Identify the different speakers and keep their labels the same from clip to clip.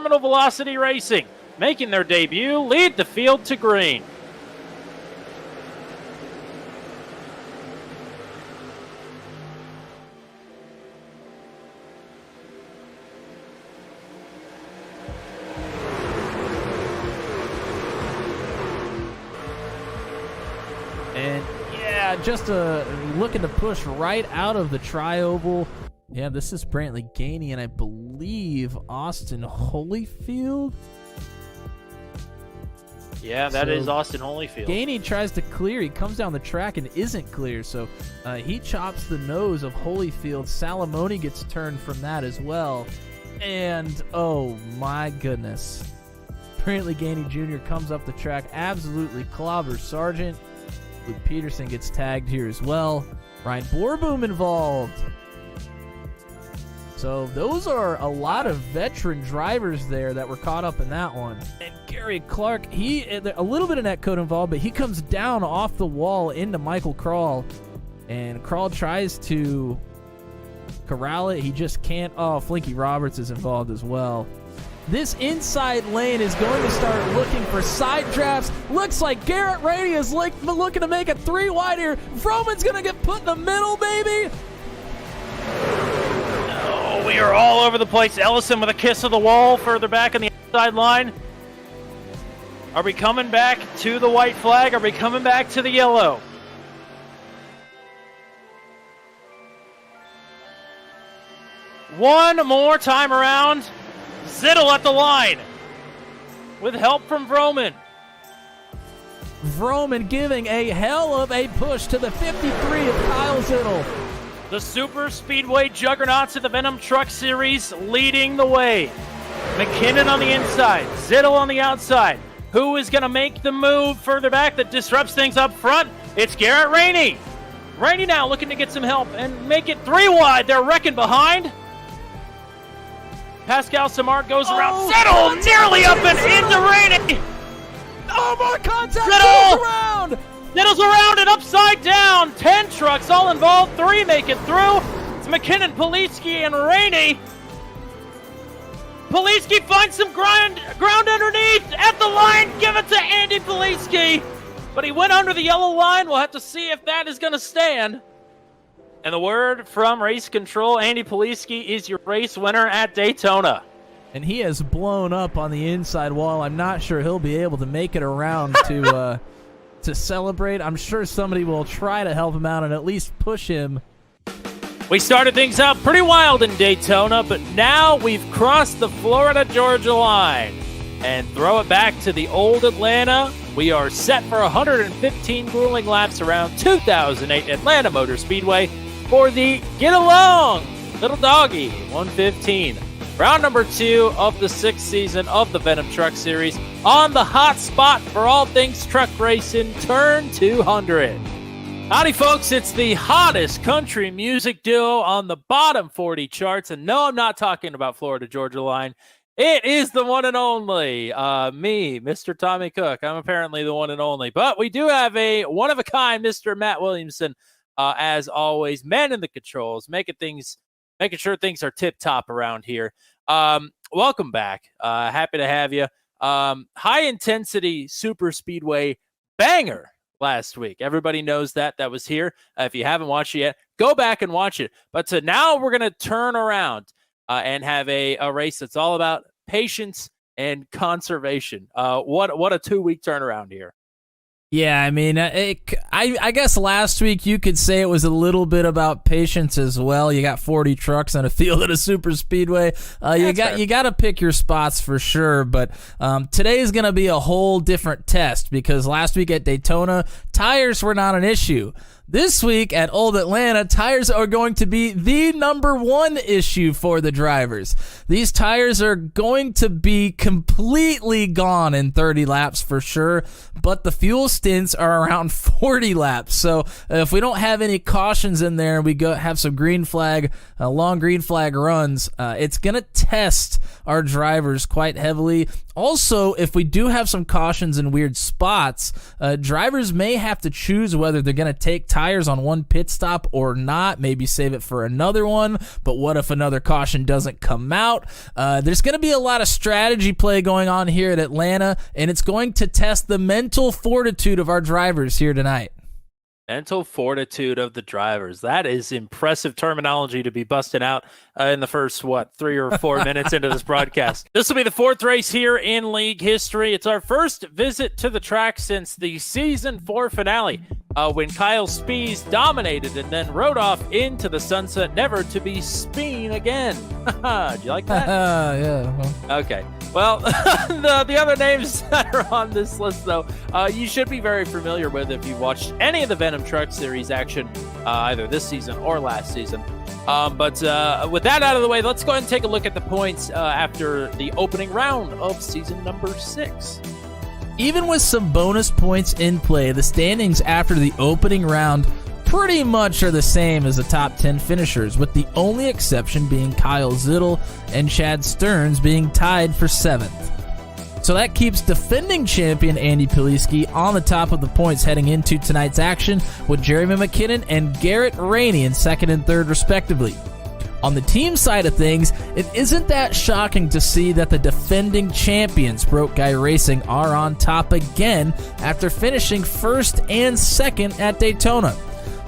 Speaker 1: Terminal Velocity Racing, making their debut, lead the field to green.
Speaker 2: And yeah, just looking to push right out of the tri-oval. Yeah, this is Brantley Gainey and I believe Austin Holyfield.
Speaker 1: Yeah, that is Austin Holyfield.
Speaker 2: Gainey tries to clear. He comes down the track and isn't clear, so he chops the nose of Holyfield. Salamone gets turned from that as well. And, oh my goodness. Brantley Gainey Jr. comes up the track, absolutely clobbers Sargent. Luke Peterson gets tagged here as well. Ryan Borboom involved. So those are a lot of veteran drivers there that were caught up in that one. And Gary Clark, a little bit of netcode involved, but he comes down off the wall into Michael Krall. And Krall tries to corral it. He just can't. Oh, Flinky Roberts is involved as well. This inside lane is going to start looking for side drafts. Looks like Garrett Rainey is looking to make it 3 wide here. Vroman's going to get put in the middle, baby.
Speaker 1: Oh, we are all over the place. Ellison with a kiss of the wall further back on the outside line. Are we coming back to the white flag? Are we coming back to the yellow? One more time around. Zittel at the line with help from Vroman.
Speaker 2: Vroman giving a hell of a push to the 53 of Kyle Zittel.
Speaker 1: The Super Speedway juggernauts of the Venom Truck Series leading the way. McKinnon on the inside, Zittel on the outside. Who is going to make the move further back that disrupts things up front? It's Garrett Rainey. Rainey now looking to get some help and make it 3 wide. They're wrecking behind. Pascal Samart goes around. Zittel nearly up and into Rainey.
Speaker 2: Oh, more contact.
Speaker 1: Zittel
Speaker 2: Around.
Speaker 1: Zittle's around and upside down. 10 trucks all involved. 3 make it through. It's McKinnon, Poliski, and Rainey. Poliski finds some ground underneath at the line. Give it to Andy Poliski. But he went under the yellow line. We'll have to see if that is going to stand. And the word from race control, Andy Poliski is your race winner at Daytona.
Speaker 2: And he has blown up on the inside wall. I'm not sure he'll be able to make it around to celebrate. I'm sure somebody will try to help him out and at least push him.
Speaker 1: We started things out pretty wild in Daytona, but now we've crossed the Florida-Georgia line. And throw it back to the old Atlanta. We are set for 115 grueling laps around 2008 Atlanta Motor Speedway for the Get Along Little Doggy 115. Round number 2 of the 6th season of the Venom Truck Series on the hot spot for all things truck racing, turn 200. Howdy, folks. It's the hottest country music duo on the bottom 40 charts. And no, I'm not talking about Florida-Georgia line. It is the one and only me, Mr. Tommy Cook. I'm apparently the one and only. But we do have a one-of-a-kind Mr. Matt Williamson, as always, man in the controls, making sure things are tip-top around here. Welcome back. Happy to have you. High-intensity super speedway banger last week. Everybody knows that. That was here. If you haven't watched it yet, go back and watch it. But now we're going to turn around and have a race that's all about patience and conservation. What a 2-week turnaround here.
Speaker 2: Yeah, I mean, I guess last week you could say it was a little bit about patience as well. You got 40 trucks on a field at a super speedway. You got to pick your spots for sure. But today is going to be a whole different test because last week at Daytona, tires were not an issue. This week at Old Atlanta, tires are going to be the number 1 issue for the drivers. These tires are going to be completely gone in 30 laps for sure, but the fuel stints are around 40 laps. So if we don't have any cautions in there and we have some long green flag runs, it's going to test our drivers quite heavily. Also, if we do have some cautions in weird spots, drivers may have to choose whether they're going to take tires on one pit stop or not? Maybe save it for another one, but what if another caution doesn't come out? There's going to be a lot of strategy play going on here at Atlanta, and it's going to test the mental fortitude of our drivers here tonight.
Speaker 1: Mental fortitude of the drivers. That is impressive terminology to be busting out in the first, 3 or 4 minutes into this broadcast. This will be the 4th race here in league history. It's our first visit to the track since the Season 4 finale, when Kyle Spies dominated and then rode off into the sunset, never to be speen again. Do you like that?
Speaker 2: Yeah. Well.
Speaker 1: Okay. Well, the other names that are on this list, though, you should be very familiar with if you've watched any of the Venom Truck Series action, either this season or last season. But with that out of the way, let's go ahead and take a look at the points after the opening round of season number 6.
Speaker 2: Even with some bonus points in play, the standings after the opening round pretty much are the same as the top 10 finishers, with the only exception being Kyle Zittel and Chad Stearns being tied for 7th. So that keeps defending champion Andy Pileski on the top of the points heading into tonight's action, with Jeremy McKinnon and Garrett Rainey in 2nd and 3rd respectively. On the team side of things, it isn't that shocking to see that the defending champions, Broke Guy Racing, are on top again after finishing 1st and 2nd at Daytona.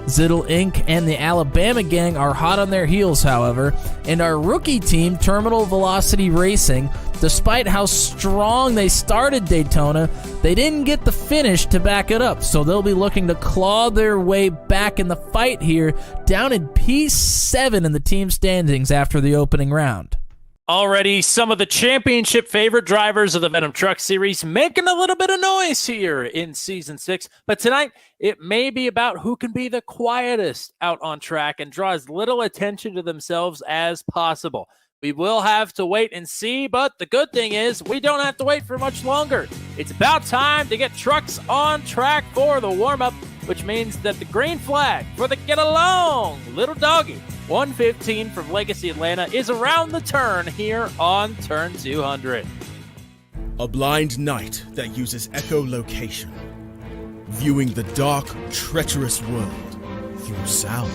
Speaker 2: Zittel Inc. and the Alabama gang are hot on their heels, however, and our rookie team, Terminal Velocity Racing, despite how strong they started Daytona, they didn't get the finish to back it up, so they'll be looking to claw their way back in the fight here, down in P7 in the team standings after the opening round.
Speaker 1: Already some of the championship favorite drivers of the Venom Truck Series making a little bit of noise here in Season 6. But tonight, it may be about who can be the quietest out on track and draw as little attention to themselves as possible. We will have to wait and see, but the good thing is we don't have to wait for much longer. It's about time to get trucks on track for the warm-up, which means that the green flag for the Get Along Little Doggy 115 from Legacy Atlanta is around the turn here on turn 200.
Speaker 3: A blind knight that uses echolocation, viewing the dark, treacherous world through sound.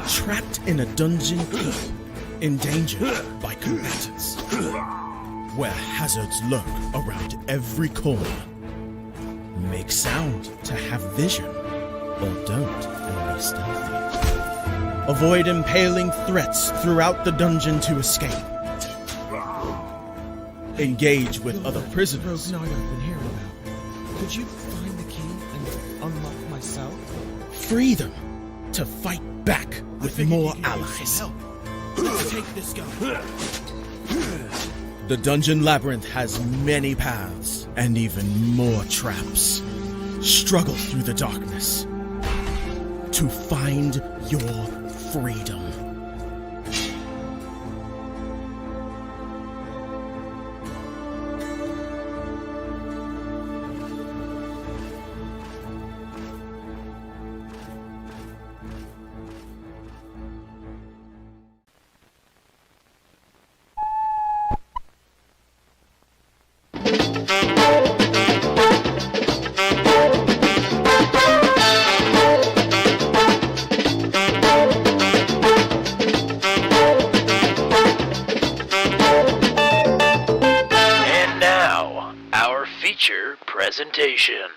Speaker 3: Trapped in a dungeon deep, endangered by combatants, where hazards lurk around every corner. Make sound to have vision, or don't and be stealthy. Avoid impaling threats throughout the dungeon to escape. Engage with other prisoners.
Speaker 4: Broken I've been hearing about. Could you find the key and unlock my cell?
Speaker 3: Free them to fight back with more allies.
Speaker 4: Let's take this guy.
Speaker 3: The dungeon labyrinth has many paths and even more traps. Struggle through the darkness to find your freedom.
Speaker 1: Presentation.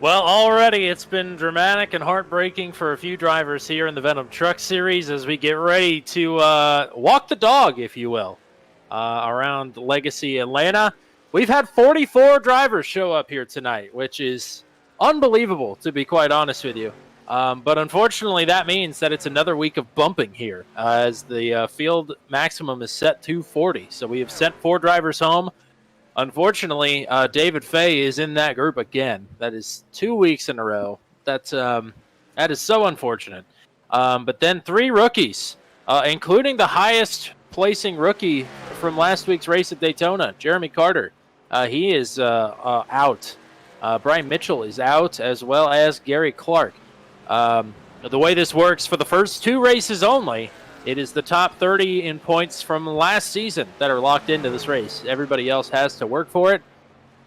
Speaker 1: Well, already it's been dramatic and heartbreaking for a few drivers here in the Venom Truck Series as we get ready to walk the dog, if you will, around Legacy Atlanta. We've had 44 drivers show up here tonight, which is unbelievable, to be quite honest with you. But unfortunately, that means that it's another week of bumping here, as the field maximum is set to 40. So we have sent 4 drivers home. unfortunately, David Fay is in that group again. That is 2 weeks in a row. That is so unfortunate. But then 3 rookies, including the highest placing rookie from last week's race at Daytona, Jeremy Carter. He is out. Brian Mitchell is out, as well as Gary Clark. The way this works for the first 2 races only, it is the top 30 in points from last season that are locked into this race. Everybody else has to work for it.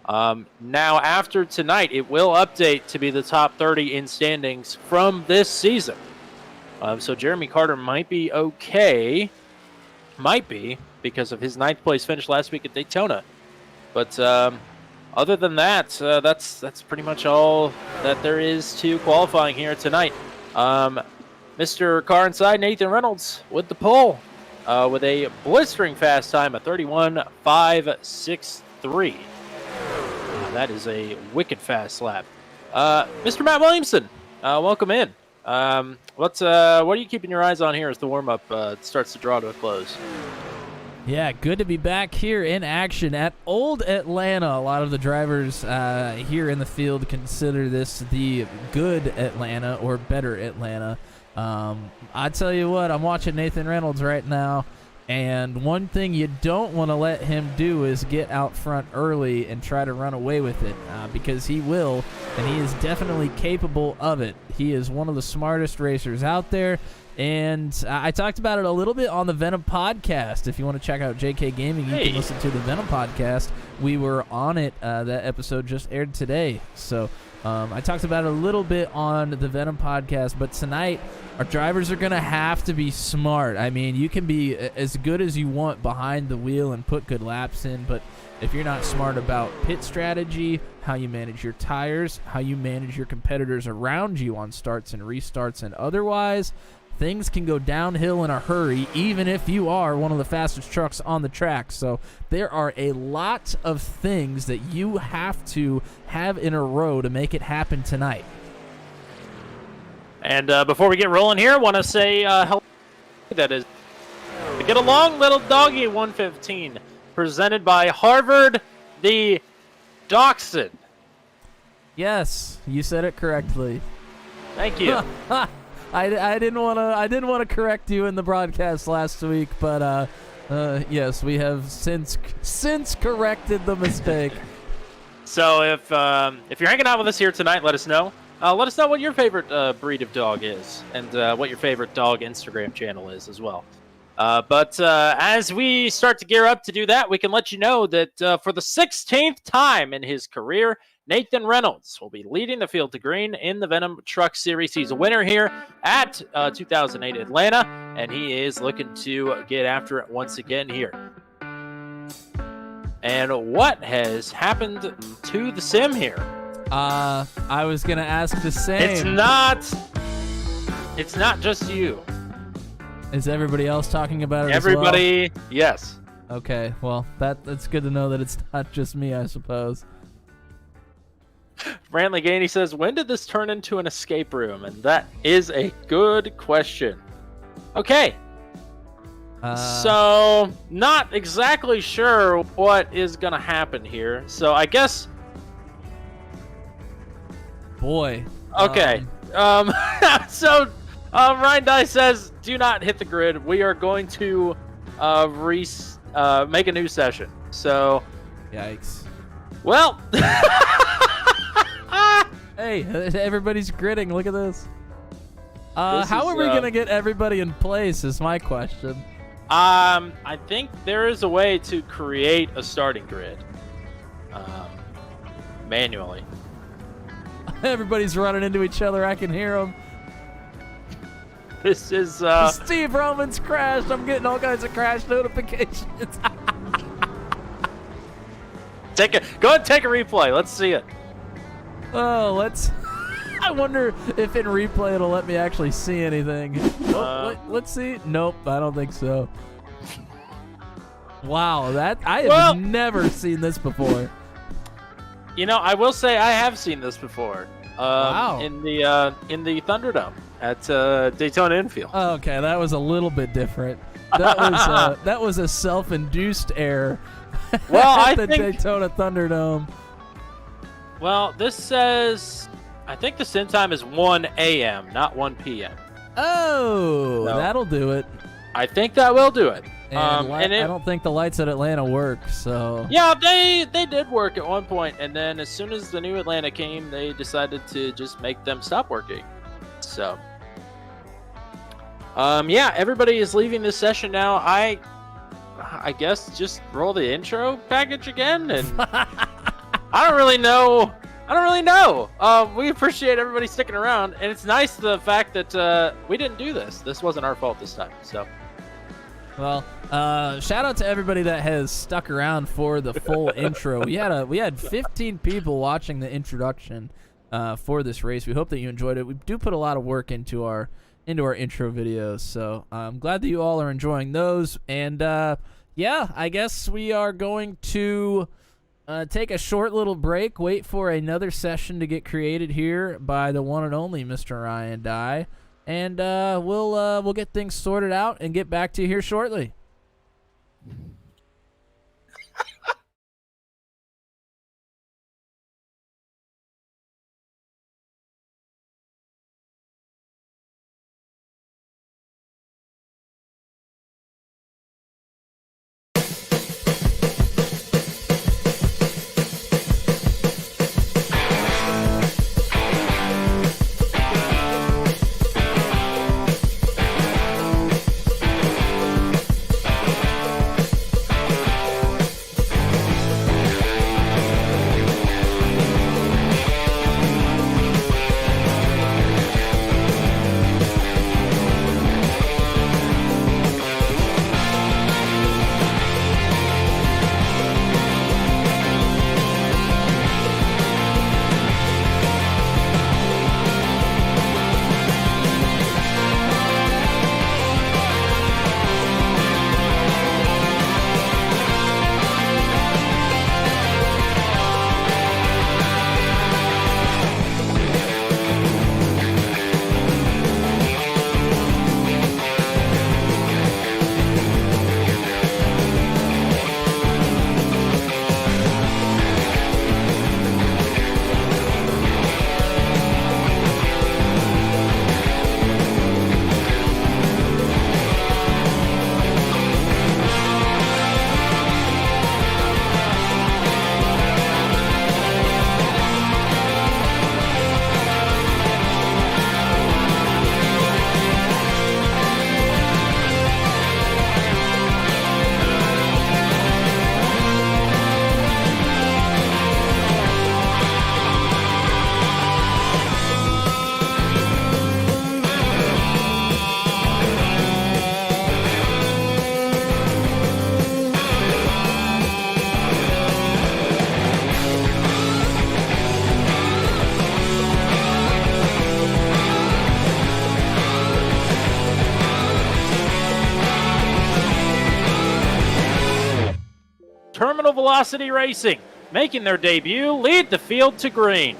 Speaker 1: Now, after tonight, it will update to be the top 30 in standings from this season. So Jeremy Carter might be okay. Might be, because of his 9th place finish last week at Daytona. But other than that, that's pretty much all that there is to qualifying here tonight. Mr. Car Inside, Nathan Reynolds with the pole with a blistering fast time of 31.563. That is a wicked fast lap. Mr. Matt Williamson, welcome in. What are you keeping your eyes on here as the warm-up starts to draw to a close?
Speaker 2: Yeah, good to be back here in action at Old Atlanta. A lot of the drivers here in the field consider this the good Atlanta or better Atlanta. I tell you what, I'm watching Nathan Reynolds right now, and one thing you don't want to let him do is get out front early and try to run away with it, because he will, and he is definitely capable of it. He is one of the smartest racers out there, and I talked about it a little bit on the Venom podcast. If you want to check out JK Gaming, you can listen to the Venom podcast. We were on it. That episode just aired today, so I talked about it a little bit on the Venom podcast, but tonight our drivers are going to have to be smart. I mean, you can be as good as you want behind the wheel and put good laps in, but if you're not smart about pit strategy, how you manage your tires, how you manage your competitors around you on starts and restarts and otherwise, things can go downhill in a hurry, even if you are one of the fastest trucks on the track. So there are a lot of things that you have to have in a row to make it happen tonight.
Speaker 1: And before we get rolling here, I want to say hello. That is to get along, little doggy 115, presented by Harvard the Dachshund.
Speaker 2: Yes, you said it correctly.
Speaker 1: Thank you.
Speaker 2: I didn't want to correct you in the broadcast last week, but yes, we have since corrected the mistake.
Speaker 1: So if you're hanging out with us here tonight, let us know. Let us know what your favorite breed of dog is, and what your favorite dog Instagram channel is as well. But as we start to gear up to do that, we can let you know that for the 16th time in his career, Nathan Reynolds will be leading the field to green in the Venom Truck Series. He's a winner here at 2008 Atlanta, and he is looking to get after it once again here. And what has happened to the sim here?
Speaker 2: I was going to ask the same.
Speaker 1: It's not just you.
Speaker 2: Is everybody else talking about it
Speaker 1: Everybody,
Speaker 2: as well?
Speaker 1: Yes.
Speaker 2: Okay, well, that's good to know that it's not just me, I suppose.
Speaker 1: Brantley Gainey says, when did this turn into an escape room? And that is a good question. Okay. So, not exactly sure what is going to happen here. So, I guess...
Speaker 2: Boy.
Speaker 1: Okay. So, Ryan Dye says, do not hit the grid. We are going to make a new session. So...
Speaker 2: Yikes.
Speaker 1: Well...
Speaker 2: Hey, everybody's gridding. Look at this. How are we going to get everybody in place is my question.
Speaker 1: I think there is a way to create a starting grid manually.
Speaker 2: Everybody's running into each other. I can hear them.
Speaker 1: This is...
Speaker 2: Steve Roman's crashed. I'm getting all kinds of crash notifications.
Speaker 1: Go ahead and take a replay. Let's see it.
Speaker 2: Oh, I wonder if in replay it'll let me actually see anything. Let's see. Nope, I don't think so. Wow, I have never seen this before.
Speaker 1: You know, I will say I have seen this before.
Speaker 2: Wow.
Speaker 1: In the Thunderdome at Daytona Infield.
Speaker 2: Okay, that was a little bit different. That was a self-induced error.
Speaker 1: Well,
Speaker 2: at the Daytona Thunderdome.
Speaker 1: Well, this says, I think the send time is 1 a.m., not 1 p.m.
Speaker 2: Oh,
Speaker 1: No.
Speaker 2: that'll do it.
Speaker 1: I think that will do it.
Speaker 2: And,
Speaker 1: And
Speaker 2: I don't think the lights at Atlanta work, so...
Speaker 1: Yeah, they did work at one point, and then as soon as the new Atlanta came, they decided to just make them stop working. So, yeah, everybody is leaving this session now. I guess just roll the intro package again, and I don't really know. We appreciate everybody sticking around, and it's nice the fact that we didn't do this. This wasn't our fault this time, so...
Speaker 2: Well, shout out to everybody that has stuck around for the full intro. We had 15 people watching the introduction for this race. We hope that you enjoyed it. We do put a lot of work into our intro videos, so I'm glad that you all are enjoying those. And yeah, I guess we are going to take a short little break, wait for another session to get created here by the one and only Mr. Ryan Dye. And we'll get things sorted out and get back to you here shortly.
Speaker 1: Terminal Velocity Racing, making their debut, lead the field to green.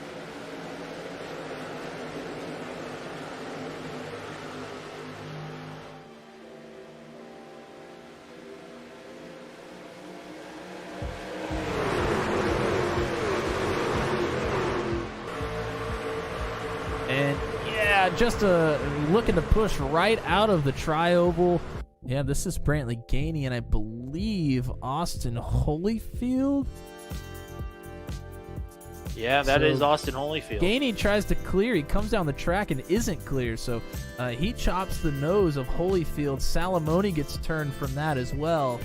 Speaker 2: And yeah, just looking to push right out of the tri-oval. Yeah, this is Brantley Gainey, and I believe Austin Holyfield.
Speaker 1: Yeah, that is Austin Holyfield.
Speaker 2: Gainey tries to clear. He comes down the track and isn't clear, so he chops the nose of Holyfield. Salamone gets turned from that as well.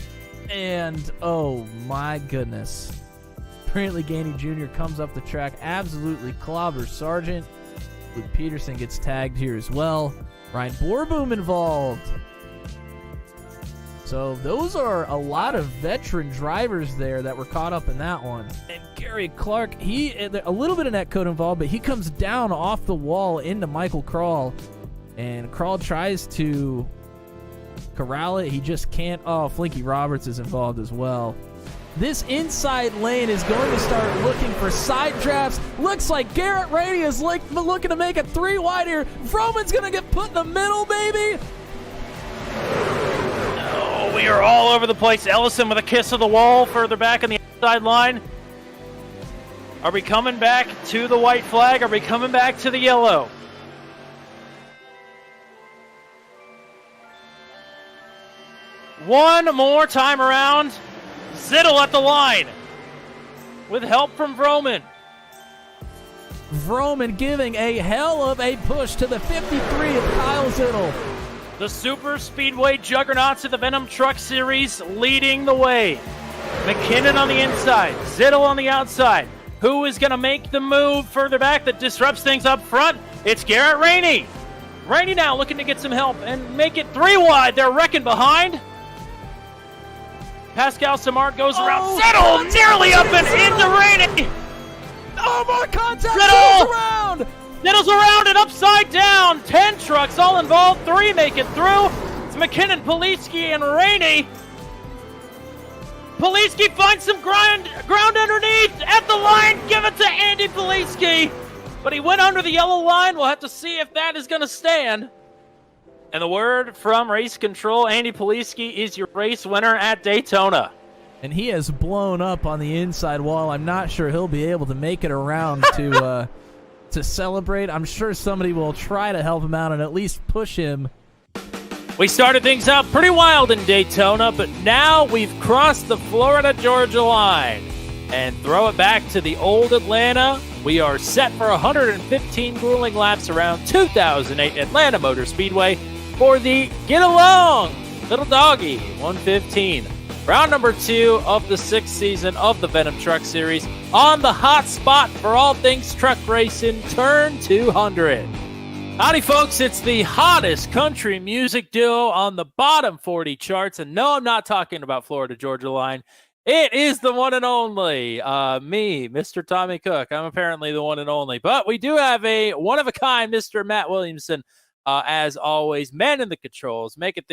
Speaker 2: And, oh my goodness. Brantley Gainey Jr. comes up the track, absolutely clobbers Sargent. Luke Peterson gets tagged here as well. Ryan Borboom involved. So those are a lot of veteran drivers there that were caught up in that one. And Gary Clark, a little bit of netcode involved, but he comes down off the wall into Michael Krall. And Krall tries to corral it. He just can't. Oh, Flinky Roberts is involved as well. This inside lane is going to start looking for side drafts. Looks like Garrett Rainey is looking to make it 3 wide here. Froman's going to get put in the middle, baby.
Speaker 1: No. we are all over the place. Ellison with a kiss of the wall further back on the outside line. Are we coming back to the white flag? Are we coming back to the yellow? One more time around. Zittel at the line with help from Vroman.
Speaker 2: Vroman giving a hell of a push to the 53 of Kyle Zittel.
Speaker 1: The Super Speedway juggernauts of the Venom Truck Series leading the way. McKinnon on the inside, Zittel on the outside. Who is going to make the move further back that disrupts things up front? It's Garrett Rainey. Rainey now looking to get some help and make it 3 wide. They're wrecking behind. Pascal Samard goes around. Zittel nearly up and into Rainey.
Speaker 2: Oh, more contact.
Speaker 1: Zittel
Speaker 2: Around.
Speaker 1: Zittel's around and upside down. 10 trucks all involved. 3 make it through. It's McKinnon, Poliski, and Rainey. Poliski finds some ground underneath at the line. Give it to Andy Poliski. But he went under the yellow line. We'll have to see if that is going to stand. And the word from race control, Andy Poliski is your race winner at Daytona.
Speaker 2: And he has blown up on the inside wall. I'm not sure he'll be able to make it around to celebrate. I'm sure somebody will try to help him out and at least push him.
Speaker 1: We started things out pretty wild in Daytona, but now we've crossed the Florida-Georgia line and throw it back to the old Atlanta. We are set for 115 grueling laps around 2008 Atlanta Motor Speedway for the Get Along Little Doggy 115. Round number 2 of the 6th season of the Venom Truck Series on the hot spot for all things truck racing, turn 200. Howdy, folks. It's the hottest country music duo on the bottom 40 charts. And no, I'm not talking about Florida-Georgia line. It is the one and only me, Mr. Tommy Cook. I'm apparently the one and only. But we do have a one-of-a-kind Mr. Matt Williamson, as always, manning the controls, making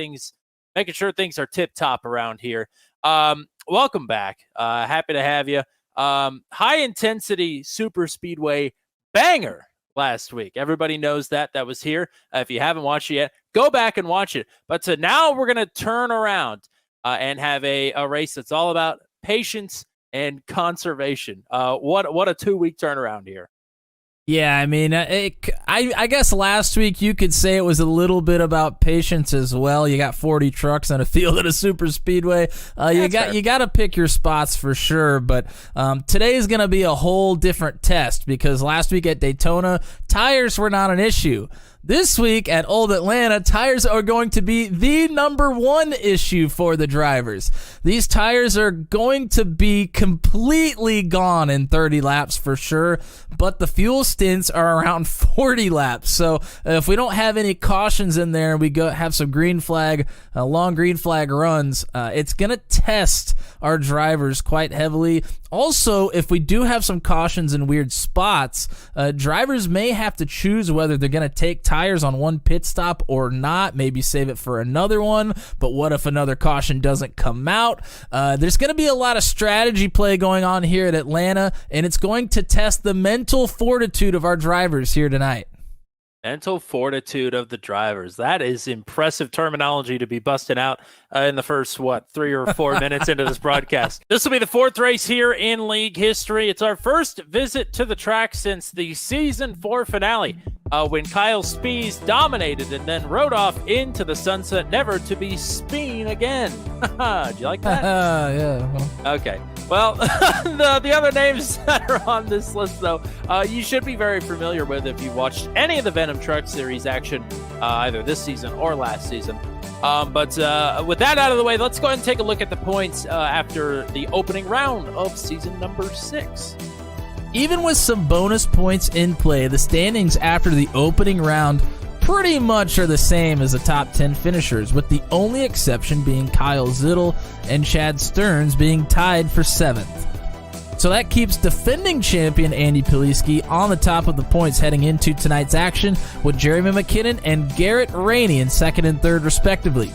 Speaker 1: sure things are tip-top around here. Welcome back. Happy to have you. High-intensity super speedway banger last week. Everybody knows that was here. If you haven't watched it yet, go back and watch it. But now we're going to turn around and have a race that's all about patience and conservation. What a 2-week turnaround here.
Speaker 2: Yeah, I mean, I guess last week you could say it was a little bit about patience as well. You got 40 trucks on a field at a super speedway. You got to pick your spots for sure. But today is going to be a whole different test because last week at Daytona, tires were not an issue. This week at Old Atlanta, tires are going to be the number 1 issue for the drivers. These tires are going to be completely gone in 30 laps for sure, but the fuel stints are around 40 laps. So if we don't have any cautions in there and we have some long green flag runs, it's going to test our drivers quite heavily. Also, if we do have some cautions in weird spots, drivers may have to choose whether they're going to take tires on one pit stop or not, maybe save it for another one. But what if another caution doesn't come out? There's going to be a lot of strategy play going on here at Atlanta, and it's going to test the mental fortitude of our drivers here tonight.
Speaker 1: Mental fortitude of the drivers. That is impressive terminology to be busting out in the first, 3 or 4 minutes into this broadcast. This will be the 4th race here in league history. It's our first visit to the track since the Season 4 finale, when Kyle Spies dominated and then rode off into the sunset, never to be seen again. Do you like that?
Speaker 2: Yeah.
Speaker 1: Okay. Well, the other names that are on this list, though, you should be very familiar with if you've watched any of the Venom Truck Series action, either this season or last season. But with that out of the way, let's go ahead and take a look at the points after the opening round of season number 6.
Speaker 2: Even with some bonus points in play, the standings after the opening round pretty much are the same as the top 10 finishers, with the only exception being Kyle Zittel and Chad Stearns being tied for 7th. So that keeps defending champion Andy Poliski on the top of the points heading into tonight's action, with Jeremy McKinnon and Garrett Rainey in 2nd and 3rd respectively.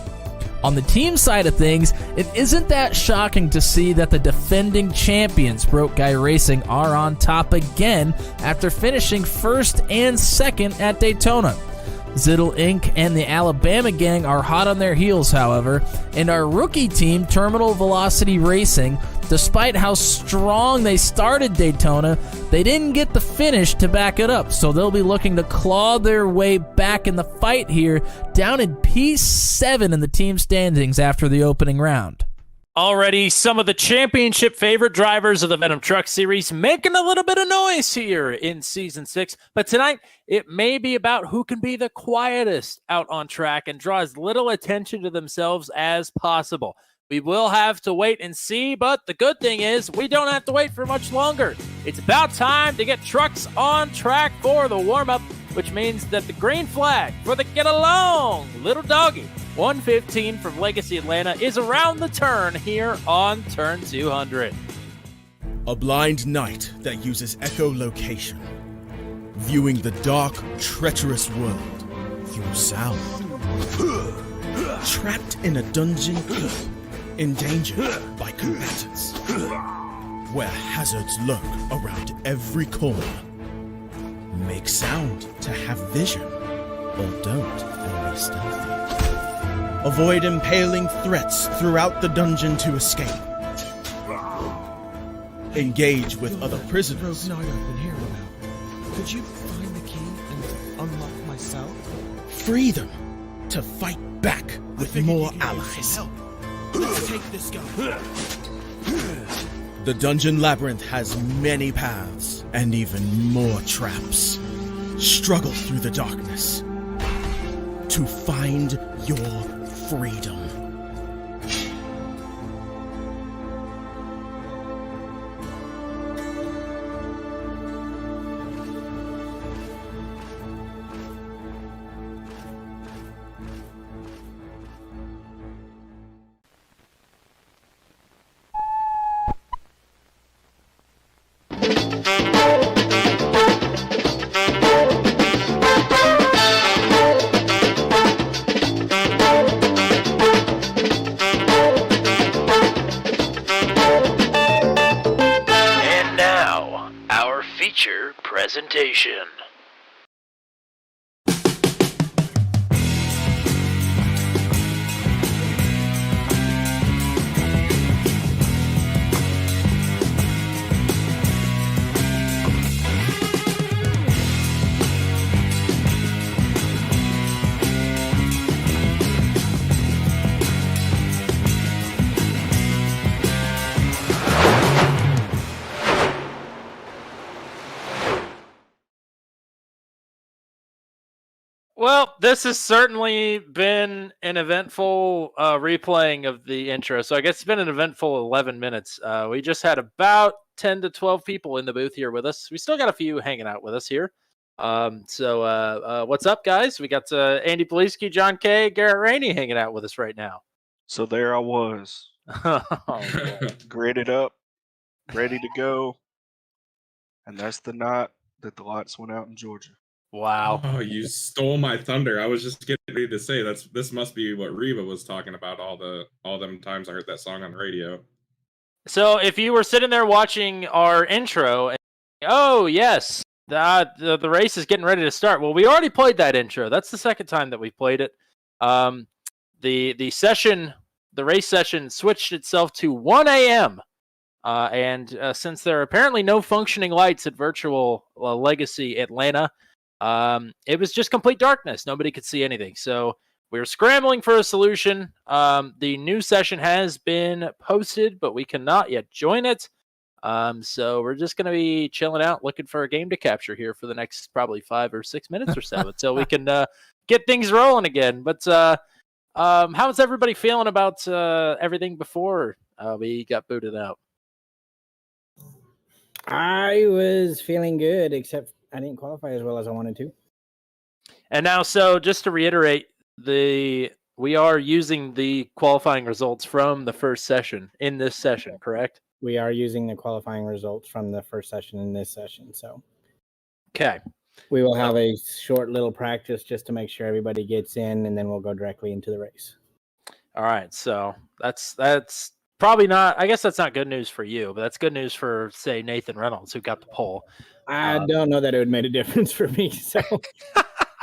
Speaker 2: On the team side of things, it isn't that shocking to see that the defending champions, Broke Guy Racing, are on top again after finishing 1st and 2nd at Daytona. Ziddle Inc. and the Alabama gang are hot on their heels, however, and our rookie team, Terminal Velocity Racing, despite how strong they started Daytona, they didn't get the finish to back it up, so they'll be looking to claw their way back in the fight here, down in P7 in the team standings after the opening round.
Speaker 1: Already, some of the championship favorite drivers of the Venom Truck Series making a little bit of noise here in Season 6. But tonight, it may be about who can be the quietest out on track and draw as little attention to themselves as possible. We will have to wait and see, but the good thing is we don't have to wait for much longer. It's about time to get trucks on track for the warm-up, which means that the green flag for the Get Along Little Doggy 115 from Legacy Atlanta is around the turn here on turn 200.
Speaker 3: A blind knight that uses echolocation, viewing the dark, treacherous world through sound. Trapped in a dungeon, endangered by combatants, where hazards lurk around every corner. Make sound to have vision, or don't and be stealthy. Avoid impaling threats throughout the dungeon to escape. Engage with other prisoners.
Speaker 4: Night I've been hearing about. Could you find the key and unlock myself?
Speaker 3: Free them to fight back with more allies.
Speaker 4: Let's take this guy.
Speaker 3: The dungeon labyrinth has many paths and even more traps. Struggle through the darkness to find your freedom.
Speaker 1: Presentation. Well, this has certainly been an eventful replaying of the intro. So I guess it's been an eventful 11 minutes. We just had about 10 to 12 people in the booth here with us. We still got a few hanging out with us here. So what's up, guys? We got Andy Poliski, John K., Garrett Rainey hanging out with us right now.
Speaker 5: So there I was, graded up, ready to go. And that's the night that the lights went out in Georgia.
Speaker 1: Wow.
Speaker 6: Oh, you stole my thunder. I was just getting ready to say this must be what Reba was talking about all them times I heard that song on the radio.
Speaker 1: So if you were sitting there watching our intro, and, oh yes, the race is getting ready to start. Well, we already played that intro. That's the second time that we've played it. The race session switched itself to 1 a.m. And since there are apparently no functioning lights at Virtual Legacy Atlanta, it was just complete darkness. Nobody could see anything. So we're scrambling for a solution. The new session has been posted, but we cannot yet join it. So we're just going to be chilling out, looking for a game to capture here for the next probably 5 or 6 minutes or so until we can get things rolling again. But how's everybody feeling about everything before we got booted out?
Speaker 7: I was feeling good, except I didn't qualify as well as I wanted to.
Speaker 1: And now, so just to reiterate, we are using the qualifying results from the first session in this session, correct?
Speaker 7: We are using the qualifying results from the first session in this session, so
Speaker 1: okay.
Speaker 7: We will have a short little practice just to make sure everybody gets in, and then we'll go directly into the race.
Speaker 1: All right, so that's probably not. I guess that's not good news for you, but that's good news for, say, Nathan Reynolds, who got the pole.
Speaker 7: I don't know that it would make a difference for me. So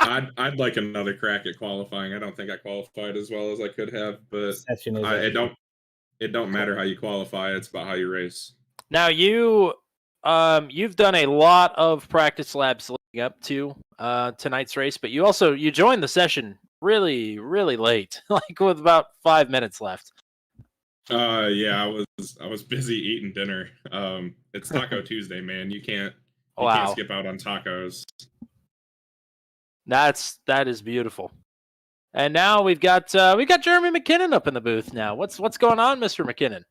Speaker 6: I'd like another crack at qualifying. I don't think I qualified as well as I could have, but
Speaker 7: Session is
Speaker 6: it don't matter how you qualify. It's about how you race.
Speaker 1: Now you've done a lot of practice laps leading up to tonight's race, but you joined the session really, really late, like with about 5 minutes left.
Speaker 6: Yeah, I was busy eating dinner. It's Taco Tuesday, man. You can't skip out on tacos.
Speaker 1: That is beautiful. And now we've got Jeremy McKinnon up in the booth now. What's going on, Mr. McKinnon?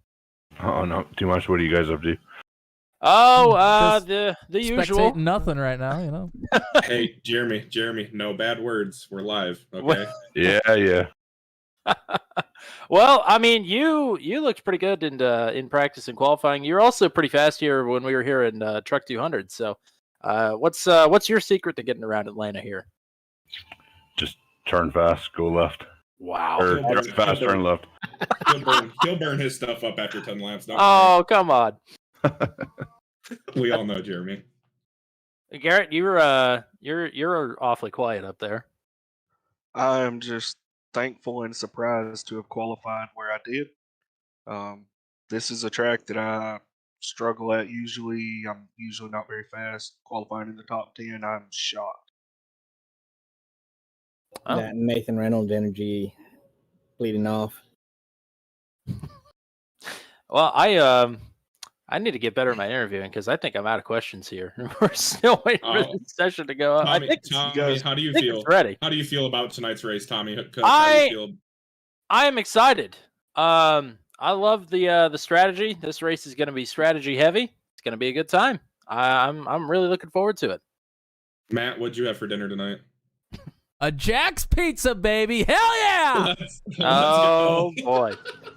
Speaker 8: Oh, not too much. What are you guys up to?
Speaker 1: Oh, the usual.
Speaker 2: Spectating nothing right now, you know.
Speaker 6: Hey, Jeremy, no bad words. We're live, okay?
Speaker 8: Yeah.
Speaker 1: Well, I mean, you looked pretty good in practice and qualifying. You're also pretty fast here when we were here in Truck 200. So, what's your secret to getting around Atlanta here?
Speaker 8: Just turn fast, go left.
Speaker 1: Wow.
Speaker 8: Or turn fast, turn left.
Speaker 6: He'll burn his stuff up after 10 laps.
Speaker 1: Oh, come on.
Speaker 6: We all know Jeremy.
Speaker 1: Garrett, you're awfully quiet up there.
Speaker 5: I'm just thankful and surprised to have qualified where I did. This is a track that I struggle at usually. I'm usually not very fast. Qualifying in the top 10, I'm shocked.
Speaker 1: Oh.
Speaker 7: That Nathan Reynolds energy bleeding off.
Speaker 1: Well, I need to get better at my interviewing because I think I'm out of questions here. We're still waiting for the session to go up.
Speaker 6: Tommy, how do you feel?
Speaker 1: It's ready.
Speaker 6: How do you feel about tonight's race, Tommy?
Speaker 1: I am excited. I love the strategy. This race is going to be strategy heavy. It's going to be a good time. I'm really looking forward to it.
Speaker 6: Matt, what'd you have for dinner tonight?
Speaker 2: A Jack's Pizza, baby! Hell yeah!
Speaker 1: Oh boy,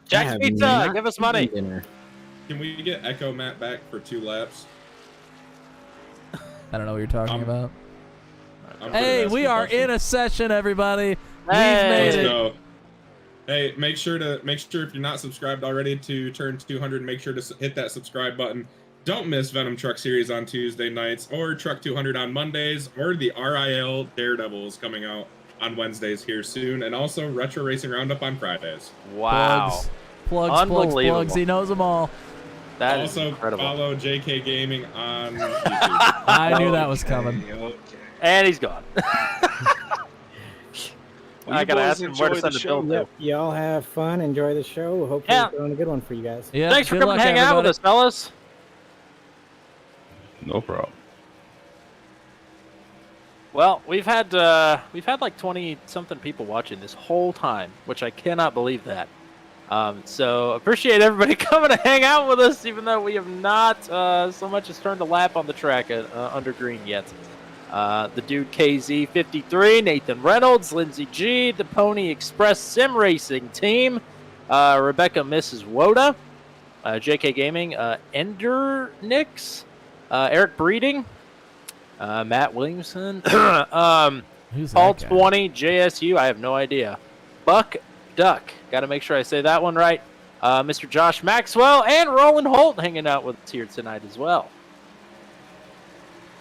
Speaker 1: Jack's Pizza, give us money.
Speaker 7: Dinner.
Speaker 6: Can we get Echo Matt back for 2 laps?
Speaker 2: I don't know what you're talking about.
Speaker 6: I'm
Speaker 2: Hey, we are in a session, everybody.
Speaker 1: Hey.
Speaker 2: We've made
Speaker 6: Let's
Speaker 2: it.
Speaker 6: go. Hey, make sure if you're not subscribed already to Turn 200, make sure to hit that subscribe button. Don't miss Venom Truck Series on Tuesday nights, or Truck 200 on Mondays, or the RIL Daredevils coming out on Wednesdays here soon, and also Retro Racing Roundup on Fridays.
Speaker 1: Wow,
Speaker 2: Plugs. He knows them all.
Speaker 1: That
Speaker 6: also,
Speaker 1: is incredible.
Speaker 6: follow JK Gaming on YouTube.
Speaker 2: I knew that was coming.
Speaker 5: Okay.
Speaker 1: And he's gone.
Speaker 5: Well,
Speaker 1: I
Speaker 5: you
Speaker 1: gotta
Speaker 5: boys
Speaker 1: ask him where to
Speaker 5: enjoy
Speaker 1: send
Speaker 5: the
Speaker 1: the bill
Speaker 5: show.
Speaker 1: to.
Speaker 7: Yep, y'all have fun. Enjoy the show. Hopefully,
Speaker 1: Yeah.
Speaker 7: we're doing a good one for you guys.
Speaker 2: Yeah,
Speaker 1: Thanks for
Speaker 2: good
Speaker 1: coming to
Speaker 2: luck,
Speaker 1: hang out with
Speaker 2: everybody.
Speaker 1: us, fellas.
Speaker 8: No problem.
Speaker 1: Well, we've had like 20 something people watching this whole time, which I cannot believe that. So appreciate everybody coming to hang out with us, even though we have not so much as turned a lap on the track under green yet. The dude KZ53, Nathan Reynolds, Lindsey G, the Pony Express Sim Racing team, Rebecca Mrs. Woda, JK Gaming, Ender Nix, Eric Breeding, Matt Williamson,
Speaker 2: Who's
Speaker 1: Paul
Speaker 2: that guy?
Speaker 1: 20, JSU, I have no idea. Buck Duck, got to make sure I say that one right. Mr. Josh Maxwell and Roland Holt hanging out with us here tonight as well.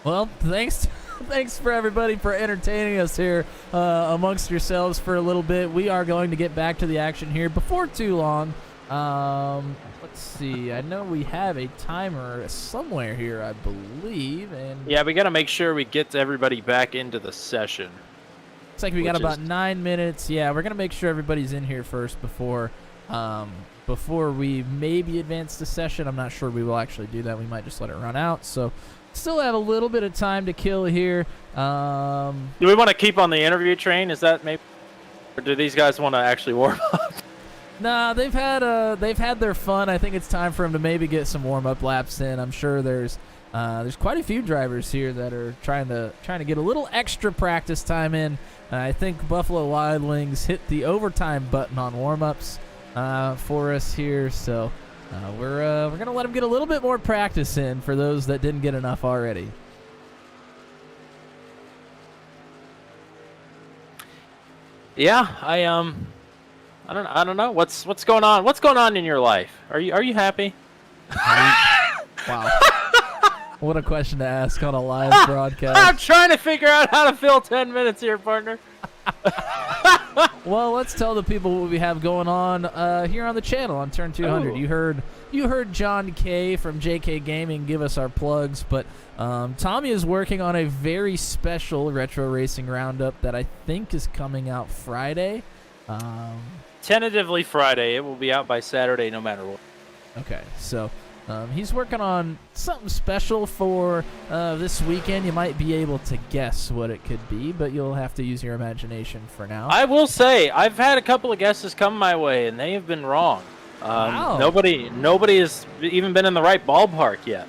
Speaker 2: Well, thanks for everybody for entertaining us here amongst yourselves for a little bit. We are going to get back to the action here before too long. Let's see. I know we have a timer somewhere here, I believe, and
Speaker 1: Yeah, we got to make sure we get everybody back into the session.
Speaker 2: looks like we got
Speaker 1: which
Speaker 2: about
Speaker 1: is-
Speaker 2: 9 minutes. Yeah, we're gonna make sure everybody's in here first before we maybe advance the session. I'm not sure we will actually do that. We might just let it run out. So still have a little bit of time to kill here.
Speaker 1: Do we want to keep on the interview train? Is that maybe, or do these guys want to actually warm up?
Speaker 2: Nah, they've had their fun. I think it's time for them to maybe get some warm-up laps in. I'm sure there's quite a few drivers here that are trying to get a little extra practice time in. I think Buffalo Wild Wings hit the overtime button on warm-ups for us here, so we're gonna let them get a little bit more practice in for those that didn't get enough already.
Speaker 1: Yeah, I don't know what's going on. What's going on in your life? Are you happy?
Speaker 2: Wow. What a question to ask on a live
Speaker 1: I'm
Speaker 2: broadcast.
Speaker 1: trying to figure out how to fill 10 minutes here, partner.
Speaker 2: Well, let's tell the people what we have going on here on the channel on Turn 200.
Speaker 1: Oh.
Speaker 2: You heard John K from JK Gaming give us our plugs, but Tommy is working on a very special retro racing roundup that I think is coming out Friday.
Speaker 1: Tentatively Friday. It will be out by Saturday, no matter what.
Speaker 2: Okay, so he's working on something special for this weekend. You might be able to guess what it could be, but you'll have to use your imagination for now.
Speaker 1: I will say, I've had a couple of guesses come my way, and they have been wrong.
Speaker 2: Wow.
Speaker 1: Nobody has even been in the right ballpark yet.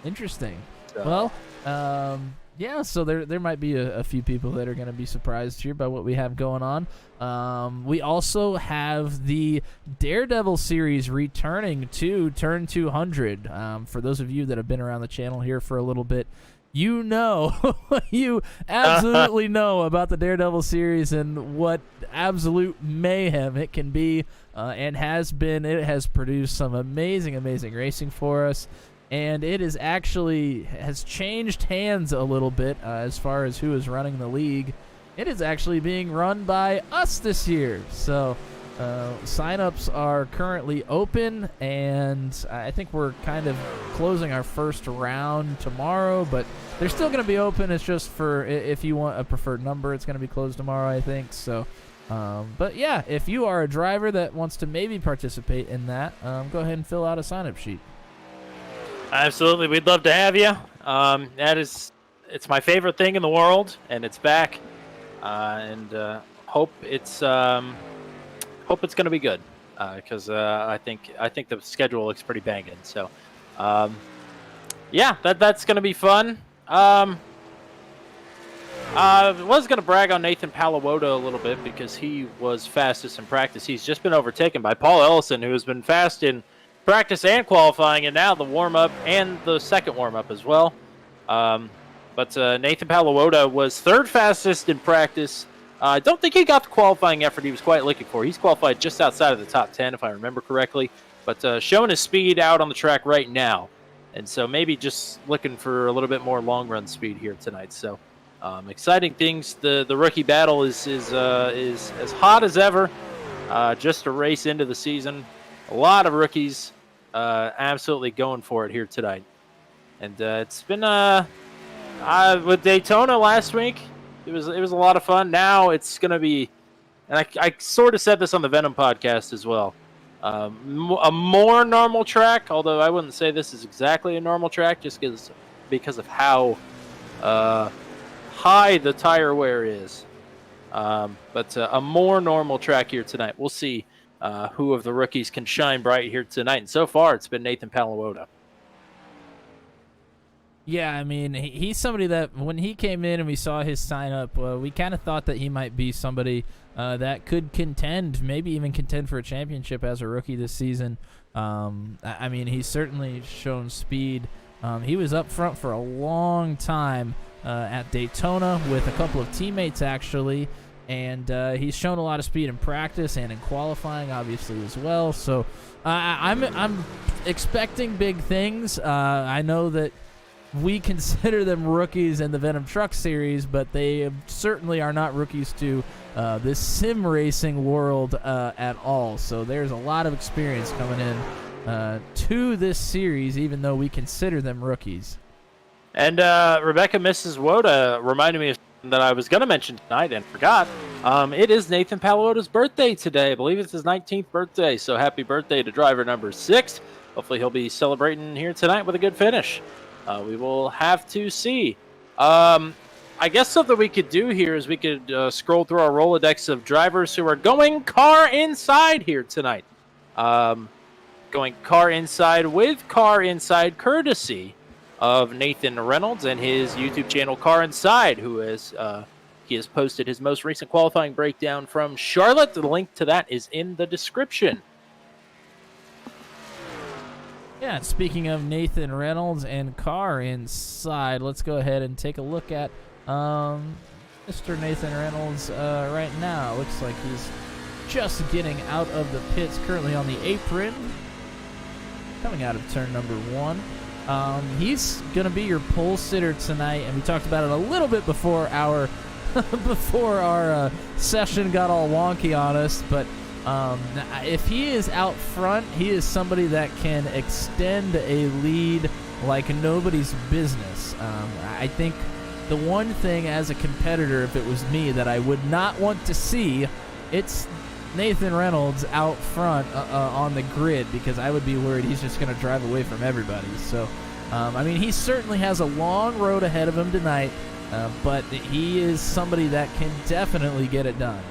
Speaker 2: Interesting.
Speaker 1: So.
Speaker 2: Well, yeah, so there might be a few people that are going to be surprised here by what we have going on. We also have the Daredevil series returning to Turn 200. For those of you that have been around the channel here for a little bit, you know, you absolutely know about the Daredevil series and what absolute mayhem it can be and has been. It has produced some amazing racing for us. And it is actually has changed hands a little bit as far as who is running the league. It is actually being run by us this year. So signups are currently open, and I think we're kind of closing our first round tomorrow, but they're still going to be open. It's just for if you want a preferred number, it's going to be closed tomorrow, I think. So, but yeah, if you are a driver that wants to maybe participate in that, go ahead and fill out a sign-up sheet.
Speaker 1: Absolutely, we'd love to have you. It's my favorite thing in the world, and it's back. And hope it's going to be good, because I think the schedule looks pretty banging. So, yeah, that's going to be fun. I was going to brag on Nathan Palawota a little bit because he was fastest in practice. He's just been overtaken by Paul Ellison, who has been fast in practice and qualifying, and now the warm-up and the second warm-up as well. But Nathan Palawota was third fastest in practice. I don't think he got the qualifying effort he was quite looking for. He's qualified just outside of the top 10, if I remember correctly, but showing his speed out on the track right now. And so maybe just looking for a little bit more long-run speed here tonight. So exciting things. The rookie battle is as hot as ever. Just a race into the season. A lot of rookies absolutely going for it here tonight. And it's been with Daytona last week, it was a lot of fun. Now it's going to be, and I sort of said this on the Venom podcast as well, a more normal track, although I wouldn't say this is exactly a normal track just because of how high the tire wear is. But a more normal track here tonight. We'll see who of the rookies can shine bright here tonight. And so far, it's been Nathan Palawota.
Speaker 2: Yeah, I mean, he's somebody that when he came in and we saw his sign up, we kind of thought that he might be somebody that could contend, maybe even contend for a championship as a rookie this season. I mean, he's certainly shown speed. He was up front for a long time at Daytona with a couple of teammates, actually. And he's shown a lot of speed in practice and in qualifying, obviously, as well. So I'm expecting big things. I know that we consider them rookies in the Venom Truck Series, but they certainly are not rookies to this sim racing world at all. So there's a lot of experience coming in to this series, even though we consider them rookies.
Speaker 1: And Rebecca Mrs. Woda reminded me of that I was going to mention tonight and forgot. It is Nathan Palawota's birthday today. I believe it's his 19th birthday, so happy birthday to driver number 6. Hopefully he'll be celebrating here tonight with a good finish. We will have to see. I guess something we could do here is we could scroll through our Rolodex of drivers who are going car inside here tonight. Going car inside with car inside courtesy of Nathan Reynolds and his YouTube channel Car Inside, who is he has posted his most recent qualifying breakdown from Charlotte. The link to that is in the description.
Speaker 2: Yeah, speaking of Nathan Reynolds and Car Inside, let's go ahead and take a look at Mr. Nathan Reynolds right now. Looks like he's just getting out of the pits, currently on the apron, coming out of turn number 1. He's going to be your pole sitter tonight, and we talked about it a little bit before our session got all wonky on us, but if he is out front, he is somebody that can extend a lead like nobody's business. I think the one thing as a competitor, if it was me, that I would not want to see, it's Nathan Reynolds out front on the grid, because I would be worried he's just going to drive away from everybody. So, I mean, he certainly has a long road ahead of him tonight, but he is somebody that can definitely get it done.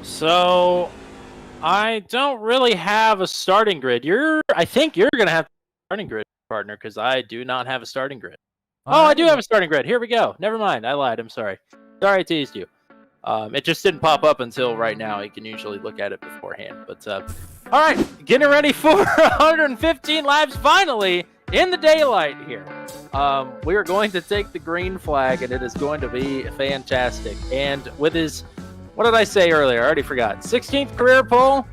Speaker 1: So, I don't really have a starting grid. I think you're going to have a starting grid, partner, because I do not have a starting grid. I do have a starting grid. Here we go. Never mind. I lied. I'm sorry. Sorry I teased you. It just didn't pop up until right now. You can usually look at it beforehand. But, all right. Getting ready for 115 laps finally in the daylight here. We are going to take the green flag, and it is going to be fantastic. And with his, what did I say earlier? I already forgot. 16th career pole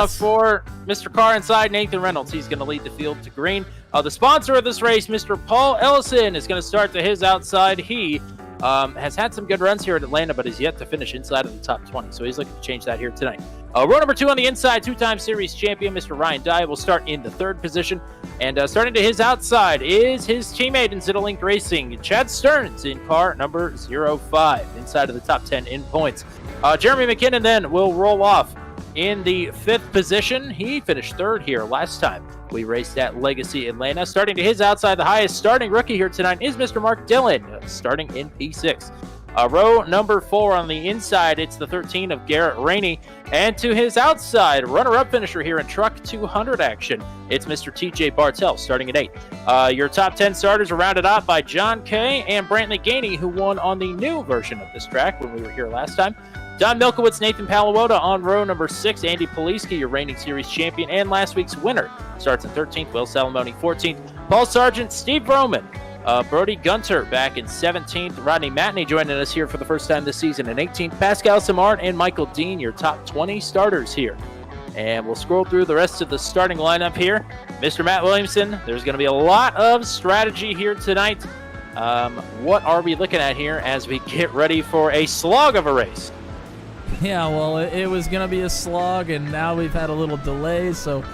Speaker 1: for Mr. Car Inside, Nathan Reynolds. He's going to lead the field to green. The sponsor of this race, Mr. Paul Ellison, is going to start to his outside. He has had some good runs here at Atlanta, but is yet to finish inside of the top 20. So he's looking to change that here tonight. Row number 2 on the inside, 2-time series champion, Mr. Ryan Dye, will start in the 3rd position. And starting to his outside is his teammate in Zittolink Racing, Chad Stearns, in car number 05, inside of the top 10 in points. Jeremy McKinnon then will roll off in the 5th position. He finished 3rd here last time we raced at Legacy Atlanta. Starting to his outside, the highest starting rookie here tonight is Mr. Mark Dillon, starting in P6. Row number 4 on the inside, it's the 13 of Garrett Rainey. And to his outside, runner-up finisher here in Truck 200 action, it's Mr. TJ Bartell, starting at 8. Your top 10 starters are rounded out by John Kay and Brantley Gainey, who won on the new version of this track when we were here last time. Don Milkowitz, Nathan Palawota on row number 6. Andy Poliski, your reigning series champion and last week's winner, starts in 13th. Will Salamone, 14th. Paul Sargent, Steve Roman, Brody Gunter back in 17th. Rodney Matney joining us here for the first time this season in 18th. Pascal Samart and Michael Dean, your top 20 starters here. And we'll scroll through the rest of the starting lineup here. Mr. Matt Williamson, there's going to be a lot of strategy here tonight. What are we looking at here as we get ready for a slog of a race?
Speaker 2: Yeah, well, it was going to be a slog, and now we've had a little delay, so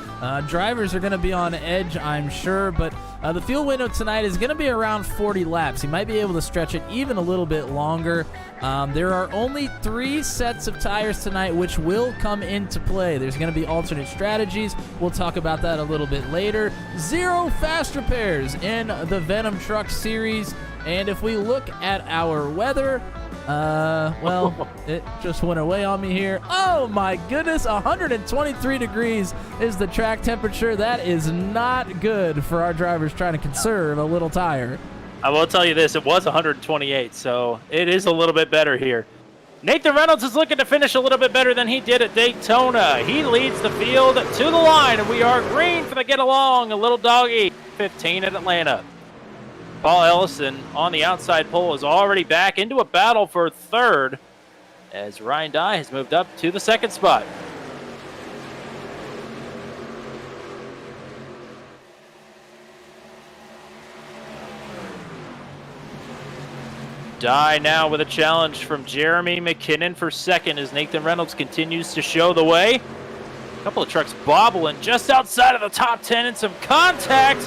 Speaker 2: drivers are going to be on edge, I'm sure, but the field window tonight is going to be around 40 laps. He might be able to stretch it even a little bit longer. There are only 3 sets of tires tonight, which will come into play. There's going to be alternate strategies. We'll talk about that a little bit later. 0 fast repairs in the Venom Truck Series, and if we look at our weather, well, it just went away on me here. Oh my goodness, 123 degrees is the track temperature. That is not good for our drivers trying to conserve a little tire.
Speaker 1: I will tell you this, it was 128, so it is a little bit better here. Nathan Reynolds is looking to finish a little bit better than he did at Daytona. He leads the field to the line, and we are green for the get along. A little doggy, 15 at Atlanta. Paul Ellison on the outside pole is already back into a battle for 3rd as Ryan Dye has moved up to the 2nd spot. Dye now with a challenge from Jeremy McKinnon for 2nd as Nathan Reynolds continues to show the way. A couple of trucks bobbling just outside of the top 10 and some contact.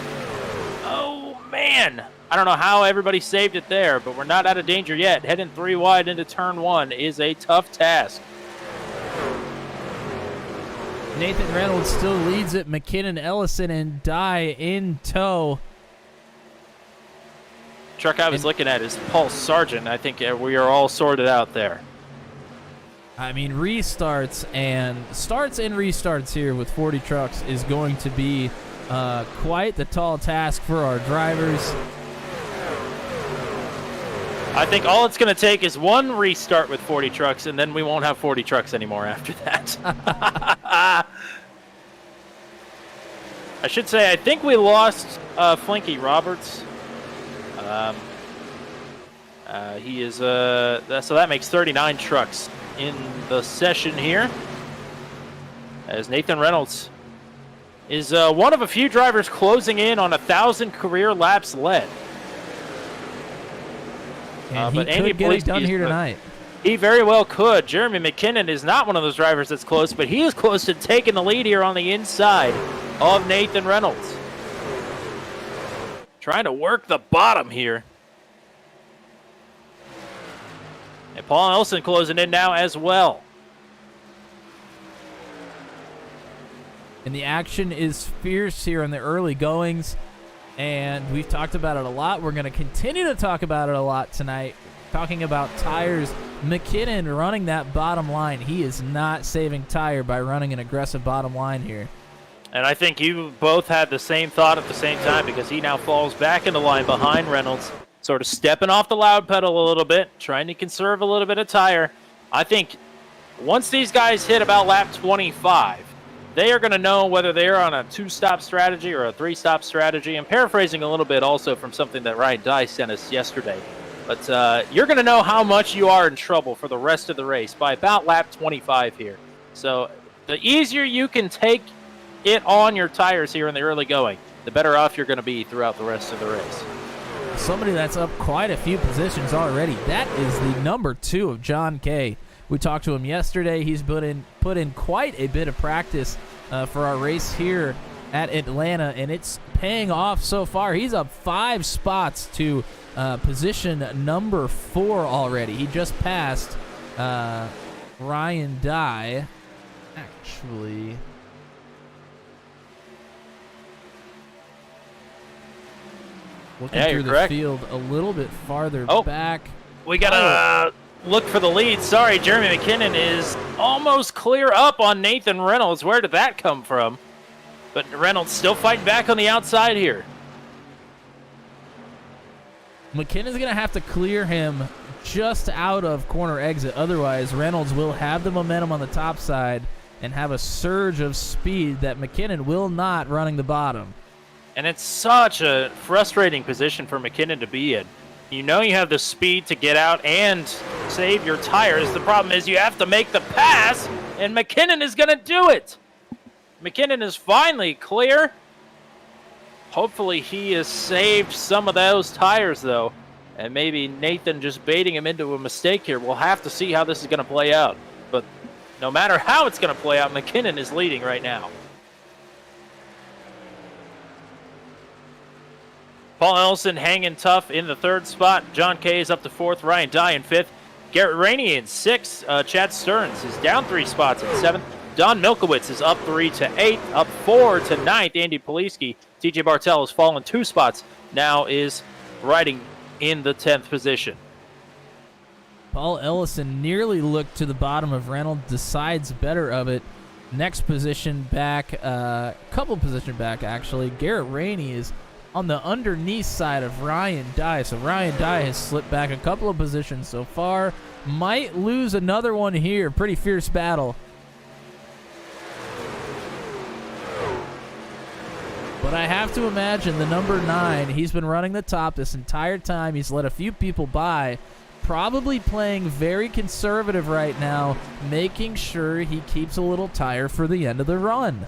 Speaker 1: Oh, man. I don't know how everybody saved it there, but we're not out of danger yet. Heading 3 wide into turn 1 is a tough task.
Speaker 2: Nathan Reynolds still leads it. McKinnon, Ellison, and Dye in tow.
Speaker 1: Truck I was looking at is Paul Sargent. I think we are all sorted out there.
Speaker 2: I mean, starts and restarts here with 40 trucks is going to be quite the tall task for our drivers.
Speaker 1: I think all it's going to take is 1 restart with 40 trucks, and then we won't have 40 trucks anymore after that. I should say, I think we lost Flinky Roberts. He is, so that makes 39 trucks in the session here. As Nathan Reynolds is one of a few drivers closing in on 1,000 career laps led.
Speaker 2: And he
Speaker 1: but Andy
Speaker 2: could get it done
Speaker 1: Poliski
Speaker 2: here tonight.
Speaker 1: He very well could. Jeremy McKinnon is not one of those drivers that's close, but he is close to taking the lead here on the inside of Nathan Reynolds. Trying to work the bottom here. And Paul Ellison closing in now as well.
Speaker 2: And the action is fierce here in the early goings. And we've talked about it a lot. We're going to continue to talk about it a lot tonight. Talking about tires. McKinnon running that bottom line. He is not saving tire by running an aggressive bottom line here.
Speaker 1: And I think you both had the same thought at the same time, because he now falls back into line behind Reynolds. Sort of stepping off the loud pedal a little bit, trying to conserve a little bit of tire. I think once these guys hit about lap 25, they are going to know whether they're on a 2-stop strategy or a 3-stop strategy. I'm paraphrasing a little bit also from something that Ryan Dye sent us yesterday. But you're going to know how much you are in trouble for the rest of the race by about lap 25 here. So the easier you can take it on your tires here in the early going, the better off you're going to be throughout the rest of the race.
Speaker 2: Somebody that's up quite a few positions already. That is the number 2 of John Kay. We talked to him yesterday. He's put in quite a bit of practice for our race here at Atlanta, and it's paying off so far. He's up 5 spots to position number 4 already. He just passed Ryan Dye. Actually, looking through the field a little bit farther back.
Speaker 1: We got to look for the lead. Sorry, Jeremy McKinnon is almost clear up on Nathan Reynolds. Where did that come from? But Reynolds still fighting back on the outside here.
Speaker 2: McKinnon's going to have to clear him just out of corner exit. Otherwise, Reynolds will have the momentum on the top side and have a surge of speed that McKinnon will not running the bottom.
Speaker 1: And it's such a frustrating position for McKinnon to be in. You know you have the speed to get out and save your tires. The problem is you have to make the pass, and McKinnon is going to do it. McKinnon is finally clear. Hopefully he has saved some of those tires, though. And maybe Nathan just baiting him into a mistake here. We'll have to see how this is going to play out. But no matter how it's going to play out, McKinnon is leading right now. Paul Ellison hanging tough in the 3rd spot. John Kay is up to 4th. Ryan Dye in 5th. Garrett Rainey in 6th. Chad Stearns is down 3 spots in 7th. Don Milkowitz is up 3 to 8th. Up 4 to 9th. Andy Poliski. TJ Bartel has fallen 2 spots. Now is riding in the 10th position.
Speaker 2: Paul Ellison nearly looked to the bottom of Reynolds. Decides better of it. Next position back. Couple position back, actually. Garrett Rainey is on the underneath side of Ryan Dye. So Ryan Dye has slipped back a couple of positions so far. Might lose another one here. Pretty fierce battle. But I have to imagine the number 9, he's been running the top this entire time. He's let a few people by. Probably playing very conservative right now, making sure he keeps a little tire for the end of the run.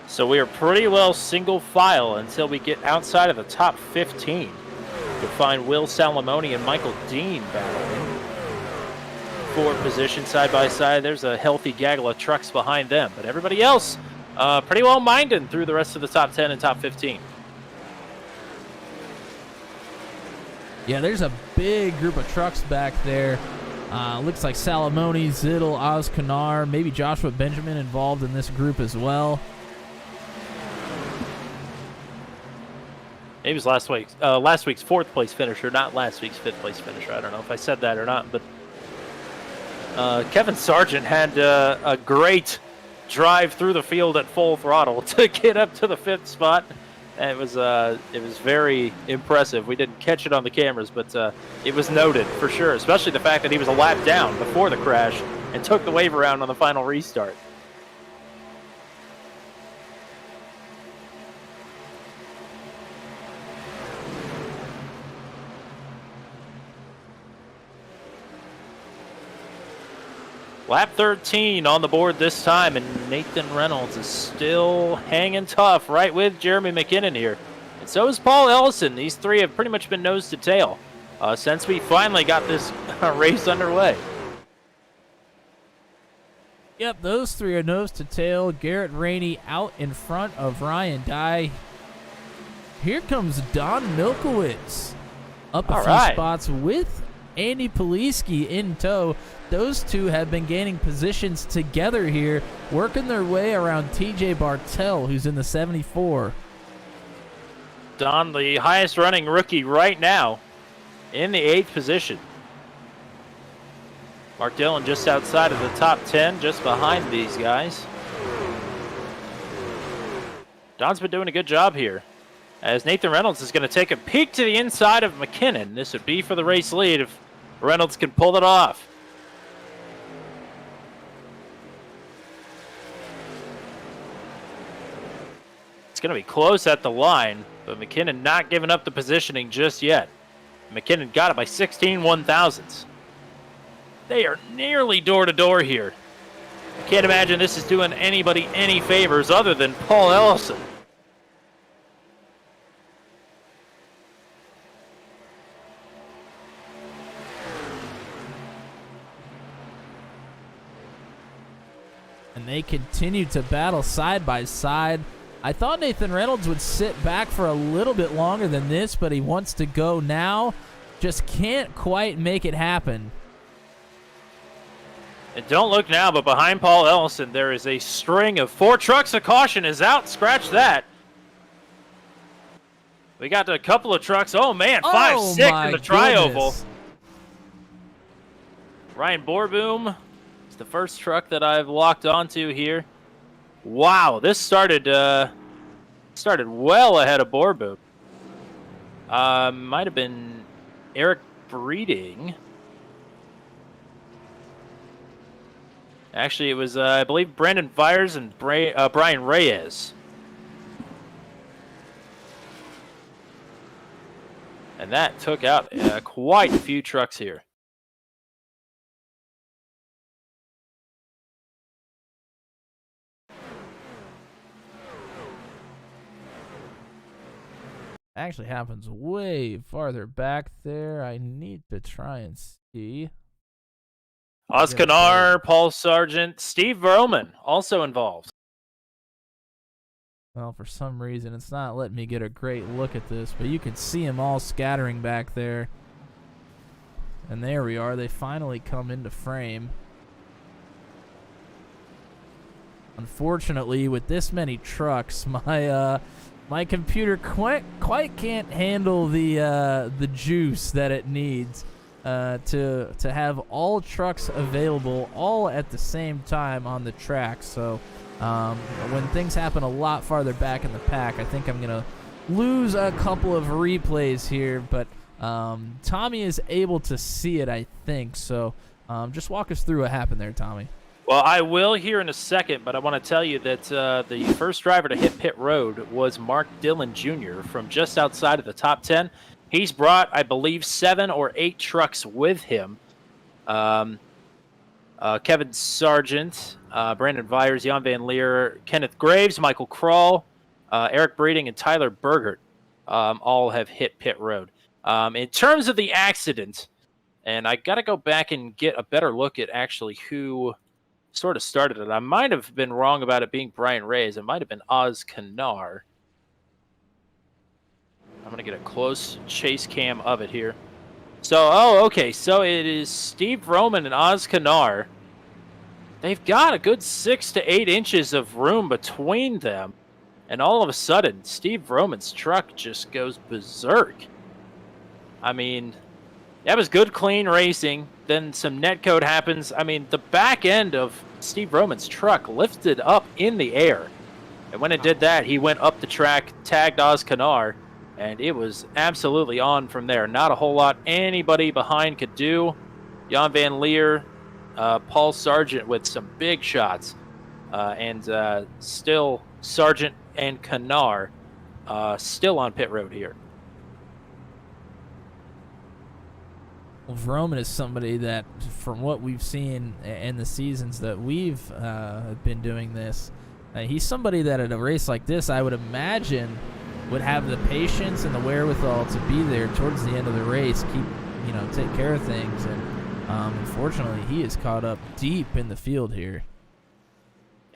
Speaker 1: So we are pretty well single file until we get outside of the top 15. You'll find Will Salamone and Michael Dean battling for position side by side. There's a healthy gaggle of trucks behind them, but everybody else pretty well minded through the rest of the top 10 and top 15.
Speaker 2: Yeah, there's a big group of trucks back there. Looks like Salamone, Zittel, Oz Kanar, maybe Joshua Benjamin involved in this group as well.
Speaker 1: Maybe it was last week's 4th place finisher, not last week's 5th place finisher. I don't know if I said that or not, but Kevin Sargent had a great drive through the field at full throttle to get up to the 5th spot. And it was very impressive. We didn't catch it on the cameras, but it was noted for sure, especially the fact that he was a lap down before the crash and took the wave around on the final restart. Lap 13 on the board this time, and Nathan Reynolds is still hanging tough right with Jeremy McKinnon here. And so is Paul Ellison. These three have pretty much been nose to tail since we finally got this race underway.
Speaker 2: Yep, those three are nose to tail. Garrett Rainey out in front of Ryan Dye. Here comes Don Milkowitz up a few spots with Andy Poliski in tow. Those two have been gaining positions together here, working their way around TJ Bartell, who's in the 74.
Speaker 1: Don, the highest running rookie right now, in the 8th position. Mark Dillon just outside of the top 10, just behind these guys. Don's been doing a good job here, as Nathan Reynolds is going to take a peek to the inside of McKinnon. This would be for the race lead if Reynolds can pull it off. It's going to be close at the line, but McKinnon not giving up the positioning just yet. McKinnon got it by 16 one-thousandths. They are nearly door-to-door here. I can't imagine this is doing anybody any favors other than Paul Ellison.
Speaker 2: And they continue to battle side by side. I thought Nathan Reynolds would sit back for a little bit longer than this, but he wants to go now. Just can't quite make it happen.
Speaker 1: And don't look now, but behind Paul Ellison, there is a string of 4 trucks. A caution is out. Scratch that. We got a couple of trucks. Oh, man, 5-6 in the tri-oval. Ryan Borboom is the first truck that I've locked onto here. Wow, this started well ahead of Borboom. Might have been Eric Breeding. Actually, it was, I believe, Brandon Vyers and Brian Reyes. And that took out quite a few trucks here.
Speaker 2: Actually happens way farther back there. I need to try and see.
Speaker 1: Oz Canar, Paul Sargent, Steve Vroman also involved.
Speaker 2: Well, for some reason, it's not letting me get a great look at this, but you can see them all scattering back there. And there we are. They finally come into frame. Unfortunately, with this many trucks, my computer quite can't handle the juice that it needs to have all trucks available all at the same time on the track. So when things happen a lot farther back in the pack, I think I'm gonna lose a couple of replays here. But Tommy is able to see it, I think. So just walk us through what happened there, Tommy.
Speaker 1: Well, I will here in a second, but I want to tell you that the first driver to hit pit road was Mark Dillon Jr. from just outside of the top 10. He's brought, I believe, 7 or 8 trucks with him. Kevin Sargent, Brandon Vyers, Jan Van Leer, Kenneth Graves, Michael Krall, Eric Breeding, and Tyler Bergert all have hit pit road. In terms of the accident, and I got to go back and get a better look at actually who sort of started it. I might have been wrong about it being Brian Reyes. It might have been Oz Canar. I'm going to get a close chase cam of it here. So, okay. So it is Steve Vroman and Oz Canar. They've got a good 6 to 8 inches of room between them. And all of a sudden, Steve Vroman's truck just goes berserk. I mean, that was good, clean racing. Then some netcode happens. I mean, the back end of Steve Vroman's truck lifted up in the air. And when it did that, he went up the track, tagged Oz Canar, and it was absolutely on from there. Not a whole lot anybody behind could do. Jan Van Leer, Paul Sargent with some big shots. And still Sargent and Canar still on pit road here.
Speaker 2: Roman is somebody that, from what we've seen in the seasons that we've been doing this, he's somebody that at a race like this, I would imagine, would have the patience and the wherewithal to be there towards the end of the race, take care of things. And unfortunately, he is caught up deep in the field here.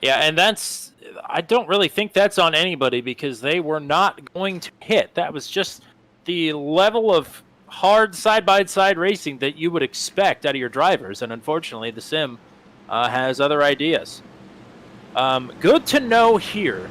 Speaker 1: Yeah, and I don't really think that's on anybody because they were not going to hit. That was just the level of hard side-by-side racing that you would expect out of your drivers, and unfortunately the sim has other ideas. Good to know here,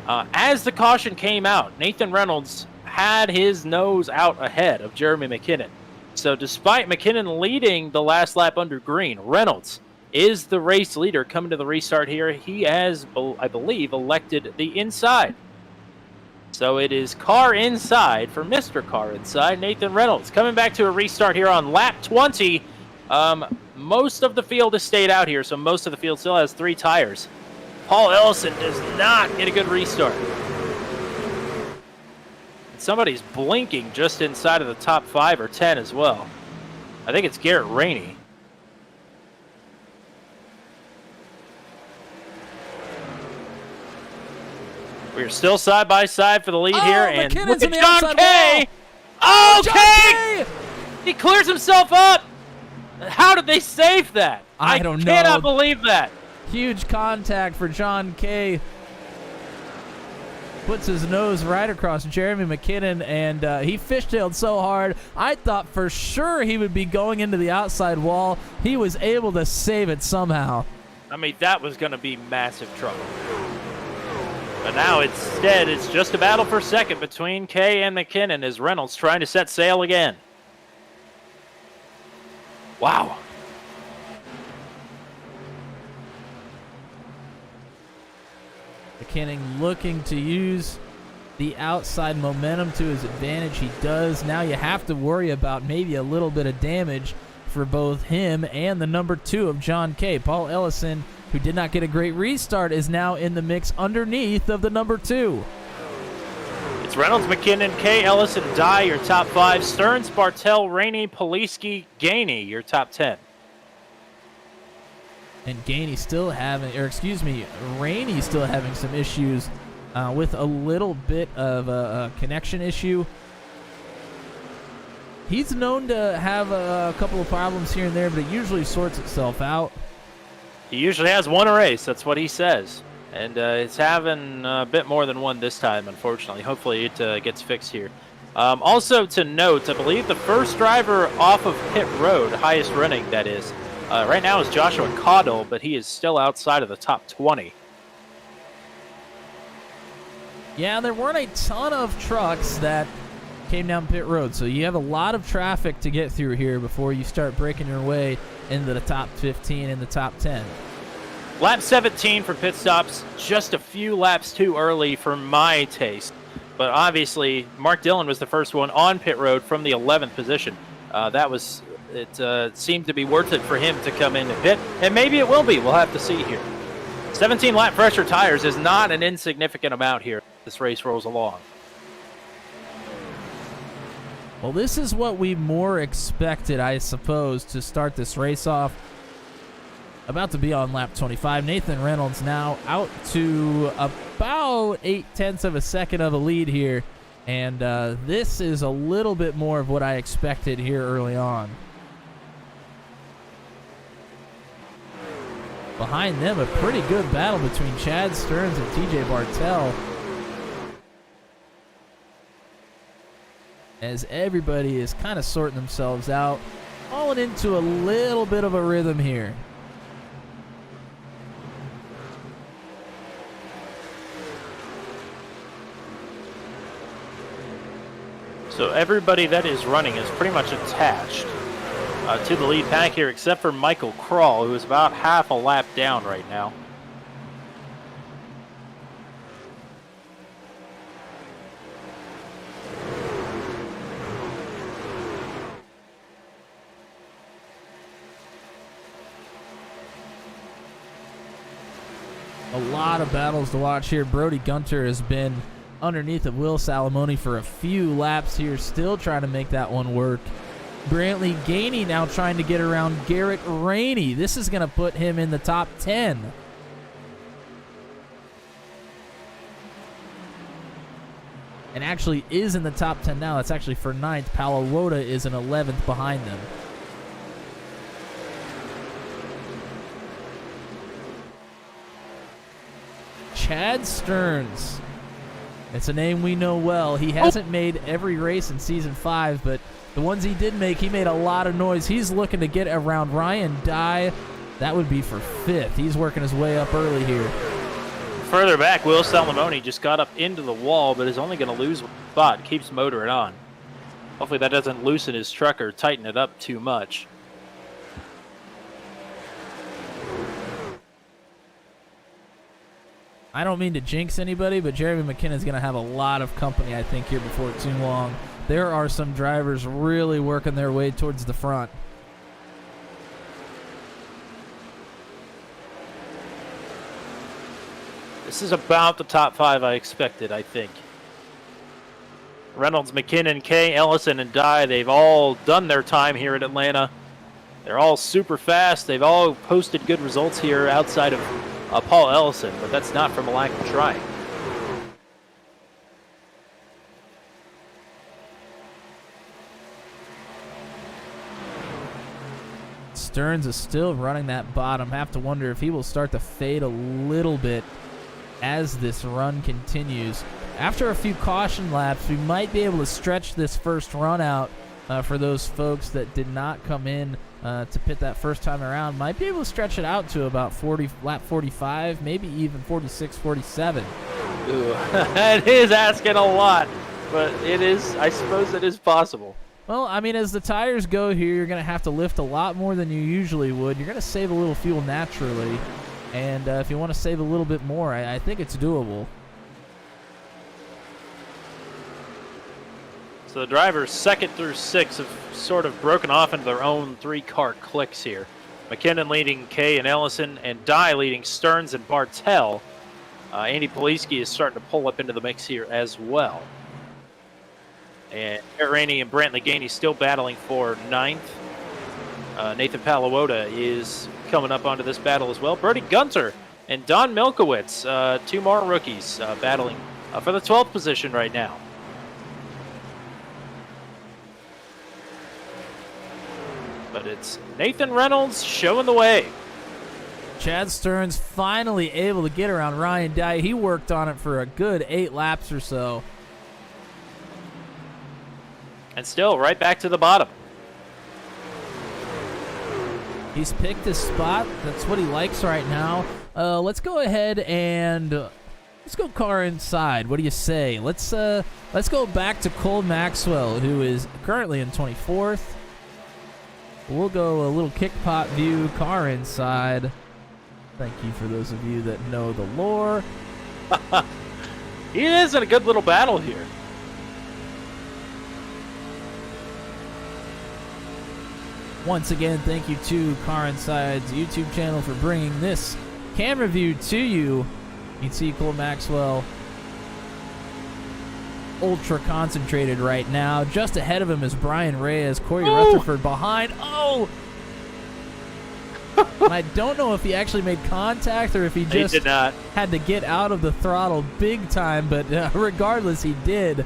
Speaker 1: as the caution came out, Nathan Reynolds had his nose out ahead of Jeremy McKinnon. So despite McKinnon leading the last lap under green, Reynolds is the race leader coming to the restart here. He has, I believe, elected the inside. So it is car inside for Mr. Car Inside, Nathan Reynolds. Coming back to a restart here on lap 20. Most of the field has stayed out here, so most of the field still has 3 tires. Paul Ellison does not get a good restart. Somebody's blinking just inside of the top 5 or 10 as well. I think it's Garrett Rainey. We're still side by side for the lead here, and
Speaker 2: McKinnon's
Speaker 1: look
Speaker 2: in
Speaker 1: at
Speaker 2: the
Speaker 1: John Kay. Oh, Kay! He clears himself up. How did they save that?
Speaker 2: I don't know.
Speaker 1: I cannot believe that.
Speaker 2: Huge contact for John Kay. Puts his nose right across Jeremy McKinnon, and he fishtailed so hard, I thought for sure he would be going into the outside wall. He was able to save it somehow.
Speaker 1: I mean, that was going to be massive trouble. But now instead, it's just a battle for second between Kay and McKinnon as Reynolds trying to set sail again. Wow.
Speaker 2: McKinnon looking to use the outside momentum to his advantage. He does. Now you have to worry about maybe a little bit of damage for both him and the number 2 of John Kay. Paul Ellison, who did not get a great restart, is now in the mix underneath of the number 2.
Speaker 1: It's Reynolds, McKinnon, Kay, Ellison, Dye, your top 5. Stearns, Bartel, Rainey, Poliski, Gainey, your top 10.
Speaker 2: And Rainey still having some issues with a little bit of a connection issue. He's known to have a couple of problems here and there, but it usually sorts itself out.
Speaker 1: He usually has one race, that's what he says. And it's having a bit more than one this time, unfortunately. Hopefully it gets fixed here. Also to note, I believe the first driver off of pit road, highest running that is, right now is Joshua Caudle, but he is still outside of the top 20.
Speaker 2: Yeah, there weren't a ton of trucks that came down pit road, so you have a lot of traffic to get through here before you start breaking your way into the top 15 and the top 10.
Speaker 1: Lap 17 for pit stops, just a few laps too early for my taste. But obviously, Mark Dillon was the first one on pit road from the 11th position. It seemed to be worth it for him to come in and pit, and maybe it will be. We'll have to see here. 17 lap pressure tires is not an insignificant amount here. This race rolls along.
Speaker 2: Well, this is what we more expected, I suppose, to start this race off. About to be on lap 25. Nathan Reynolds now out to about 0.8 of a second of a lead here. And this is a little bit more of what I expected here early on. Behind them, a pretty good battle between Chad Stearns and TJ Bartel. As everybody is kind of sorting themselves out, falling into a little bit of a rhythm here.
Speaker 1: So everybody that is running is pretty much attached to the lead pack here, except for Michael Krall, who is about half a lap down right now.
Speaker 2: A lot of battles to watch here. Brody Gunter has been underneath of Will Salamone for a few laps here, still trying to make that one work. Brantley Gainey now trying to get around Garrett Rainey. This is going to put him in the top 10. And actually is in the top 10 now. That's actually for 9th. Palawoda is in 11th behind them. Chad Stearns. It's a name we know well. He hasn't made every race in Season 5, but the ones he did make, he made a lot of noise. He's looking to get around Ryan Dye. That would be for 5th. He's working his way up early here.
Speaker 1: Further back, Will Salamone just got up into the wall, but is only going to lose one spot. Keeps motoring on. Hopefully that doesn't loosen his truck or tighten it up too much.
Speaker 2: I don't mean to jinx anybody, but Jeremy McKinnon's going to have a lot of company, I think, here before too long. There are some drivers really working their way towards the front.
Speaker 1: This is about the top 5 I expected, I think. Reynolds, McKinnon, Kay, Ellison, and Dye, they've all done their time here at Atlanta. They're all super fast. They've all posted good results here outside of Paul Ellison, but that's not from a lack of trying.
Speaker 2: Stearns is still running that bottom. Have to wonder if he will start to fade a little bit as this run continues. After a few caution laps, we might be able to stretch this first run out for those folks that did not come in to pit that first time around. Might be able to stretch it out to about lap 45, maybe even 46, 47.
Speaker 1: Ooh, it is asking a lot, but it is, I suppose it is possible.
Speaker 2: Well, I mean, as the tires go here, you're going to have to lift a lot more than you usually would. You're going to save a little fuel naturally, and if you want to save a little bit more, I think it's doable.
Speaker 1: So the drivers 2nd through 6th have sort of broken off into their own 3-car cliques here. McKinnon leading Kay and Ellison, and Dye leading Stearns and Bartel. Andy Poliski is starting to pull up into the mix here as well. And Garrett Rainey and Brantley Gainey still battling for 9th. Nathan Palawoda is coming up onto this battle as well. Brody Gunter and Don Milkowitz, 2 more rookies battling for the 12th position right now. But it's Nathan Reynolds showing the way.
Speaker 2: Chad Stearns finally able to get around Ryan Dye. He worked on it for a good 8 laps or so.
Speaker 1: And still right back to the bottom.
Speaker 2: He's picked his spot. That's what he likes right now. Let's go ahead and let's go car inside. What do you say? Let's go back to Cole Maxwell, who is currently in 24th. We'll go a little kick pot view, car inside. Thank you for those of you that know the lore.
Speaker 1: He is in a good little battle here.
Speaker 2: Once again, thank you to Car Inside's YouTube channel for bringing this camera view to you. You can see Cole Maxwell ultra concentrated right now. Just ahead of him is Brian Reyes, Corey Rutherford behind. Oh! And I don't know if he actually made contact or if he just
Speaker 1: did not.
Speaker 2: had to get out of the throttle big time, but regardless, he did.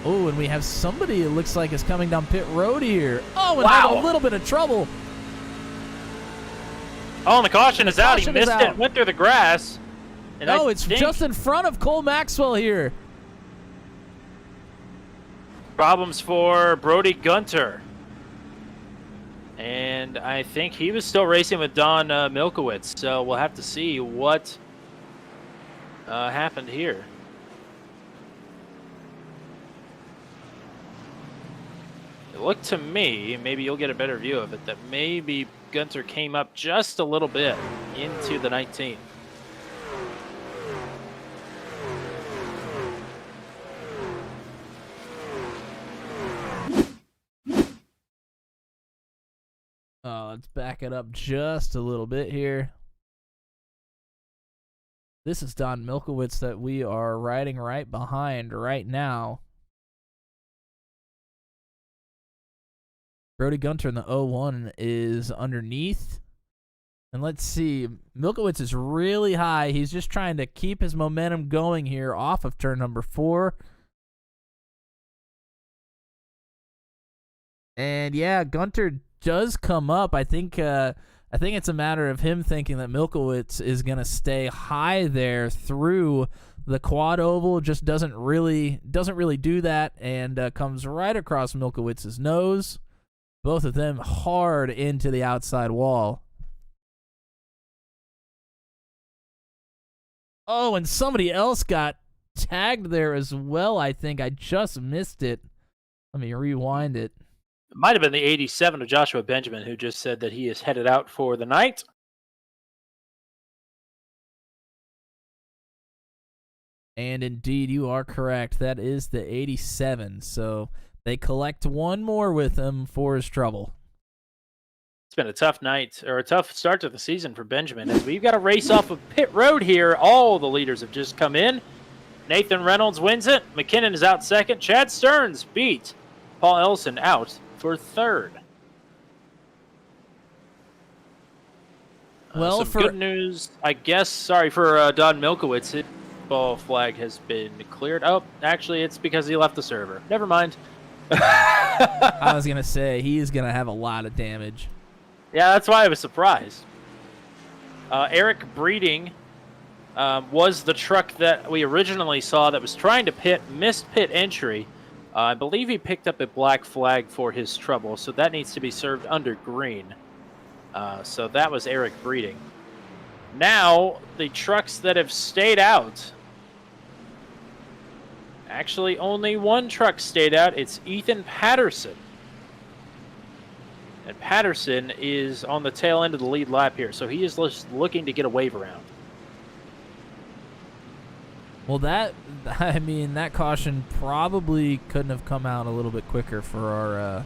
Speaker 2: Oh, and we have somebody it looks like is coming down pit road here. Oh, and had a little bit of trouble.
Speaker 1: Oh, and the caution is out. He missed it, went through the grass. And
Speaker 2: no, it's just in front of Cole Maxwell here.
Speaker 1: Problems for Brody Gunter. And I think he was still racing with Don Milkowitz, so we'll have to see what happened here. It looked to me, maybe you'll get a better view of it, that maybe Gunter came up just a little bit into the 19.
Speaker 2: Let's back it up just a little bit here. This is Don Milkowitz that we are riding right behind right now. Brody Gunter in the 0-1 is underneath. And let's see. Milkowitz is really high. He's just trying to keep his momentum going here off of turn number 4. And yeah, Gunter does come up. I think it's a matter of him thinking that Milkowitz is going to stay high there through the quad oval. Just doesn't really do that, and comes right across Milkowitz's nose. Both of them hard into the outside wall. Oh, and somebody else got tagged there as well, I think. I just missed it. Let me rewind it.
Speaker 1: It might have been the 87 of Joshua Benjamin, who just said that he is headed out for the night.
Speaker 2: And indeed, you are correct. That is the 87. So they collect one more with him for his trouble.
Speaker 1: It's been a tough night, or a tough start to the season for Benjamin, as we've got a race off of pit road here. All the leaders have just come in. Nathan Reynolds wins it. McKinnon is out second. Chad Stearns beat Paul Ellison out for third.
Speaker 2: Well,
Speaker 1: some good news, I guess. Sorry for Don Milkowitz. His ball flag has been cleared. Oh, actually, it's because he left the server. Never mind.
Speaker 2: I was going to say, he is going to have a lot of damage.
Speaker 1: Yeah, that's why I was surprised. Eric Breeding was the truck that we originally saw that was trying to pit, missed pit entry. I believe he picked up a black flag for his trouble, so that needs to be served under green. So that was Eric Breeding. Now, the trucks that have stayed out. Actually, only one truck stayed out. It's Ethan Patterson. And Patterson is on the tail end of the lead lap here, so he is just looking to get a wave around.
Speaker 2: Well, that caution probably couldn't have come out a little bit quicker for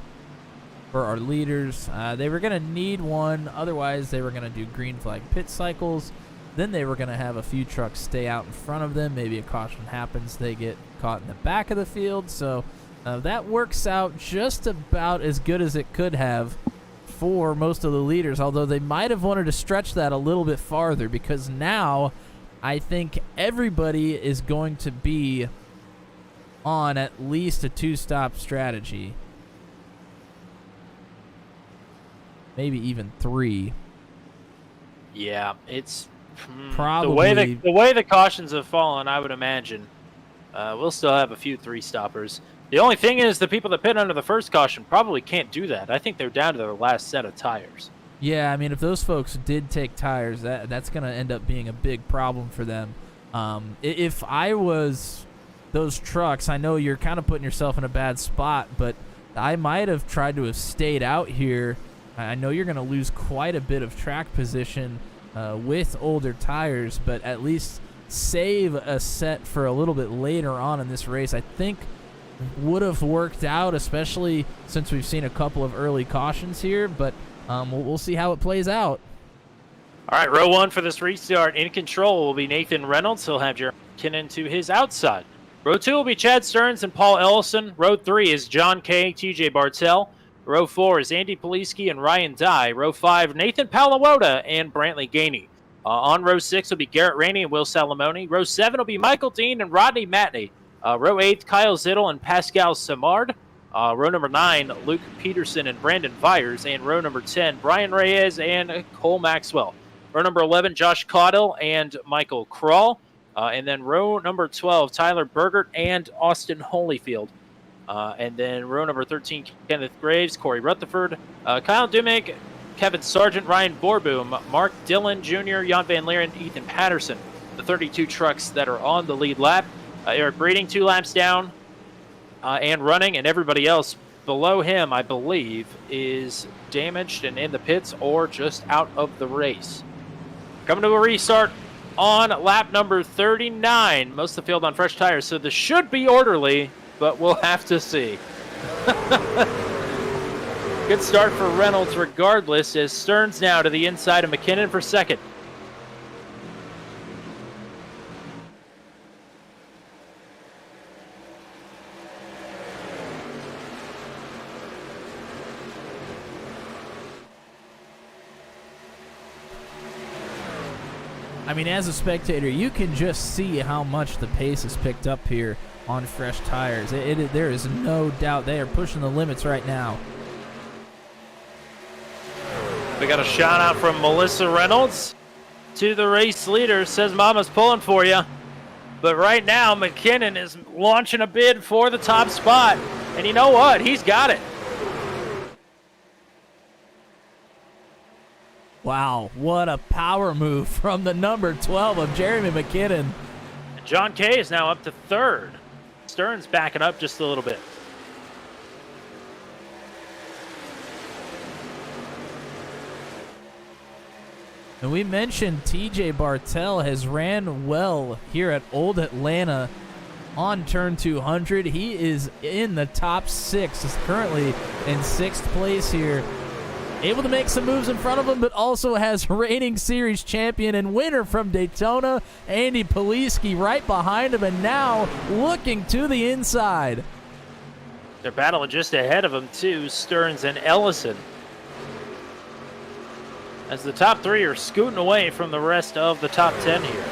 Speaker 2: our leaders. They were going to need one, otherwise they were going to do green flag pit cycles. Then they were going to have a few trucks stay out in front of them. Maybe a caution happens, they get caught in the back of the field. So that works out just about as good as it could have for most of the leaders, although they might have wanted to stretch that a little bit farther, because now I think everybody is going to be on at least a 2-stop strategy. Maybe even 3.
Speaker 1: Yeah, it's
Speaker 2: probably
Speaker 1: the way the cautions have fallen. I would imagine we'll still have a few 3-stoppers. The only thing is the people that pit under the first caution probably can't do that. I think they're down to their last set of tires.
Speaker 2: Yeah, I mean, if those folks did take tires, that's going to end up being a big problem for them. If I was those trucks, I know you're kind of putting yourself in a bad spot, but I might have tried to have stayed out here. I know you're going to lose quite a bit of track position with older tires, but at least save a set for a little bit later on in this race, I think would have worked out, especially since we've seen a couple of early cautions here, but we'll see how it plays out.
Speaker 1: All right, row 1 for this restart. In control will be Nathan Reynolds. He'll have Jeremy McKinnon to his outside. Row 2 will be Chad Stearns and Paul Ellison. Row 3 is John Kay, TJ Bartell. Row 4 is Andy Poliski and Ryan Dye. Row 5, Nathan Palawota and Brantley Gainey. On row 6 will be Garrett Rainey and Will Salamone. Row 7 will be Michael Dean and Rodney Matney. Row 8, Kyle Zittel and Pascal Samard. Row number 9, Luke Peterson and Brandon Vyers. And row number 10, Brian Reyes and Cole Maxwell. Row number 11, Josh Caudill and Michael Kral. And then row number 12, Tyler Bergert and Austin Holyfield. And then row number 13, Kenneth Graves, Corey Rutherford, Kyle Dumick, Kevin Sargent, Ryan Borboom, Mark Dillon Jr., Jan Van Leeren, Ethan Patterson. The 32 trucks that are on the lead lap. Eric Breeding 2 laps down and running, and everybody else below him, I believe, is damaged and in the pits or just out of the race. Coming to a restart on lap number 39. Most of the field on fresh tires, so this should be orderly, but we'll have to see. Good start for Reynolds regardless, as Stearns now to the inside of McKinnon for second.
Speaker 2: I mean, as a spectator, you can just see how much the pace is picked up here on fresh tires. There is no doubt they are pushing the limits right now.
Speaker 1: We got a shout out from Melissa Reynolds to the race leader. Says Mama's pulling for you. But right now, McKinnon is launching a bid for the top spot. And you know what? He's got it.
Speaker 2: Wow, what a power move from the number 12 of Jeremy McKinnon.
Speaker 1: And John Kay is now up to third. Stearns backing up just a little bit.
Speaker 2: And we mentioned TJ Bartel has ran well here at Old Atlanta on turn 200. He is in the top 6, is currently in 6th place here. Able to make some moves in front of him, but also has reigning series champion and winner from Daytona, Andy Poliski, right behind him, and now looking to the inside.
Speaker 1: They're battling just ahead of him, too, Stearns and Ellison, as the top 3 are scooting away from the rest of the top 10 here.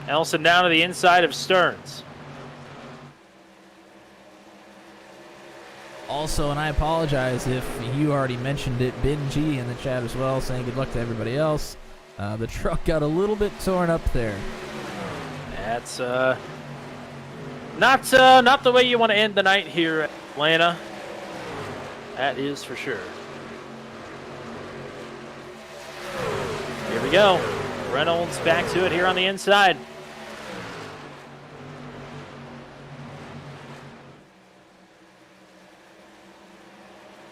Speaker 1: Ellison down to the inside of Stearns.
Speaker 2: Also, and I apologize if you already mentioned it, Benji in the chat as well, saying good luck to everybody else. The truck got a little bit torn up there.
Speaker 1: That's not the way you want to end the night here at Atlanta. That is for sure. Here we go. Reynolds back to it here on the inside.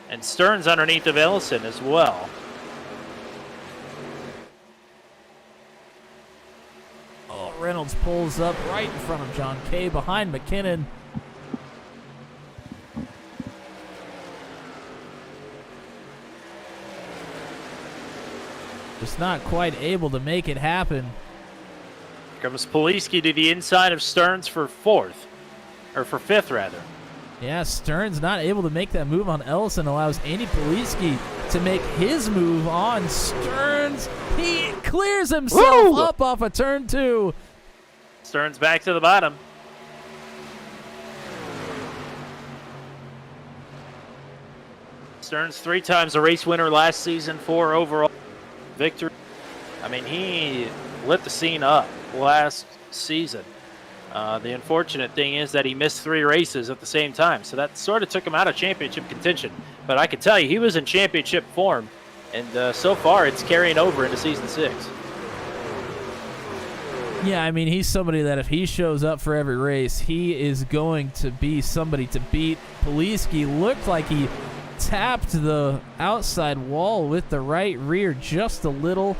Speaker 1: And Stearns underneath of Ellison as well.
Speaker 2: Oh, Reynolds pulls up right in front of John Kay behind McKinnon. Just not quite able to make it happen.
Speaker 1: Here comes Poliski to the inside of Stearns for fifth rather.
Speaker 2: Yeah, Stearns not able to make that move on Ellison, allows Andy Poliski to make his move on Stearns. He clears himself up off of turn 2.
Speaker 1: Stearns back to the bottom. Stearns 3 times a race winner last season, 4 overall victory. I mean, he lit the scene up last season. The unfortunate thing is that he missed 3 races at the same time, so that sort of took him out of championship contention. But I can tell you, he was in championship form, and so far it's carrying over into season 6.
Speaker 2: Yeah, I mean, he's somebody that if he shows up for every race, he is going to be somebody to beat. Poliski looked like he tapped the outside wall with the right rear just a little.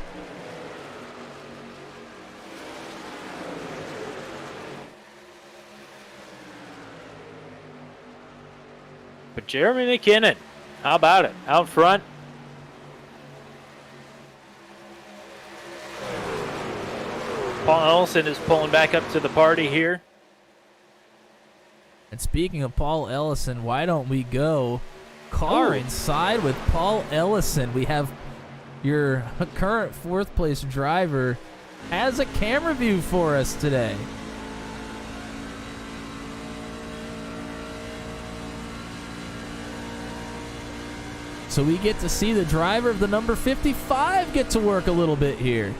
Speaker 1: But Jeremy McKinnon, how about it? Out front. Paul Ellison is pulling back up to the party here.
Speaker 2: And speaking of Paul Ellison, why don't we go car inside with Paul Ellison? We have your current 4th place driver has a camera view for us today. So we get to see the driver of the number 55 get to work a little bit here.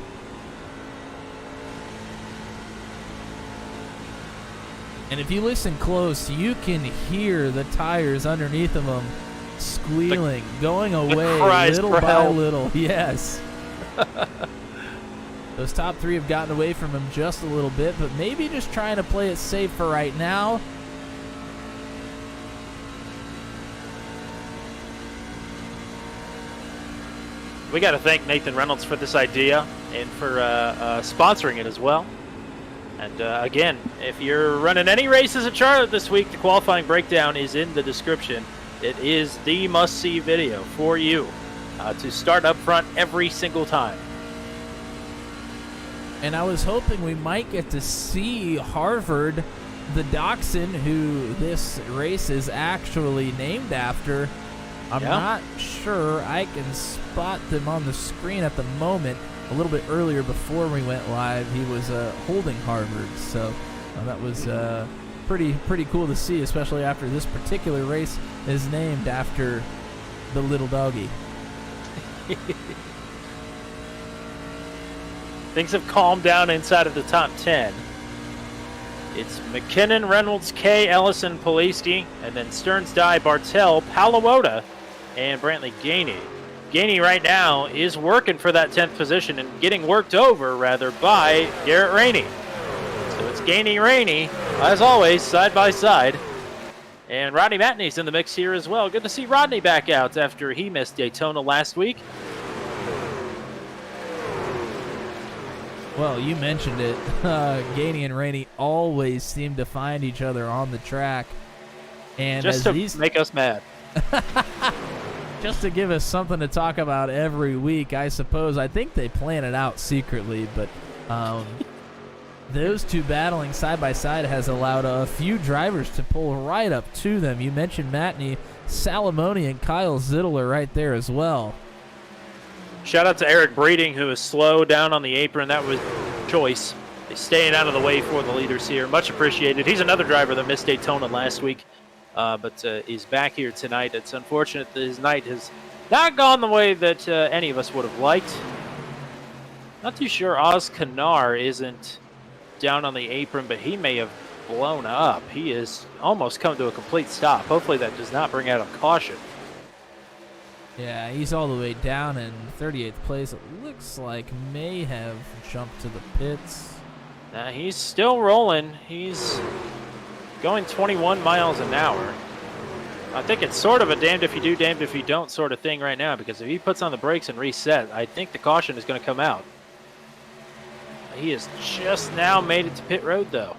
Speaker 2: And if you listen close, you can hear the tires underneath of him squealing, going away little by little. Yes. Those top 3 have gotten away from him just a little bit, but maybe just trying to play it safe for right now.
Speaker 1: We got to thank Nathan Reynolds for this idea and for sponsoring it as well. And again, if you're running any races at Charlotte this week, the qualifying breakdown is in the description. It is the must-see video for you to start up front every single time.
Speaker 2: And I was hoping we might get to see Harvard, the dachshund who this race is actually named after, I'm not sure I can spot them on the screen at the moment. A little bit earlier before we went live, he was holding Harvard, so that was pretty cool to see, especially after this particular race is named after the little doggy.
Speaker 1: Things have calmed down inside of the top 10. It's McKinnon, Reynolds, Kay, Ellison, Polisti, and then Stearns, Dye, Bartel, Palawota, and Brantley Gainey. Gainey right now is working for that 10th position and getting worked over, rather, by Garrett Rainey. So it's Gainey, Rainey, as always, side by side. And Rodney Matney's in the mix here as well. Good to see Rodney back out after he missed Daytona last week.
Speaker 2: Well, you mentioned it. Gainey and Rainey always seem to find each other on the track. And
Speaker 1: just to make us mad.
Speaker 2: Just to give us something to talk about every week, I suppose. I think they plan it out secretly, but those two battling side by side has allowed a few drivers to pull right up to them. You mentioned Matney, Salamone, and Kyle Zittler right there as well.
Speaker 1: Shout out to Eric Breeding, who is slow down on the apron. That was choice. He's staying out of the way for the leaders here. Much appreciated. He's another driver that missed Daytona last week, but is back here tonight. It's unfortunate that his night has not gone the way that any of us would have liked. Not too sure Oz Kanar isn't down on the apron, but he may have blown up. He has almost come to a complete stop. Hopefully that does not bring out a caution.
Speaker 2: Yeah, he's all the way down in 38th place. It looks like may have jumped to the pits.
Speaker 1: He's still rolling. He's going 21 miles an hour. I think it's sort of a damned if you do, damned if you don't sort of thing right now, because if he puts on the brakes and reset, I think the caution is going to come out. He has just now made it to pit road, though.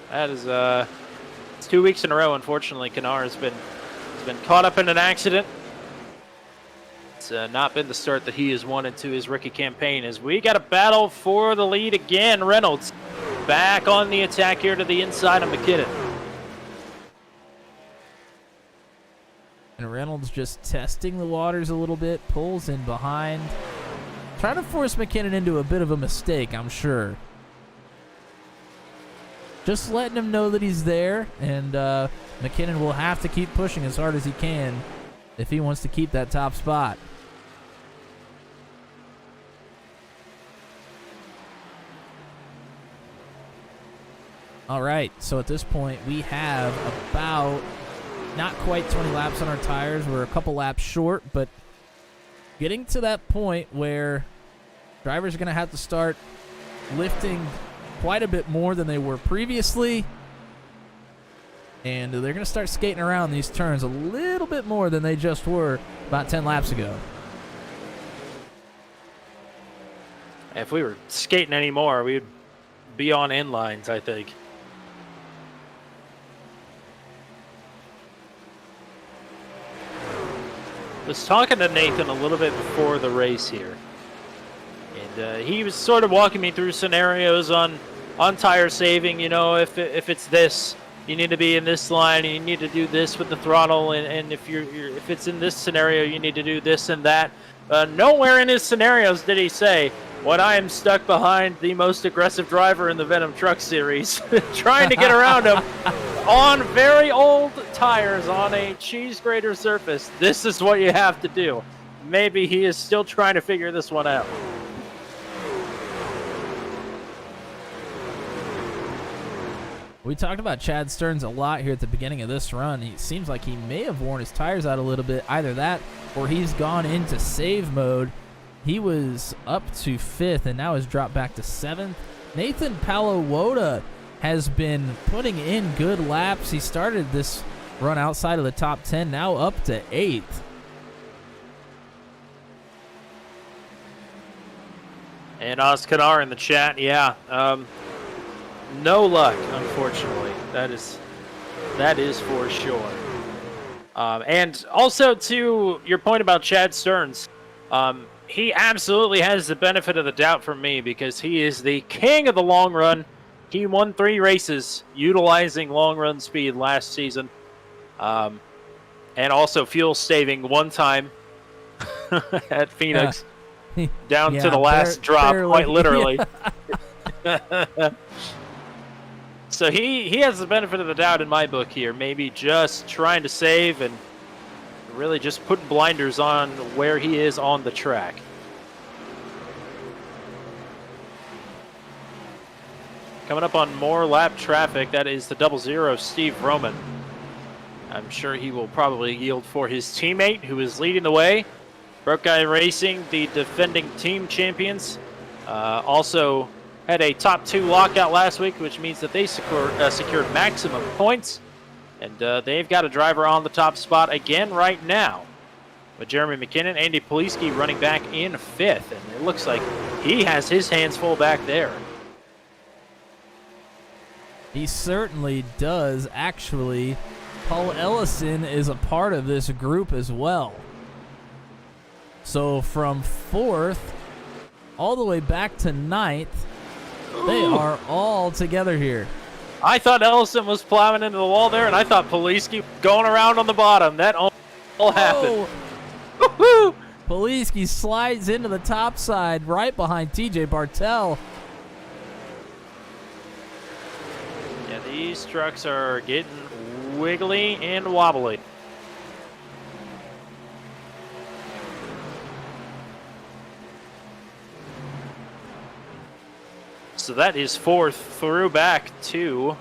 Speaker 1: That is it's 2 weeks in a row. Unfortunately, Kanar has been caught up in an accident. It's not been the start that he has wanted to his rookie campaign. As we got a battle for the lead again. Reynolds back on the attack here to the inside of McKinnon.
Speaker 2: And Reynolds just testing the waters a little bit, pulls in behind. Trying to force McKinnon into a bit of a mistake, I'm sure. Just letting him know that he's there, and McKinnon will have to keep pushing as hard as he can if he wants to keep that top spot. All right, so at this point, we have about not quite 20 laps on our tires. We're a couple laps short, but getting to that point where drivers are going to have to start lifting quite a bit more than they were previously, and they're going to start skating around these turns a little bit more than they just were about 10 laps ago.
Speaker 1: If we were skating anymore, we'd be on inlines, I think. Was talking to Nathan a little bit before the race here, and he was sort of walking me through scenarios on tire saving. You know, if it's this, you need to be in this line, and you need to do this with the throttle, and if if it's in this scenario, you need to do this and that. Nowhere in his scenarios did he say, when I am stuck behind the most aggressive driver in the Venom Truck Series, trying to get around him on very old tires on a cheese grater surface, this is what you have to do. Maybe he is still trying to figure this one out.
Speaker 2: We talked about Chad Stearns a lot here at the beginning of this run. It seems like he may have worn his tires out a little bit. Either that or he's gone into save mode. He was up to 5th and now has dropped back to 7th. Nathan Palawota has been putting in good laps. He started this run outside of the top 10, now up to 8th.
Speaker 1: And Oz Kanar in the chat, yeah. No luck, unfortunately. That is for sure. And also to your point about Chad Stearns, he absolutely has the benefit of the doubt from me because he is the king of the long run. He won 3 races utilizing long run speed last season. And also fuel saving one time at Phoenix, down to the last drop,
Speaker 2: barely.
Speaker 1: quite literally. So he has the benefit of the doubt in my book here. Maybe just trying to save and really just putting blinders on where he is on the track. Coming up on more lap traffic, that is the 00 Steve Roman. I'm sure he will probably yield for his teammate, who is leading the way. Broke Guy Racing, the defending team champions, also had a top 2 lockout last week, which means that they secured maximum points. And they've got a driver on the top spot again right now, with Jeremy McKinnon, Andy Poliski running back in 5th. And it looks like he has his hands full back there.
Speaker 2: He certainly does, actually. Paul Ellison is a part of this group as well. So from 4th all the way back to 9th, they are all together here.
Speaker 1: I thought Ellison was plowing into the wall there, and I thought Poliski going around on the bottom. That all happened. Woo-hoo!
Speaker 2: Poliski slides into the top side right behind TJ Bartel.
Speaker 1: Yeah, these trucks are getting wiggly and wobbly. So that is 4th through back to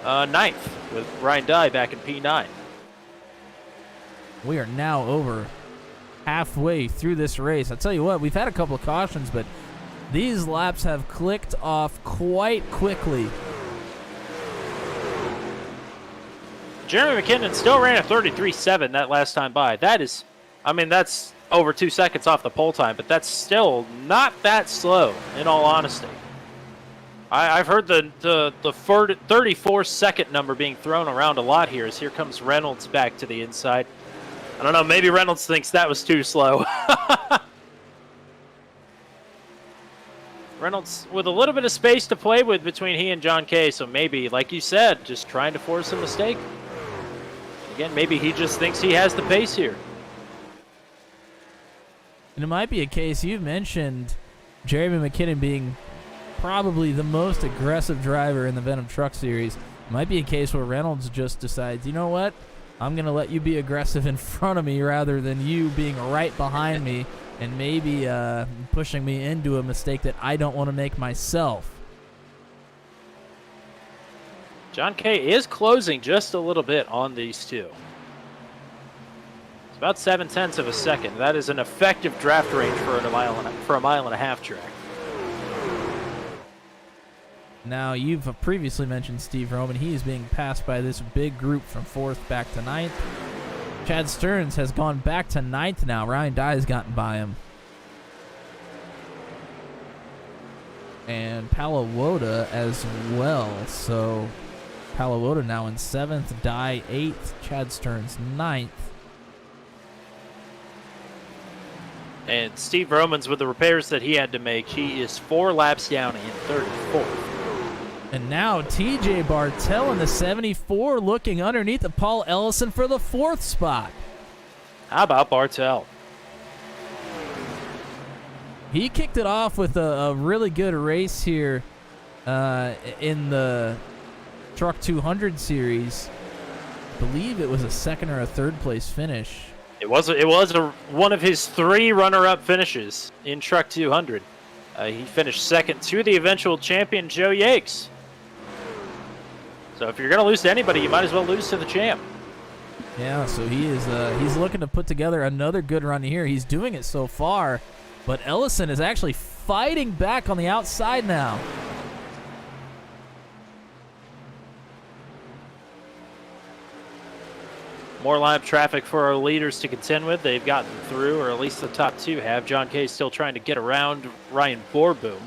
Speaker 1: 9th with Ryan Dye back in P9.
Speaker 2: We are now over halfway through this race. I'll tell you what, we've had a couple of cautions, but these laps have clicked off quite quickly.
Speaker 1: Jeremy McKinnon still ran a 33.7 that last time by. That is, I mean, that's over 2 seconds off the pole time, but that's still not that slow, in all honesty. I've heard the 34-second number being thrown around a lot here, as here comes Reynolds back to the inside. I don't know, maybe Reynolds thinks that was too slow. Reynolds with a little bit of space to play with between he and John Kay, so maybe, like you said, just trying to force a mistake. Again, maybe he just thinks he has the pace here.
Speaker 2: And it might be a case, you've mentioned Jeremy McKinnon being probably the most aggressive driver in the Venom Truck Series. It might be a case where Reynolds just decides, you know what? I'm going to let you be aggressive in front of me rather than you being right behind me and maybe pushing me into a mistake that I don't want to make myself.
Speaker 1: John Kay is closing just a little bit on these two. It's about 0.7 of a second. That is an effective draft range for a mile and a half track.
Speaker 2: Now, you've previously mentioned Steve Roman. He is being passed by this big group from 4th back to 9th. Chad Stearns has gone back to 9th now. Ryan Dye has gotten by him. And Palawoda as well. So, Palawoda now in 7th, Dye 8th, Chad Stearns 9th.
Speaker 1: And Steve Romans, with the repairs that he had to make, he is 4 laps down in 34th.
Speaker 2: And now TJ Bartel in the 74 looking underneath of Paul Ellison for the 4th spot.
Speaker 1: How about Bartel?
Speaker 2: He kicked it off with a really good race here in the Truck 200 series. I believe it was a 2nd or a 3rd place finish.
Speaker 1: It was one of his 3 runner-up finishes in Truck 200. He finished 2nd to the eventual champion, Joe Yakes. So if you're going to lose to anybody, you might as well lose to the champ.
Speaker 2: Yeah, so he is he's looking to put together another good run here. He's doing it so far, but Ellison is actually fighting back on the outside now.
Speaker 1: More lap traffic for our leaders to contend with. They've gotten through, or at least the top 2 have. John Kay still trying to get around Ryan Borboom,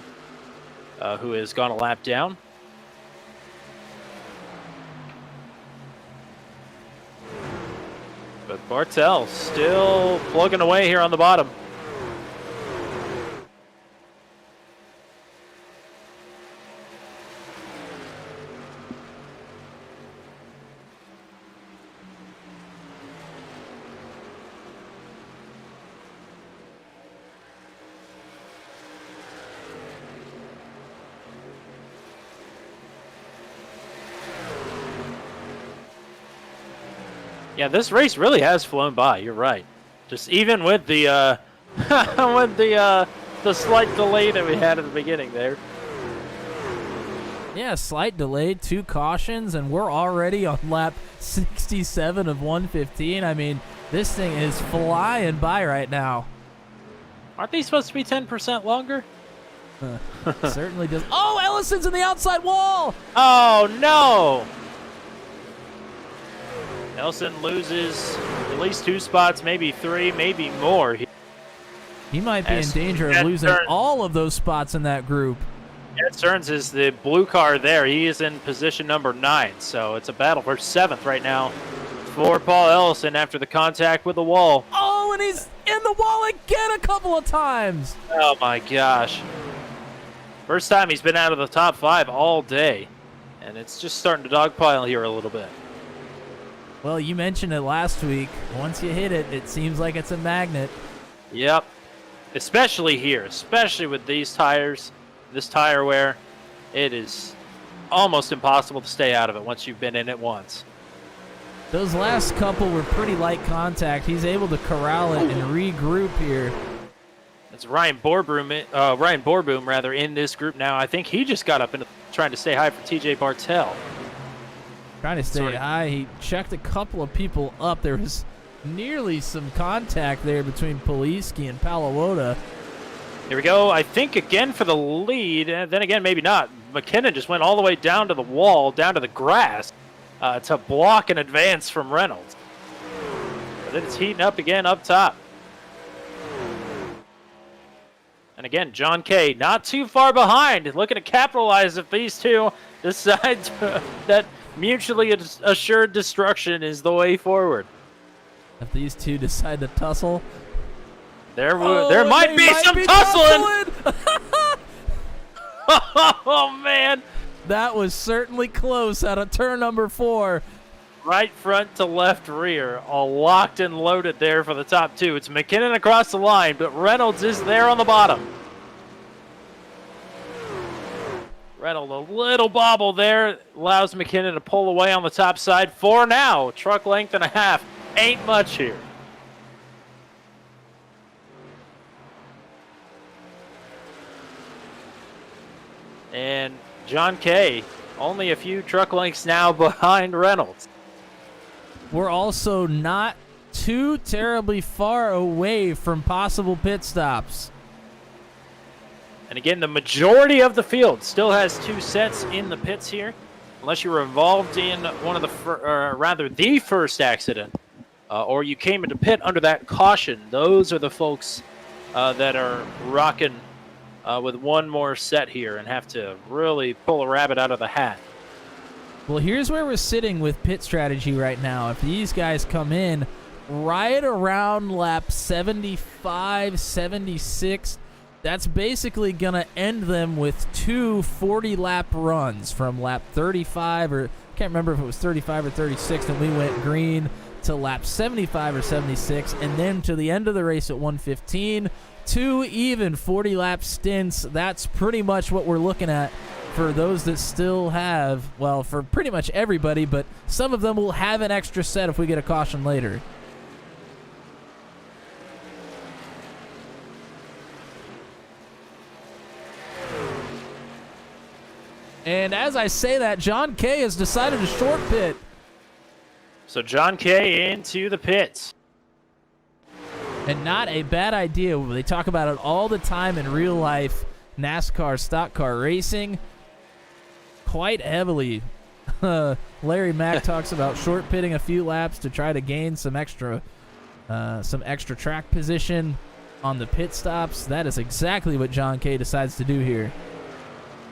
Speaker 1: who has gone a lap down. But Bartel still plugging away here on the bottom. Yeah, this race really has flown by. You're right. Just even with the with the slight delay that we had at the beginning there.
Speaker 2: Yeah, slight delay, 2 cautions, and we're already on lap 67 of 115. I mean, this thing is flying by right now.
Speaker 1: Aren't they supposed to be 10% longer?
Speaker 2: Certainly does. Oh, Ellison's in the outside wall!
Speaker 1: Oh, no! Ellison loses at least 2 spots, maybe 3, maybe more.
Speaker 2: He might be in danger of losing all of those spots in that group.
Speaker 1: Ed Stearns is the blue car there. He is in position number 9, so it's a battle for 7th right now for Paul Ellison after the contact with the wall.
Speaker 2: Oh, and he's in the wall again a couple of times.
Speaker 1: Oh, my gosh. First time he's been out of the top 5 all day, and it's just starting to dogpile here a little bit.
Speaker 2: Well, you mentioned it last week. Once you hit it, it seems like it's a magnet.
Speaker 1: Yep. Especially here, especially with these tires, this tire wear. It is almost impossible to stay out of it once you've been in it once.
Speaker 2: Those last couple were pretty light contact. He's able to corral it and regroup here.
Speaker 1: It's Ryan Borboom rather in this group now. I think he just got up and trying to stay high for TJ Bartel.
Speaker 2: Trying to stay high. He checked a couple of people up. There was nearly some contact there between Poliski and Palawota.
Speaker 1: Here we go. I think again for the lead. Then again, maybe not. McKinnon just went all the way down to the wall, down to the grass, to block an advance from Reynolds. But then it's heating up again up top. And again, John Kay not too far behind, looking to capitalize if these two decide that mutually assured destruction is the way forward.
Speaker 2: If these two decide to tussle,
Speaker 1: there might be some tussling. Oh man,
Speaker 2: that was certainly close out of turn number 4.
Speaker 1: Right front to left rear, all locked and loaded there for the top 2. It's McKinnon across the line, but Reynolds is there on the bottom. Reynolds, a little bobble there, allows McKinnon to pull away on the top side. 4 now, truck length and a half. Ain't much here. And John Kay, only a few truck lengths now behind Reynolds.
Speaker 2: We're also not too terribly far away from possible pit stops.
Speaker 1: And again, the majority of the field still has 2 sets in the pits here, unless you were involved in one of the, the first accident, or you came into pit under that caution. Those are the folks that are rocking with one more set here and have to really pull a rabbit out of the hat.
Speaker 2: Well, here's where we're sitting with pit strategy right now. If these guys come in right around lap 75, 76, that's basically going to end them with 2 40-lap runs from lap 35, or I can't remember if it was 35 or 36, and we went green to lap 75 or 76, and then to the end of the race at 115, 2 even 40-lap stints. That's pretty much what we're looking at for those that still have, well, for pretty much everybody, but some of them will have an extra set if we get a caution later. And as I say that, John Kay has decided to short pit.
Speaker 1: So John Kay into the pits.
Speaker 2: And not a bad idea. They talk about it all the time in real life, NASCAR, stock car racing, quite heavily. Larry Mack talks about short pitting a few laps to try to gain some extra track position on the pit stops. That is exactly what John Kay decides to do here.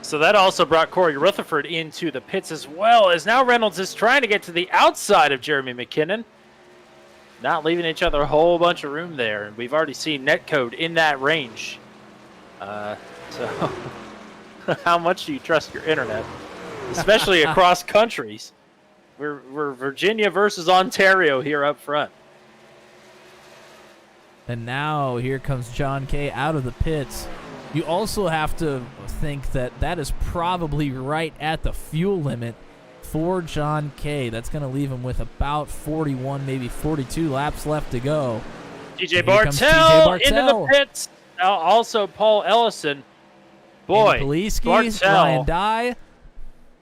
Speaker 1: So that also brought Corey Rutherford into the pits as well, as now Reynolds is trying to get to the outside of Jeremy McKinnon. Not leaving each other a whole bunch of room there. And we've already seen netcode in that range. So how much do you trust your internet? Especially across countries. We're Virginia versus Ontario here up front.
Speaker 2: And now here comes John Kay out of the pits. You also have to think that is probably right at the fuel limit for John Kay. That's going to leave him with about 41, maybe 42 laps left to go.
Speaker 1: TJ Bartell into the pits. Also, Paul Ellison. Boy,
Speaker 2: Poliski, Ryan Dye.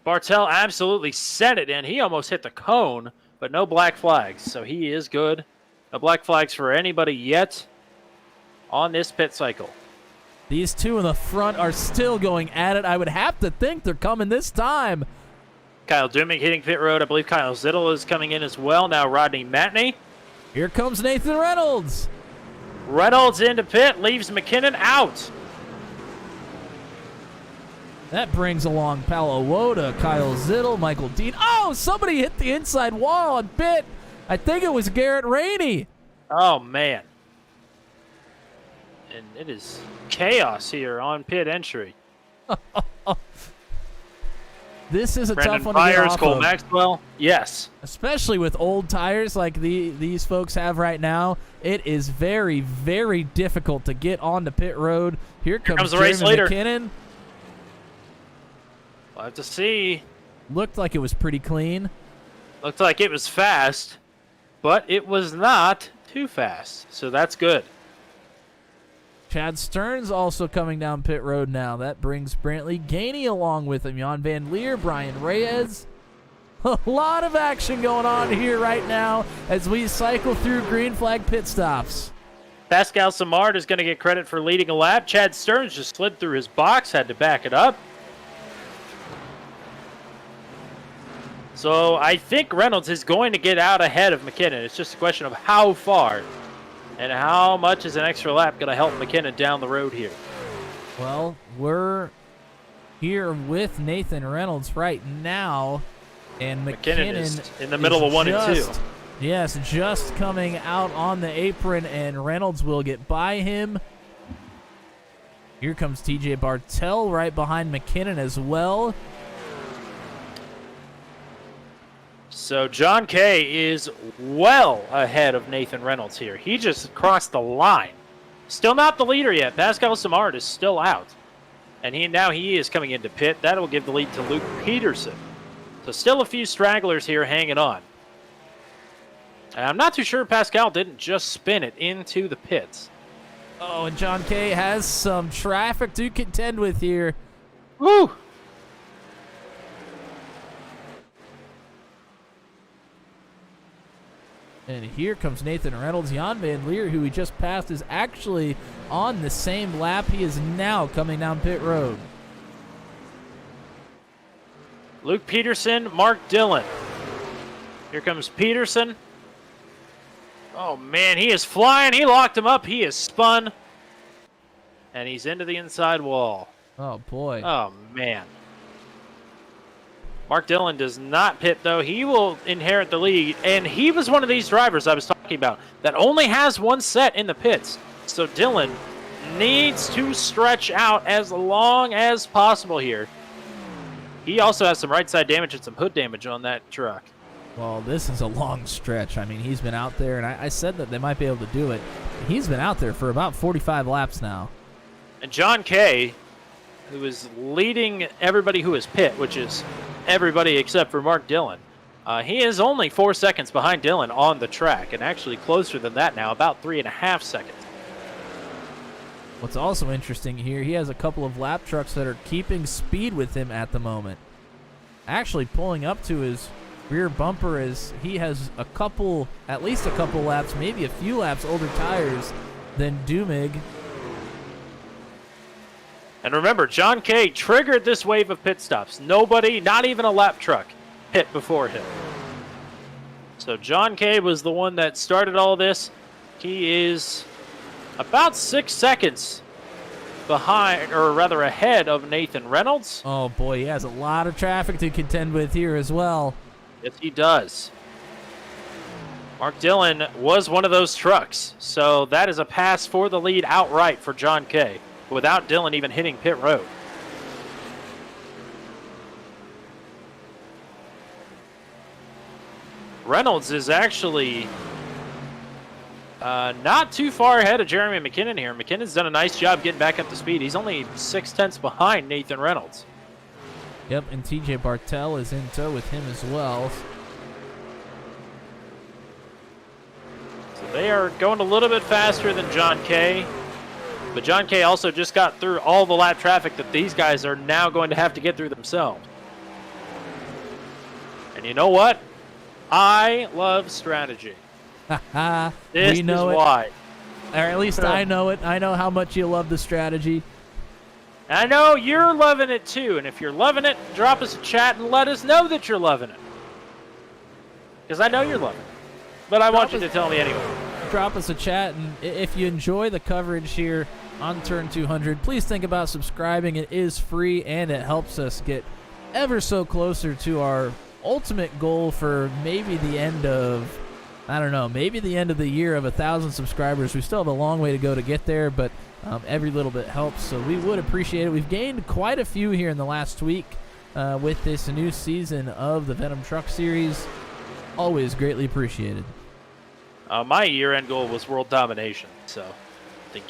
Speaker 1: Bartell absolutely sent it in. He almost hit the cone, but no black flags, so he is good. No black flags for anybody yet on this pit cycle.
Speaker 2: These two in the front are still going at it. I would have to think they're coming this time.
Speaker 1: Kyle Dumig hitting pit road. I believe Kyle Zittel is coming in as well. Now Rodney Matney.
Speaker 2: Here comes Nathan Reynolds.
Speaker 1: Reynolds into pit, leaves McKinnon out.
Speaker 2: That brings along Paulo Woda, Kyle Zittel, Michael Dean. Oh, somebody hit the inside wall on pit. I think it was Garrett Rainey.
Speaker 1: Oh, man. And it is chaos here on pit entry.
Speaker 2: This is a
Speaker 1: Brandon
Speaker 2: tough one to get
Speaker 1: Byers,
Speaker 2: off
Speaker 1: Cole
Speaker 2: of.
Speaker 1: Maxwell. Yes.
Speaker 2: Especially with old tires like these folks have right now. It is very, very difficult to get onto pit road. Here comes
Speaker 1: the race leader.
Speaker 2: McKinnon.
Speaker 1: We'll have to see.
Speaker 2: Looked like it was pretty clean.
Speaker 1: Looked like it was fast, but it was not too fast, so that's good.
Speaker 2: Chad Stearns also coming down pit road now. That brings Brantley Gainey along with him. Jan Van Leer, Brian Reyes. A lot of action going on here right now as we cycle through green flag pit stops.
Speaker 1: Pascal Samard is going to get credit for leading a lap. Chad Stearns just slid through his box, had to back it up. So I think Reynolds is going to get out ahead of McKinnon. It's just a question of how far and how much is an extra lap going to help McKinnon down the road here.
Speaker 2: Well, we're here with Nathan Reynolds right now, and McKinnon
Speaker 1: is in the middle of 1 and 2.
Speaker 2: Yes, just coming out on the apron, and Reynolds will get by him. Here comes TJ Bartell right behind McKinnon as well.
Speaker 1: So John Kay is well ahead of Nathan Reynolds here. He just crossed the line. Still not the leader yet. Pascal Samard is still out. And he is coming into pit. That will give the lead to Luke Peterson. So still a few stragglers here hanging on. And I'm not too sure Pascal didn't just spin it into the pits.
Speaker 2: Oh, and John Kay has some traffic to contend with here.
Speaker 1: Woo!
Speaker 2: And here comes Nathan Reynolds. Jan Van Leer, who we just passed, is actually on the same lap. He is now coming down pit road.
Speaker 1: Luke Peterson, Mark Dillon. Here comes Peterson. Oh, man, he is flying. He locked him up. He is spun. And he's into the inside wall.
Speaker 2: Oh, boy.
Speaker 1: Oh, man. Mark Dillon does not pit, though. He will inherit the lead. And he was one of these drivers I was talking about that only has one set in the pits. So Dillon needs to stretch out as long as possible here. He also has some right side damage and some hood damage on that truck.
Speaker 2: Well, this is a long stretch. I mean, he's been out there, and I said that they might be able to do it. He's been out there for about 45 laps now.
Speaker 1: And John Kay, who is leading everybody who is pit, which is everybody except for Mark Dillon. He is only 4 seconds behind Dillon on the track, and actually closer than that now, about 3.5 seconds.
Speaker 2: What's also interesting here, he has a couple of lap trucks that are keeping speed with him at the moment. Actually pulling up to his rear bumper as he has at least a couple laps, maybe a few laps older tires than Dumig.
Speaker 1: And remember, John Kay triggered this wave of pit stops. Nobody, not even a lap truck, pit before him. So John Kay was the one that started all this. He is about 6 seconds behind, or rather ahead of Nathan Reynolds.
Speaker 2: Oh boy, he has a lot of traffic to contend with here as well.
Speaker 1: Yes, he does. Mark Dillon was one of those trucks. So that is a pass for the lead outright for John Kay, without Dillon even hitting pit road. Reynolds is actually not too far ahead of Jeremy McKinnon here. McKinnon's done a nice job getting back up to speed. He's only 0.6 behind Nathan Reynolds.
Speaker 2: Yep, and TJ Bartel is in tow with him as well.
Speaker 1: So they are going a little bit faster than John Kay. But John Kay also just got through all the lap traffic that these guys are now going to have to get through themselves. And you know what? I love strategy. This
Speaker 2: we know
Speaker 1: is
Speaker 2: it.
Speaker 1: why.
Speaker 2: Or at least I know it. I know how much you love the strategy.
Speaker 1: I know you're loving it too, and if you're loving it, drop us a chat and let us know that you're loving it. Because I know you're loving it. But I want you to tell me anyway.
Speaker 2: Drop us a chat, and if you enjoy the coverage here on Turn 200, please think about subscribing. It is free, and it helps us get ever so closer to our ultimate goal for maybe the end of, I don't know, maybe the end of the year of 1,000 subscribers. We still have a long way to go to get there, but every little bit helps, so we would appreciate it. We've gained quite a few here in the last week with this new season of the Venom Truck Series. Always greatly appreciated.
Speaker 1: My year-end goal was world domination, so I think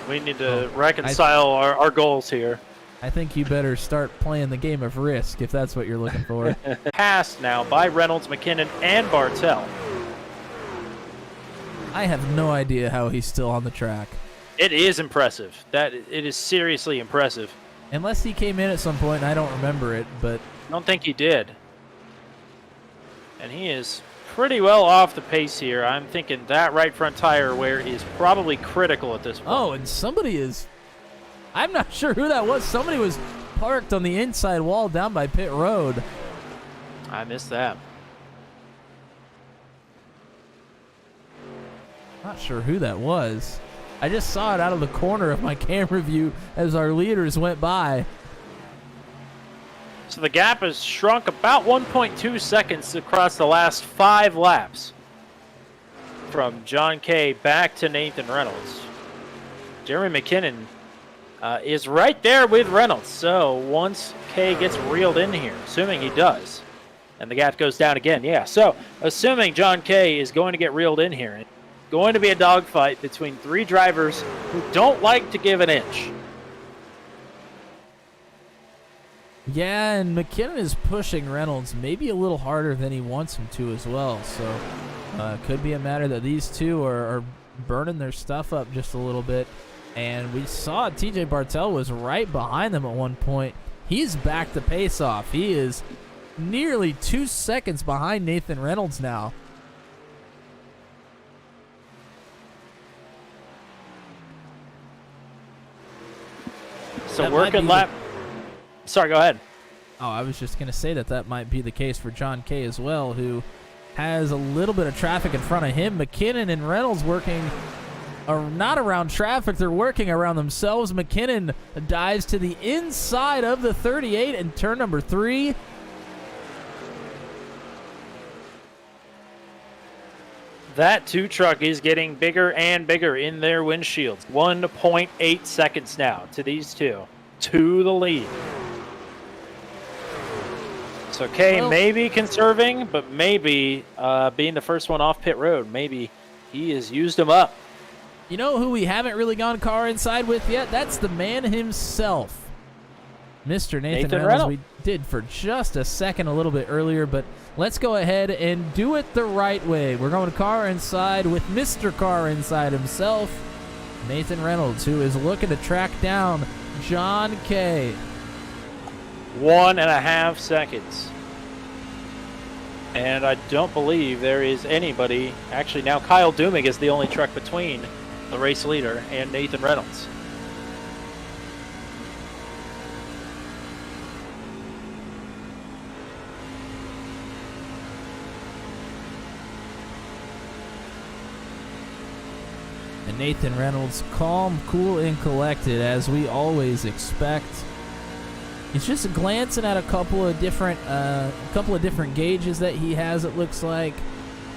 Speaker 1: we need to reconcile our goals here.
Speaker 2: I think you better start playing the game of Risk if that's what you're looking for.
Speaker 1: Passed now by Reynolds, McKinnon, and Bartel.
Speaker 2: I have no idea how he's still on the track.
Speaker 1: It is impressive. It is seriously impressive.
Speaker 2: Unless he came in at some point and I don't remember it, but
Speaker 1: I don't think he did. And he is pretty well off the pace here. I'm thinking that right front tire wear is probably critical at this point.
Speaker 2: Oh, and somebody is, I'm not sure who that was. Somebody was parked on the inside wall down by pit road.
Speaker 1: I missed that.
Speaker 2: Not sure who that was. I just saw it out of the corner of my camera view as our leaders went by.
Speaker 1: So the gap has shrunk about 1.2 seconds across the last 5 laps. From John Kay back to Nathan Reynolds. Jeremy McKinnon is right there with Reynolds. So once Kay gets reeled in here, assuming he does, and the gap goes down again, yeah. So assuming John Kay is going to get reeled in here, it's going to be a dogfight between 3 drivers who don't like to give an inch.
Speaker 2: Yeah, and McKinnon is pushing Reynolds maybe a little harder than he wants him to as well. So could be a matter that these two are burning their stuff up just a little bit. And we saw TJ Bartel was right behind them at one point. He's back the pace off. He is nearly 2 seconds behind Nathan Reynolds now.
Speaker 1: So working lap. Sorry, go ahead.
Speaker 2: Oh, I was just going to say that might be the case for John Kay as well, who has a little bit of traffic in front of him. McKinnon and Reynolds working not around traffic, they're working around themselves. McKinnon dives to the inside of the 38 in turn number 3.
Speaker 1: That 2 truck is getting bigger and bigger in their windshields. 1.8 seconds now to these two. To the lead. So Kay may be conserving, but maybe being the first one off pit road, maybe he has used them up.
Speaker 2: You know who we haven't really gone car inside with yet? That's the man himself, Mr. Nathan Reynolds. We did for just a second a little bit earlier, but let's go ahead and do it the right way. We're going car inside with Mr. Car Inside himself, Nathan Reynolds, who is looking to track down John Kay.
Speaker 1: 1.5 seconds. And I don't believe there is anybody. Actually, now Kyle Dumig is the only truck between the race leader and Nathan Reynolds.
Speaker 2: And Nathan Reynolds, calm, cool, and collected, as we always expect. He's just glancing at a couple of different gauges that he has. It looks like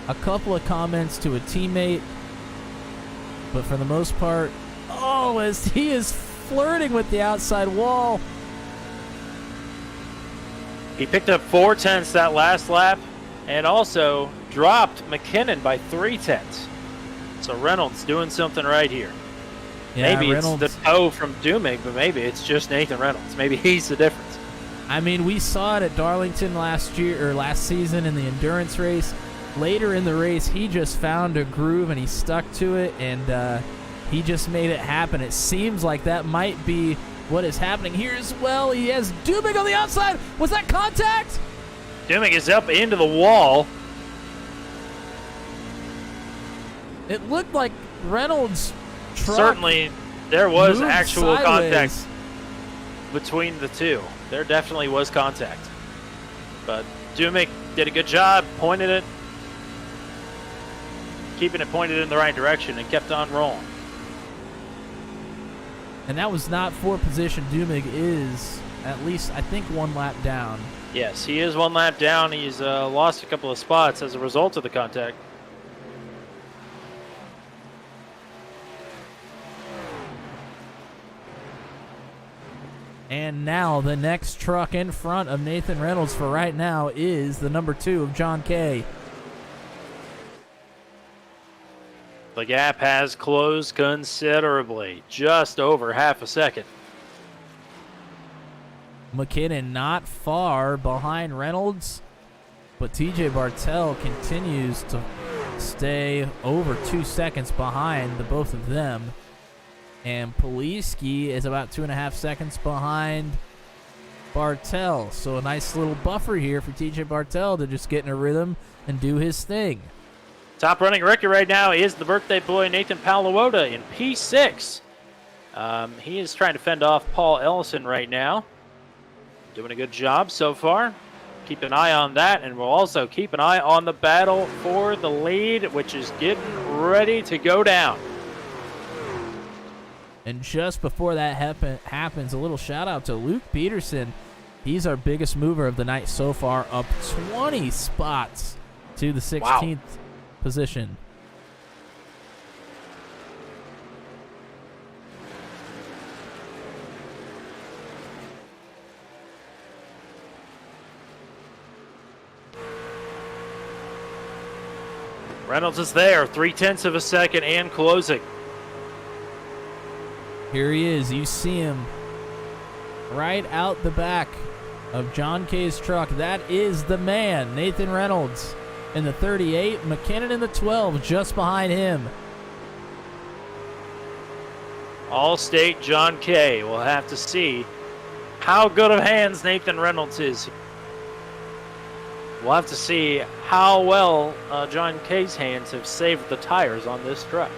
Speaker 2: a couple of comments to a teammate, but for the most part, as he is flirting with the outside wall.
Speaker 1: He picked up 4/10 that last lap, and also dropped McKinnon by 3/10. So Reynolds doing something right here.
Speaker 2: Yeah,
Speaker 1: maybe
Speaker 2: Reynolds,
Speaker 1: it's the toe from Dumig, but maybe it's just Nathan Reynolds. Maybe he's the difference.
Speaker 2: I mean, we saw it at Darlington last season in the endurance race. Later in the race, he just found a groove and he stuck to it, and he just made it happen. It seems like that might be what is happening here as well. He has Dubig on the outside. Was that contact?
Speaker 1: Dubig is up into the wall.
Speaker 2: It looked like Reynolds' truck
Speaker 1: Certainly, there was
Speaker 2: moved
Speaker 1: actual
Speaker 2: sideways.
Speaker 1: contact between the two. There definitely was contact. But Dubig did a good job, pointed it, keeping it pointed in the right direction, and kept on rolling.
Speaker 2: And that was not for position. Dubig is at least, I think, 1 lap down.
Speaker 1: Yes, he is 1 lap down. He's lost a couple of spots as a result of the contact.
Speaker 2: And now the next truck in front of Nathan Reynolds for right now is the number 2 of John Kay.
Speaker 1: The gap has closed considerably, just over half a second.
Speaker 2: McKinnon not far behind Reynolds, but TJ Bartell continues to stay over 2 seconds behind the both of them. And Poliski is about 2.5 seconds behind Bartell. So a nice little buffer here for TJ Bartell to just get in a rhythm and do his thing.
Speaker 1: Top running rookie right now is the birthday boy Nathan Paluota in P6. He is trying to fend off Paul Ellison right now. Doing a good job so far. Keep an eye on that, and we'll also keep an eye on the battle for the lead, which is getting ready to go down.
Speaker 2: And just before that happens, a little shout out to Luke Peterson. He's our biggest mover of the night so far, up 20 spots to the 16th position.
Speaker 1: Reynolds is there, 0.3 of a second and closing.
Speaker 2: Here he is. You see him right out the back of John Kay's truck. That is the man, Nathan Reynolds in the 38, McKinnon in the 12, just behind him.
Speaker 1: All-State John Kay. We'll have to see how good of hands Nathan Reynolds is. We'll have to see how well John Kay's hands have saved the tires on this truck.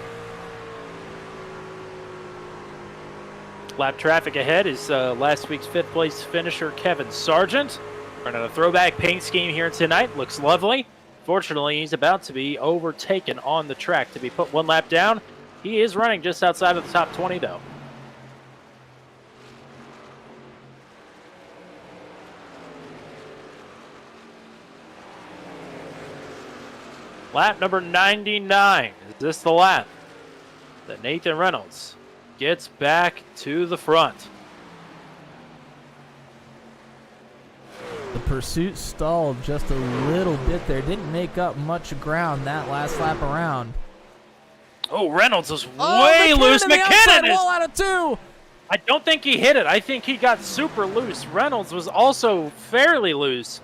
Speaker 1: Lap traffic ahead is last week's 5th place finisher Kevin Sargent. Running a throwback paint scheme here tonight. Looks lovely. Fortunately, he's about to be overtaken on the track to be put 1 lap down. He is running just outside of the top 20, though. Lap number 99. Is this the lap that Nathan Reynolds gets back to the front?
Speaker 2: The pursuit stalled just a little bit there. Didn't make up much ground that last lap around.
Speaker 1: Oh, Reynolds is way loose.
Speaker 2: McKinnon
Speaker 1: is...
Speaker 2: wall out of 2.
Speaker 1: I don't think he hit it. I think he got super loose. Reynolds was also fairly loose.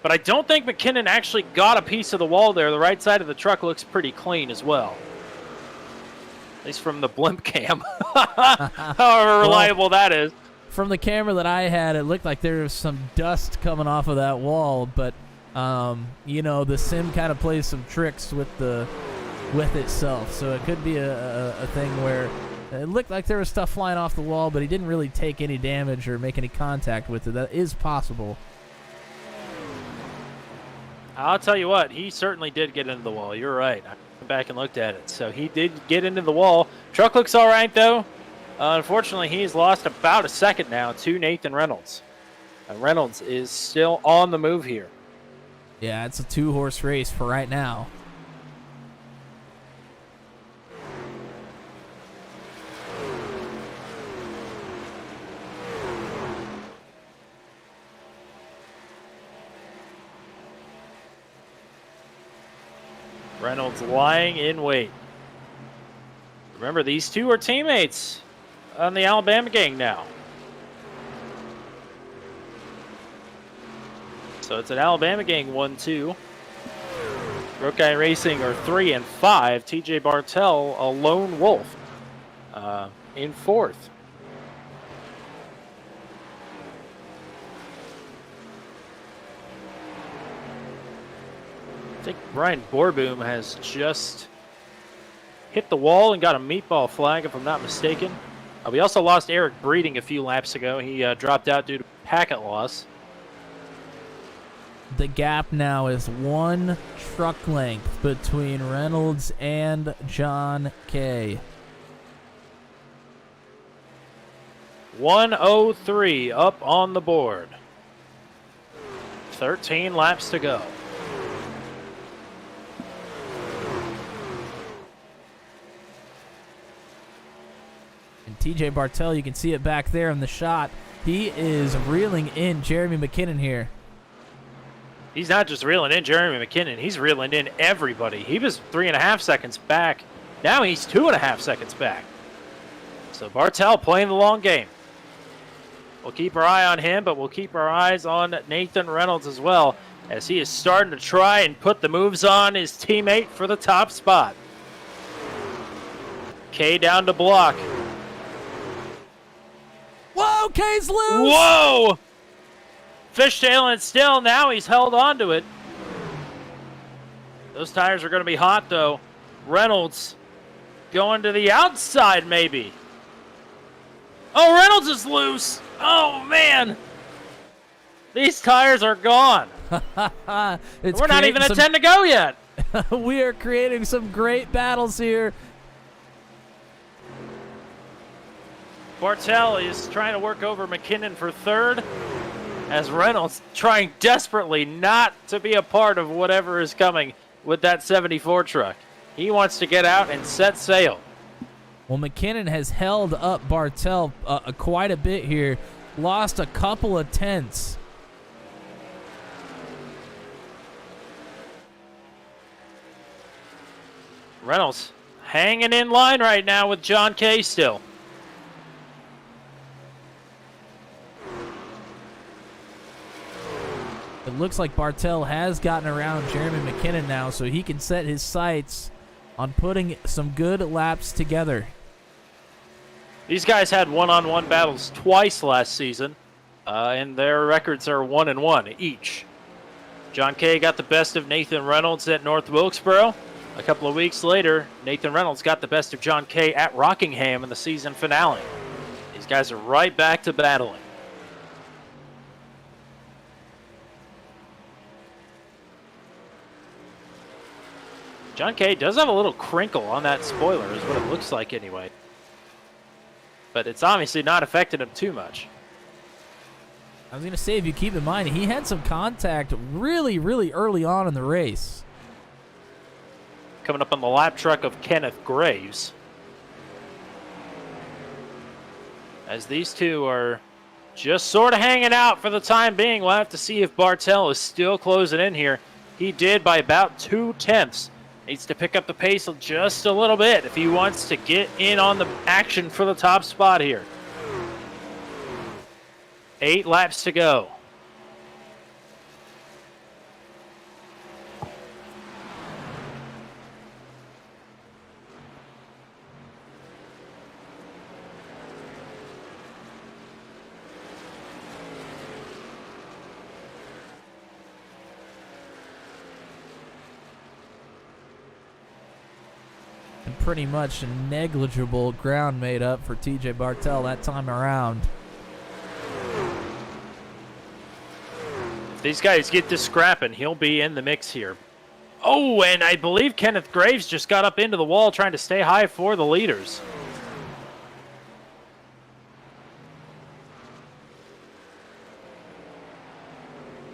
Speaker 1: But I don't think McKinnon actually got a piece of the wall there. The right side of the truck looks pretty clean as well. At least from the blimp cam. However reliable that is.
Speaker 2: From the camera that I had, it looked like there was some dust coming off of that wall. But, you know, the sim kind of plays some tricks with itself. So it could be a thing where it looked like there was stuff flying off the wall, but he didn't really take any damage or make any contact with it. That is possible.
Speaker 1: I'll tell you what, he certainly did get into the wall. You're right. I went back and looked at it. So he did get into the wall. Truck looks all right, though. Unfortunately, he's lost about a second now to Nathan Reynolds. And Reynolds is still on the move here.
Speaker 2: Yeah, it's a 2-horse race for right now.
Speaker 1: Reynolds lying in wait. Remember, these two are teammates on the Alabama gang now. So it's an Alabama gang 1-2. Rook Guy Racing are 3 and 5. TJ Bartell, a lone wolf, in 4th. I think Brian Borboom has just hit the wall and got a meatball flag, if I'm not mistaken. We also lost Eric Breeding a few laps ago. He dropped out due to packet loss.
Speaker 2: The gap now is 1 truck length between Reynolds and John Kay.
Speaker 1: 1:03 up on the board. 13 laps to go.
Speaker 2: And TJ Bartell, you can see it back there in the shot. He is reeling in Jeremy McKinnon here.
Speaker 1: He's not just reeling in Jeremy McKinnon, he's reeling in everybody. He was 3.5 seconds back. Now he's 2.5 seconds back. So Bartell playing the long game. We'll keep our eye on him, but we'll keep our eyes on Nathan Reynolds as well, as he is starting to try and put the moves on his teammate for the top spot. K down to block.
Speaker 2: Whoa, Kay's loose!
Speaker 1: Whoa! Fishtailing still, now he's held onto it. Those tires are going to be hot, though. Reynolds going to the outside, maybe. Oh, Reynolds is loose. Oh, man. These tires are gone. We're not even at 10 to go yet.
Speaker 2: We are creating some great battles here.
Speaker 1: Bartell is trying to work over McKinnon for 3rd, as Reynolds trying desperately not to be a part of whatever is coming with that 74 truck. He wants to get out and set sail.
Speaker 2: Well, McKinnon has held up Bartell quite a bit here. Lost a couple of tenths.
Speaker 1: Reynolds hanging in line right now with John Kay still.
Speaker 2: It looks like Bartell has gotten around Jeremy McKinnon now, so he can set his sights on putting some good laps together.
Speaker 1: These guys had one-on-one battles twice last season, and their records are 1-1 each. John Kay got the best of Nathan Reynolds at North Wilkesboro. A couple of weeks later, Nathan Reynolds got the best of John Kay at Rockingham in the season finale. These guys are right back to battling. John Kay does have a little crinkle on that spoiler, is what it looks like anyway. But it's obviously not affected him too much.
Speaker 2: I was going to say, if you keep in mind, he had some contact really, really early on in the race.
Speaker 1: Coming up on the lap truck of Kenneth Graves. As these two are just sort of hanging out for the time being. We'll have to see if Bartell is still closing in here. He did by about 2 tenths. Needs to pick up the pace just a little bit if he wants to get in on the action for the top spot here. 8 laps to go.
Speaker 2: Pretty much negligible ground made up for TJ Bartell that time around.
Speaker 1: If these guys get to scrapping, he'll be in the mix here. Oh, and I believe Kenneth Graves just got up into the wall trying to stay high for the leaders.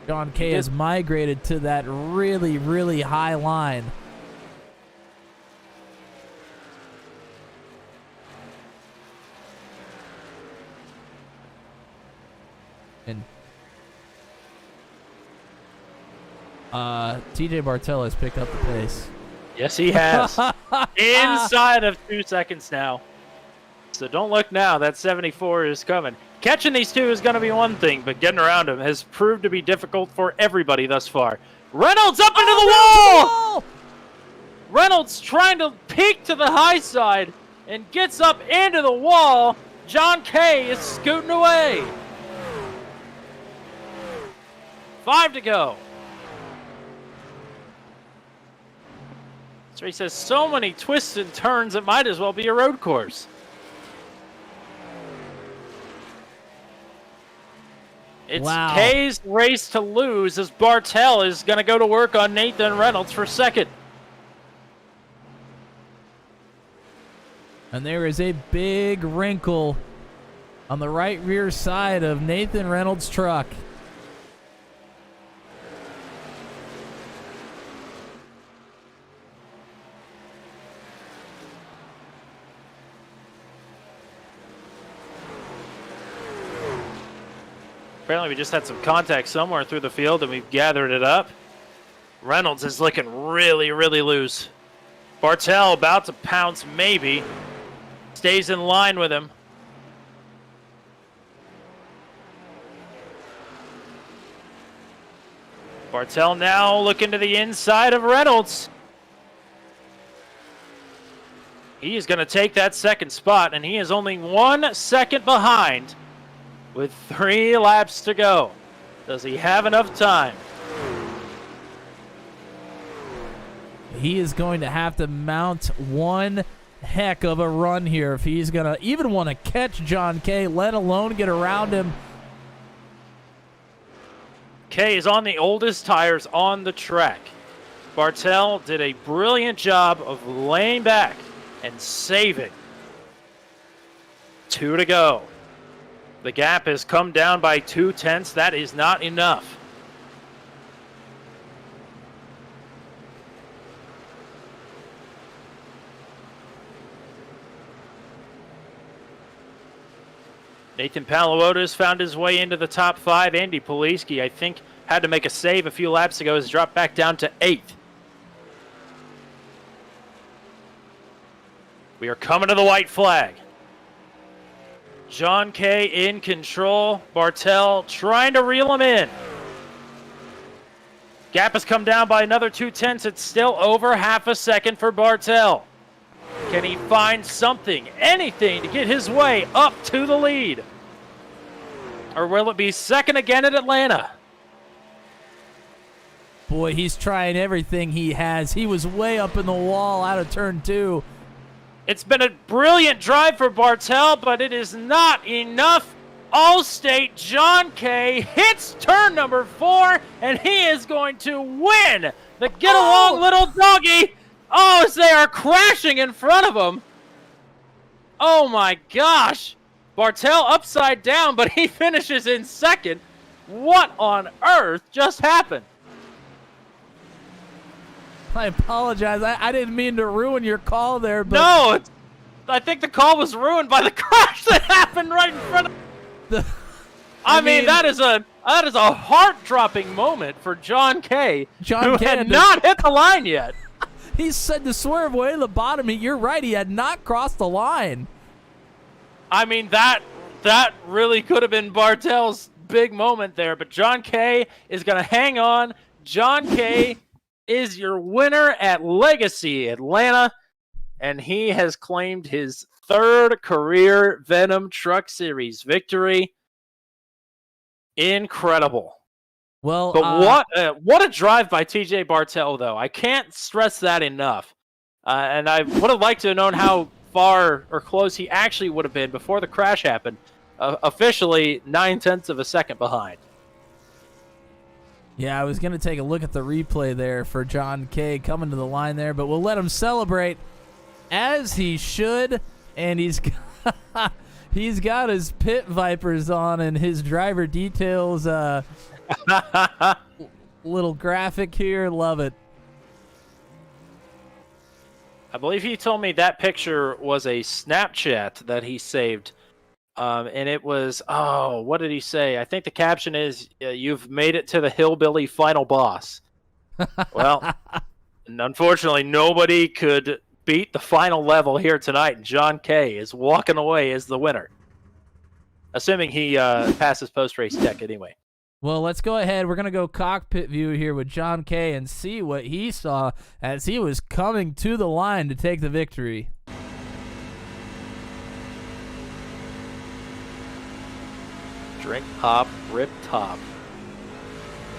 Speaker 2: John Kay has migrated to that really, really high line. And TJ Bartell has picked up the pace.
Speaker 1: Yes, he has. Inside of 2 seconds now. So don't look now. That 74 is coming. Catching these two is going to be one thing, but getting around him has proved to be difficult for everybody thus far. Reynolds up into the wall! Reynolds trying to peek to the high side and gets up into the wall. John Kay is scooting away. 5 to go. So he says so many twists and turns, it might as well be a road course. It's
Speaker 2: Wow.
Speaker 1: Kay's race to lose as Bartel is going to go to work on Nathan Reynolds for second.
Speaker 2: And there is a big wrinkle on the right rear side of Nathan Reynolds' truck.
Speaker 1: Apparently we just had some contact somewhere through the field and we've gathered it up. Reynolds is looking really, really loose. Bartel about to pounce maybe. Stays in line with him. Bartel now looking to the inside of Reynolds. He is going to take that second spot, and he is only 1 second behind with 3 laps to go. Does he have enough time?
Speaker 2: He is going to have to mount one heck of a run here if he's going to even want to catch John Kay, let alone get around him.
Speaker 1: Kay is on the oldest tires on the track. Bartel did a brilliant job of laying back and saving. 2 to go. The gap has come down by 0.2. That is not enough. Nathan Palawotis found his way into the top 5. Andy Poliski, I think, had to make a save a few laps ago, has dropped back down to 8th. We are coming to the white flag. John Kay in control. Bartel trying to reel him in. Gap has come down by another 0.2. It's still over half a second for Bartel. Can he find something, anything, to get his way up to the lead? Or will it be second again at Atlanta?
Speaker 2: Boy, he's trying everything he has. He was way up in the wall out of turn 2.
Speaker 1: It's been a brilliant drive for Bartel, but it is not enough. Allstate John Kay hits turn number 4, and he is going to win the Get Along Little Doggy. Oh, as they are crashing in front of him. Oh my gosh. Bartel upside down, but he finishes in second. What on earth just happened?
Speaker 2: I apologize. I didn't mean to ruin your call there, but
Speaker 1: No, I think the call was ruined by the crash that happened right in front of. I mean, that is a heart-dropping moment for John Kay, who had not hit the line yet.
Speaker 2: He said to swerve way to the bottom. You're right. He had not crossed the line.
Speaker 1: I mean, that really could have been Bartel's big moment there, but John Kay is going to hang on. John Kay is your winner at Legacy Atlanta, and he has claimed his 3rd career Venom Truck Series victory. Incredible.
Speaker 2: Well,
Speaker 1: but what a drive by TJ Bartel, though. I can't stress that enough. And I would have liked to have known how far or close he actually would have been before the crash happened. Officially 0.9 of a second behind.
Speaker 2: Yeah, I was going to take a look at the replay there for John Kay coming to the line there, but we'll let him celebrate as he should. And he's got his pit vipers on and his driver details little graphic here. Love it.
Speaker 1: I believe he told me that picture was a Snapchat that he saved. And it was, what did he say? I think the caption is, "You've made it to the hillbilly final boss." Well, and unfortunately, nobody could beat the final level here tonight, and John Kay is walking away as the winner. assuming he passes post-race tech anyway.
Speaker 2: Well, let's go ahead. We're going to go cockpit view here with John Kay and see what he saw as he was coming to the line to take the victory.
Speaker 1: Drink pop, rip top.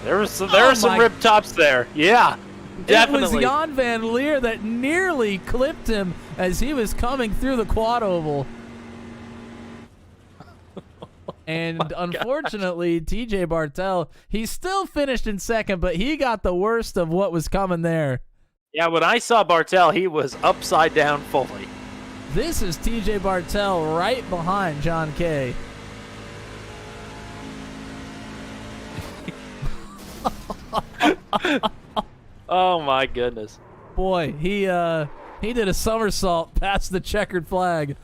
Speaker 1: There was some rip tops there. Yeah, definitely.
Speaker 2: It was Jan Van Leer that nearly clipped him as he was coming through the quad oval. And unfortunately, TJ Bartel, he still finished in second, but he got the worst of what was coming there.
Speaker 1: Yeah, when I saw Bartel, he was upside down fully.
Speaker 2: This is TJ Bartel right behind John Kay.
Speaker 1: Oh my goodness.
Speaker 2: Boy, he did a somersault past the checkered flag.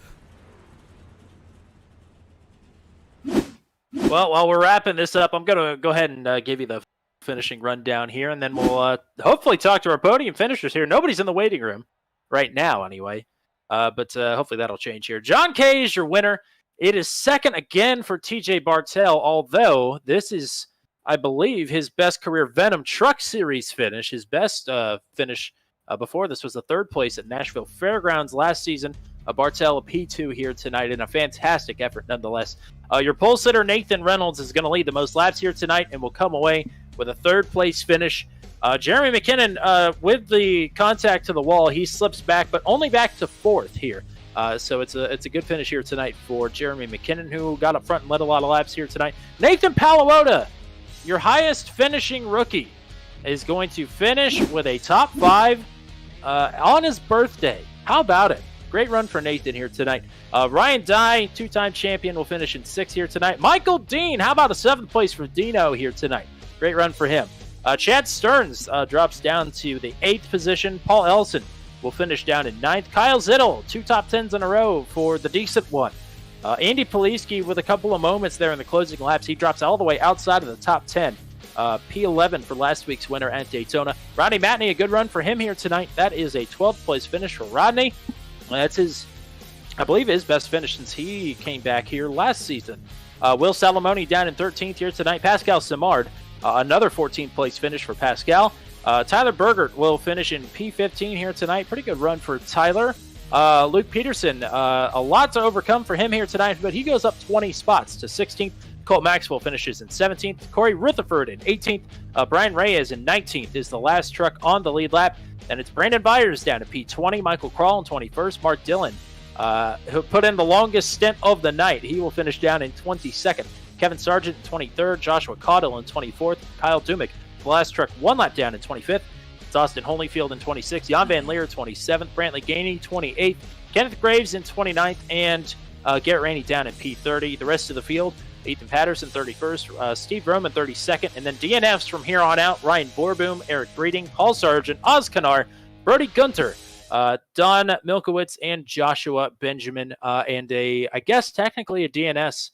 Speaker 1: Well, while we're wrapping this up, I'm going to go ahead and give you the finishing rundown here, and then we'll hopefully talk to our podium finishers here. Nobody's in the waiting room right now anyway, but hopefully that'll change here. John Kay is your winner. It is second again for TJ Bartel, although this is, I believe, his best career Venom Truck Series finish. His best finish before this was the third place at Nashville Fairgrounds last season. Bartel a P2 here tonight in a fantastic effort nonetheless. Your pole sitter Nathan Reynolds is going to lead the most laps here tonight and will come away with a third place finish. Jeremy McKinnon, with the contact to the wall, he slips back, but only back to fourth here. So it's a good finish here tonight for Jeremy McKinnon, who got up front and led a lot of laps here tonight. Nathan Palawota, your highest finishing rookie, is going to finish with a top 5 on his birthday. How about it? Great run for Nathan here tonight. Ryan Dye, 2-time champion, will finish in 6th here tonight. Michael Dean, how about a 7th place for Dino here tonight? Great run for him. Chad Stearns drops down to the 8th position. Paul Ellison will finish down in 9th. Kyle Zittel, 2 top 10s in a row for the decent one. Andy Poliski with a couple of moments there in the closing laps. He drops all the way outside of the top 10. P11 for last week's winner at Daytona. Rodney Matney, a good run for him here tonight. That is a 12th place finish for Rodney. That's his, I believe, his best finish since he came back here last season. Will Salamone down in 13th here tonight. Pascal Simard, another 14th place finish for Pascal. Tyler Bergert will finish in P15 here tonight. Pretty good run for Tyler. Luke Peterson, a lot to overcome for him here tonight, but he goes up 20 spots to 16th. Colt Maxwell finishes in 17th. Corey Rutherford in 18th. Brian Reyes in 19th is the last truck on the lead lap. And it's Brandon Byers down to P20. Michael Krall in 21st. Mark Dillon, who put in the longest stint of the night. He will finish down in 22nd. Kevin Sargent in 23rd. Joshua Caudill in 24th. Kyle Dumick, the last truck, 1 lap down in 25th. It's Austin Holyfield in 26th. Jan Van Leer 27th. Brantley Gainey 28th. Kenneth Graves in 29th. And Garrett Rainey down in P30. The rest of the field, Ethan Patterson 31st, Steve Roman 32nd, and then DNFs from here on out: Ryan Borboom, Eric Breeding, Paul Sargent, Oz Kanar, Brody Gunter, Don Milkowitz, and Joshua Benjamin, and I guess technically a DNS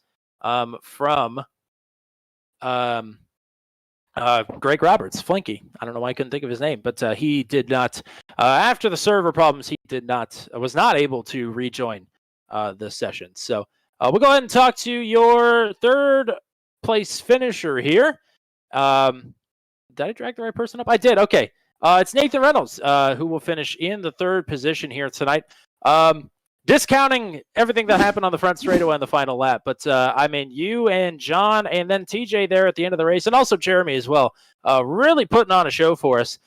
Speaker 1: from Greg Roberts, Flinky. I don't know why I couldn't think of his name, but he did not, after the server problems, he was not able to rejoin the session. So we'll go ahead and talk to your third place finisher here. Did I drag the right person up? I did. Okay. It's Nathan Reynolds, who will finish in the third position here tonight. Discounting everything that happened on the front straightaway on the final lap. But, I mean, you and John and then TJ there at the end of the race, and also Jeremy as well, really putting on a show for us.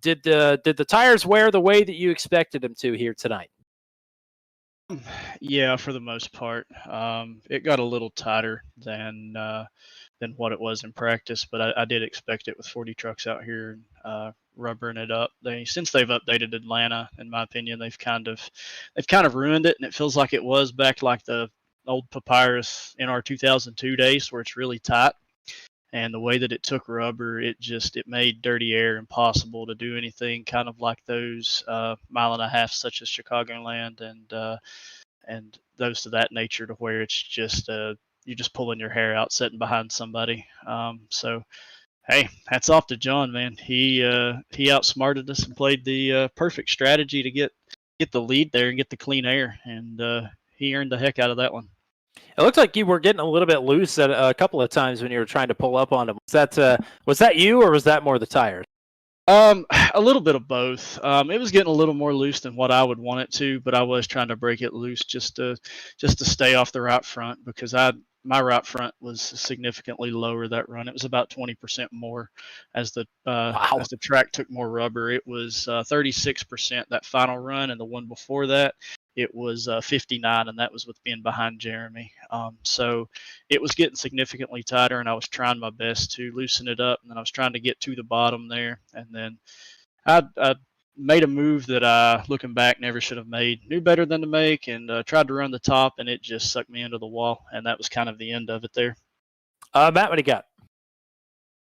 Speaker 1: Did the tires wear the way that you expected them to here tonight?
Speaker 9: Yeah, for the most part. It got a little tighter than what it was in practice, but I did expect it with 40 trucks out here rubbering it up. Since they've updated Atlanta, in my opinion, they've kind of ruined it, and it feels like it was back like the old Papyrus in our 2002 days where it's really tight. And the way that it took rubber, it made dirty air impossible to do anything kind of like those mile and a half, such as Chicagoland and those to that nature, to where it's just you're just pulling your hair out sitting behind somebody. So, hey, hats off to John, man. He outsmarted us and played the perfect strategy to get the lead there and get the clean air, and he earned the heck out of that one.
Speaker 1: It looked like you were getting a little bit loose at a couple of times when you were trying to pull up on him. Was that you, or was that more the tires?
Speaker 9: A little bit of both. It was getting a little more loose than what I would want it to, but I was trying to break it loose just to stay off the right front because my right front was significantly lower that run. It was about 20% more as the track took more rubber. It was 36% that final run, and the one before that it was 59, and that was with being behind Jeremy. So it was getting significantly tighter, and I was trying my best to loosen it up, and then I was trying to get to the bottom there, and then I made a move that I, looking back, never should have made. Knew better than to make, and tried to run the top, and it just sucked me into the wall, and that was kind of the end of it there.
Speaker 1: Matt, what do you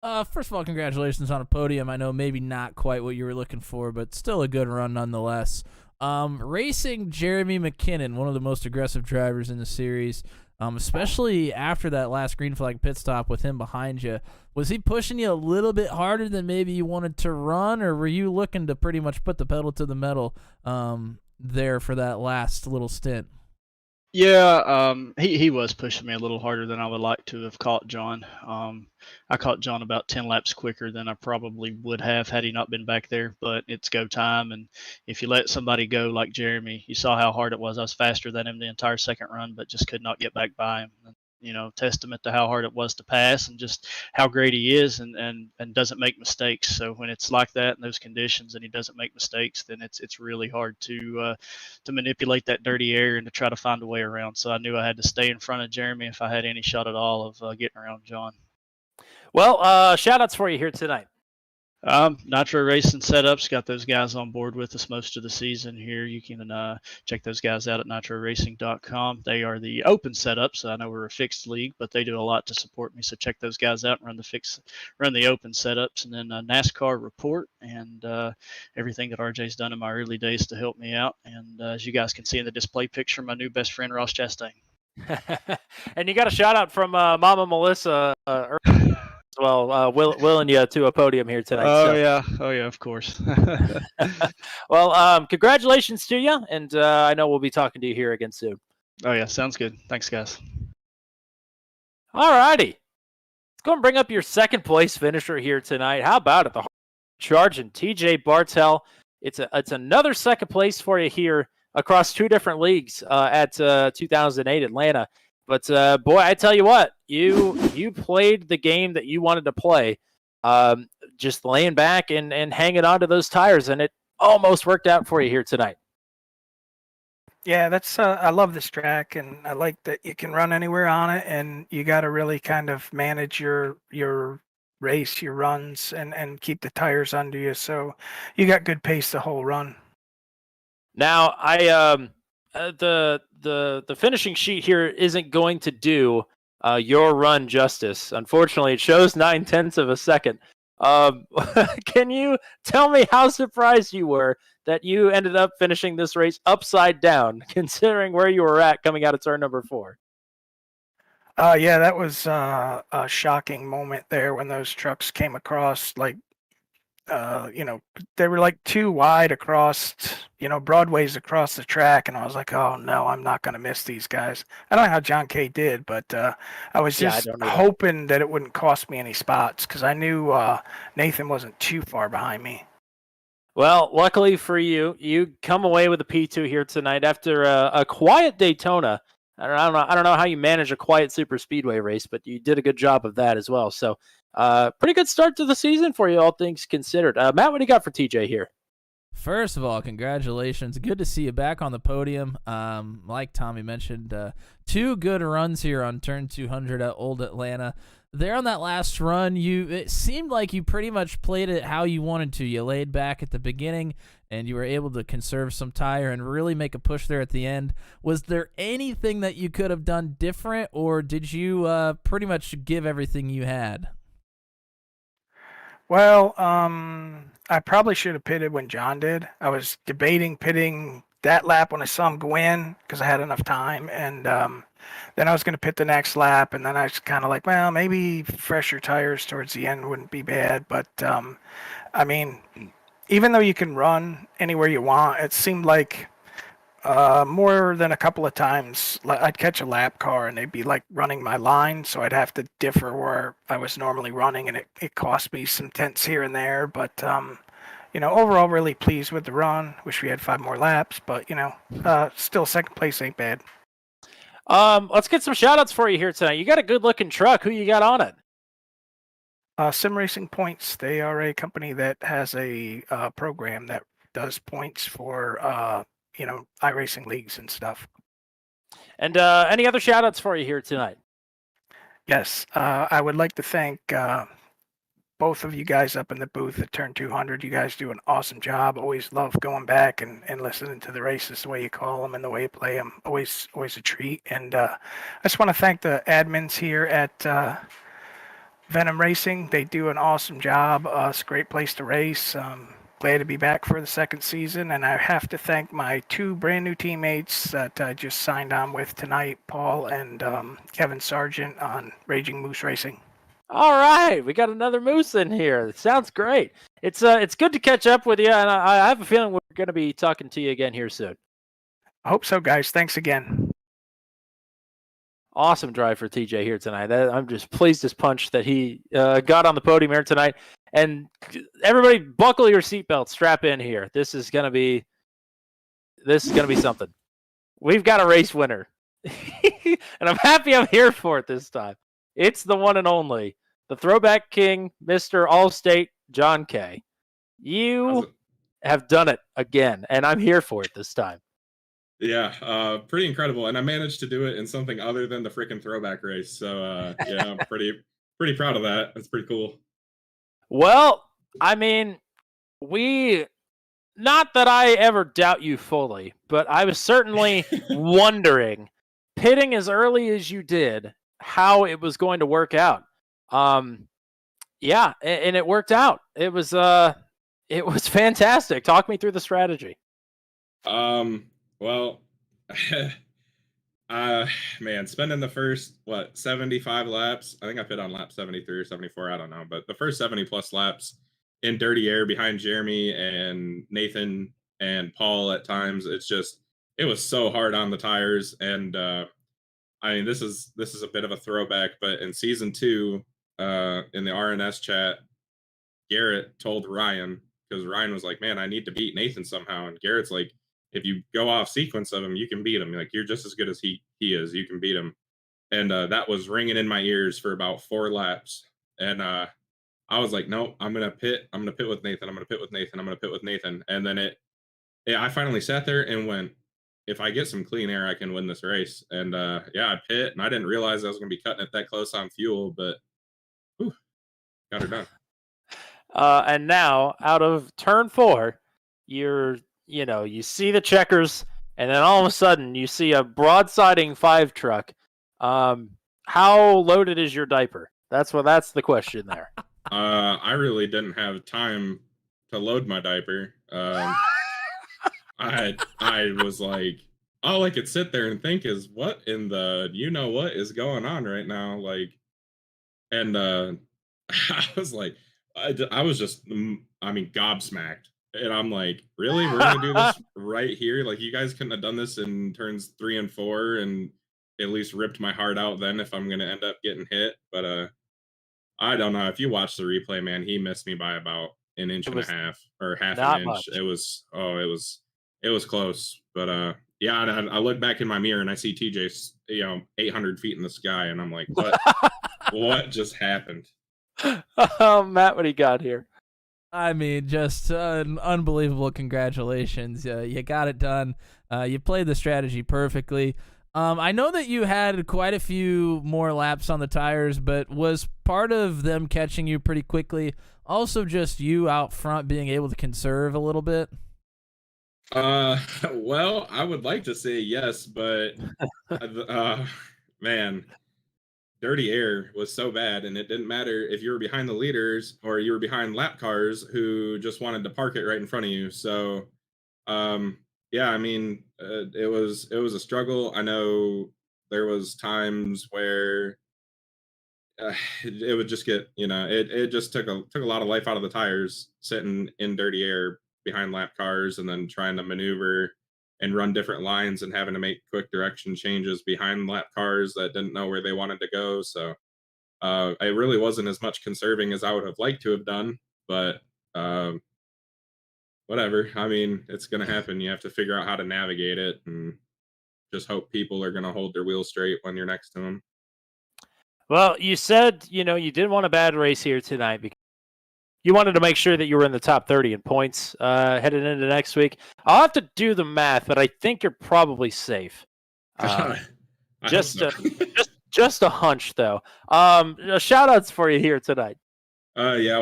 Speaker 1: got?
Speaker 2: First of all, congratulations on a podium. I know maybe not quite what you were looking for, but still a good run nonetheless. Racing Jeremy McKinnon, one of the most aggressive drivers in the series, especially after that last green flag pit stop with him behind you. Was he pushing you a little bit harder than maybe you wanted to run, or were you looking to pretty much put the pedal to the metal there for that last little stint?
Speaker 9: Yeah, he was pushing me a little harder than I would like to have caught John. I caught John about 10 laps quicker than I probably would have had he not been back there, but it's go time. And if you let somebody go like Jeremy, you saw how hard it was. I was faster than him the entire second run, but just could not get back by him. Testament to how hard it was to pass and just how great he is and doesn't make mistakes. So when it's like that in those conditions and he doesn't make mistakes, then it's really hard to manipulate that dirty air and to try to find a way around. So I knew I had to stay in front of Jeremy if I had any shot at all of getting around John.
Speaker 1: Well, shout outs for you here tonight.
Speaker 9: Nitro Racing Setups, got those guys on board with us most of the season here. You can check those guys out at nitroracing.com. They are the open setups. I know we're a fixed league, but they do a lot to support me. So check those guys out and run the open setups. And then NASCAR Report and everything that RJ's done in my early days to help me out. And as you guys can see in the display picture, my new best friend, Ross Chastain.
Speaker 1: And you got a shout out from Mama Melissa as well, willing you to a podium here tonight.
Speaker 9: Oh yeah, of course.
Speaker 1: Well, congratulations to you, and I know we'll be talking to you here again soon.
Speaker 9: Oh yeah, sounds good. Thanks, guys.
Speaker 1: All righty, let's go and bring up your second place finisher here tonight. How about it, the charging TJ Bartel? It's another second place for you here across two different leagues at 2008 Atlanta. But boy, I tell you what, you played the game that you wanted to play, just laying back and hanging on to those tires, and it almost worked out for you here tonight.
Speaker 10: Yeah, that's I love this track, and I like that you can run anywhere on it, and you got to really kind of manage your race, your runs, and keep the tires under you, so you got good pace the whole run.
Speaker 1: Now, the finishing sheet here isn't going to do your run justice. Unfortunately, it shows 9/10 of a second. Can you tell me how surprised you were that you ended up finishing this race upside down, considering where you were at coming out of turn number 4?
Speaker 10: Yeah, that was a shocking moment there when those trucks came across. Like, they were like too wide across, broadways across the track, and I was like, oh no, I'm not going to miss these guys. I don't know how John K did, but I was just hoping that it wouldn't cost me any spots because I knew Nathan wasn't too far behind me.
Speaker 1: Well, luckily for you, you come away with a P2 here tonight after a quiet Daytona. I don't know how you manage a quiet super speedway race, but you did a good job of that as well. So pretty good start to the season for you, all things considered. Matt, what do you got for TJ here?
Speaker 2: First of all, congratulations. Good to see you back on the podium. Like Tommy mentioned, 2 good runs here on turn 200 at Old Atlanta. There on that last run, it seemed like you pretty much played it how you wanted to. You laid back at the beginning, and you were able to conserve some tire and really make a push there at the end. Was there anything that you could have done different, or did you pretty much give everything you had?
Speaker 10: Well, I probably should have pitted when John did. I was debating pitting that lap when I saw him go in because I had enough time, and then I was going to pit the next lap, and then I was kind of like, well, maybe fresher tires towards the end wouldn't be bad. But, I mean, even though you can run anywhere you want, it seemed like More than a couple of times, I'd catch a lap car and they'd be like running my line, so I'd have to differ where I was normally running, and it cost me some tenths here and there. But overall, really pleased with the run. Wish we had 5 more laps, but still second place ain't bad.
Speaker 1: Let's get some shout outs for you here tonight. You got a good looking truck. Who you got on it?
Speaker 10: Sim Racing Points. They are a company that has a program that does points for iRacing leagues and stuff.
Speaker 1: And any other shout outs for you here tonight?
Speaker 10: Yes, I would like to thank both of you guys up in the booth at Turn 200. You guys do an awesome job. Always love going back and listening to the races, the way you call them and the way you play them. Always a treat. And I just want to thank the admins here at Venom Racing. They do an awesome job. It's a great place to race. Glad to be back for the second season. And I have to thank my 2 brand new teammates that I just signed on with tonight, Paul and Kevin Sargent on Raging Moose Racing.
Speaker 1: All right, we got another moose in here. It sounds great. It's good to catch up with you, and I have a feeling we're going to be talking to you again here soon.
Speaker 10: I hope so, guys. Thanks again.
Speaker 1: Awesome drive for TJ here tonight. I'm just pleased as punch that he got on the podium here tonight. And everybody, buckle your seatbelts, strap in here. This is gonna be something. We've got a race winner, and I'm happy I'm here for it this time. It's the one and only, the Throwback King, Mr. Allstate, John K. You have done it again, and I'm here for it this time.
Speaker 6: Yeah, pretty incredible. And I managed to do it in something other than the freaking throwback race. So, yeah, I'm pretty proud of that. That's pretty cool.
Speaker 1: Well, I mean, not that I ever doubt you fully, but I was certainly wondering, pitting as early as you did, how it was going to work out. Yeah, and it worked out. It was fantastic. Talk me through the strategy.
Speaker 6: Well, man, spending the first 75 laps. I think I pit on lap 73 or 74. I don't know, but the first 70 plus laps in dirty air behind Jeremy and Nathan and Paul at times. It was so hard on the tires. And I mean, this is a bit of a throwback, but in season 2, in the RNS chat, Garrett told Ryan, because Ryan was like, "Man, I need to beat Nathan somehow," and Garrett's like, "If you go off sequence of him, you can beat him. Like, you're just as good as he is. You can beat him." And that was ringing in my ears for about 4 laps. And I was like, "No, I'm gonna pit. I'm gonna pit with Nathan. I'm gonna pit with Nathan. I'm gonna pit with Nathan." And then I finally sat there and went, "If I get some clean air, I can win this race." And yeah, I pit, and I didn't realize I was gonna be cutting it that close on fuel, but whew, got her done.
Speaker 1: And now, out of turn 4, you see the checkers, and then all of a sudden you see a broadsiding 5 truck. How loaded is your diaper? That's the question there.
Speaker 6: I really didn't have time to load my diaper. I was like, all I could sit there and think is, what in the what is going on right now? Like, and I was like, I was just, gobsmacked. And I'm like, really? We're going to do this right here? Like, you guys couldn't have done this in turns 3 and 4 and at least ripped my heart out then if I'm going to end up getting hit. But I don't know. If you watch the replay, man, he missed me by about an inch and a half or half an inch.
Speaker 1: Much.
Speaker 6: It was close. But yeah, I look back in my mirror and I see TJ, 800 feet in the sky. And I'm like, what just happened?
Speaker 1: Oh, Matt, what do you got here?
Speaker 2: I mean, just an unbelievable congratulations. You got it done. You played the strategy perfectly. I know that you had quite a few more laps on the tires, but was part of them catching you pretty quickly also just you out front being able to conserve a little bit?
Speaker 6: Well, I would like to say yes, but man, dirty air was so bad, and it didn't matter if you were behind the leaders or you were behind lap cars who just wanted to park it right in front of you. So, yeah, I mean, it was a struggle. I know there was times where it would just get, it just took a lot of life out of the tires sitting in dirty air behind lap cars and then trying to maneuver and run different lines and having to make quick direction changes behind lap cars that didn't know where they wanted to go. So I really wasn't as much conserving as I would have liked to have done, but whatever. I mean, it's going to happen. You have to figure out how to navigate it and just hope people are going to hold their wheels straight when you're next to them.
Speaker 1: Well, you said, you didn't want a bad race here tonight because you wanted to make sure that you were in the top 30 in points headed into next week. I'll have to do the math, but I think you're probably safe. Just a hunch, though. Shout outs for you here tonight.
Speaker 6: Yeah, I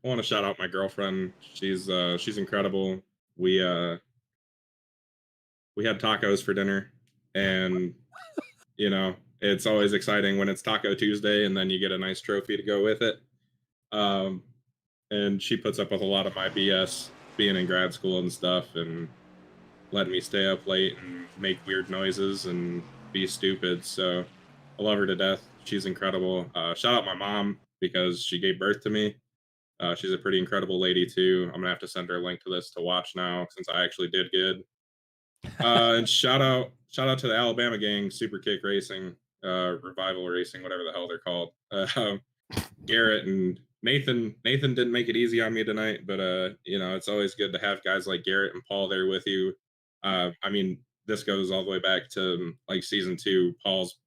Speaker 6: want to shout out my girlfriend. She's incredible. We had tacos for dinner, and it's always exciting when it's Taco Tuesday, and then you get a nice trophy to go with it. And she puts up with a lot of my BS being in grad school and stuff, and letting me stay up late and make weird noises and be stupid. So I love her to death. She's incredible. Shout out my mom because she gave birth to me. She's a pretty incredible lady too. I'm gonna have to send her a link to this to watch now since I actually did good. And shout out to the Alabama gang, Super Kick Racing, Revival Racing, whatever the hell they're called. Garrett and Nathan didn't make it easy on me tonight, but it's always good to have guys like Garrett and Paul there with you. I mean, this goes all the way back to like season 2. Paul's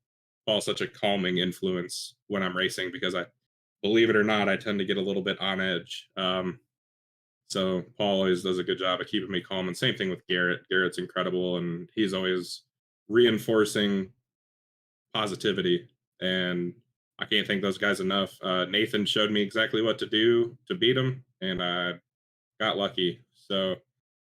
Speaker 6: such a calming influence when I'm racing because believe it or not, I tend to get a little bit on edge. So Paul always does a good job of keeping me calm. And same thing with Garrett. Garrett's incredible, and he's always reinforcing positivity. And I can't thank those guys enough. Nathan showed me exactly what to do to beat him, and I got lucky. So,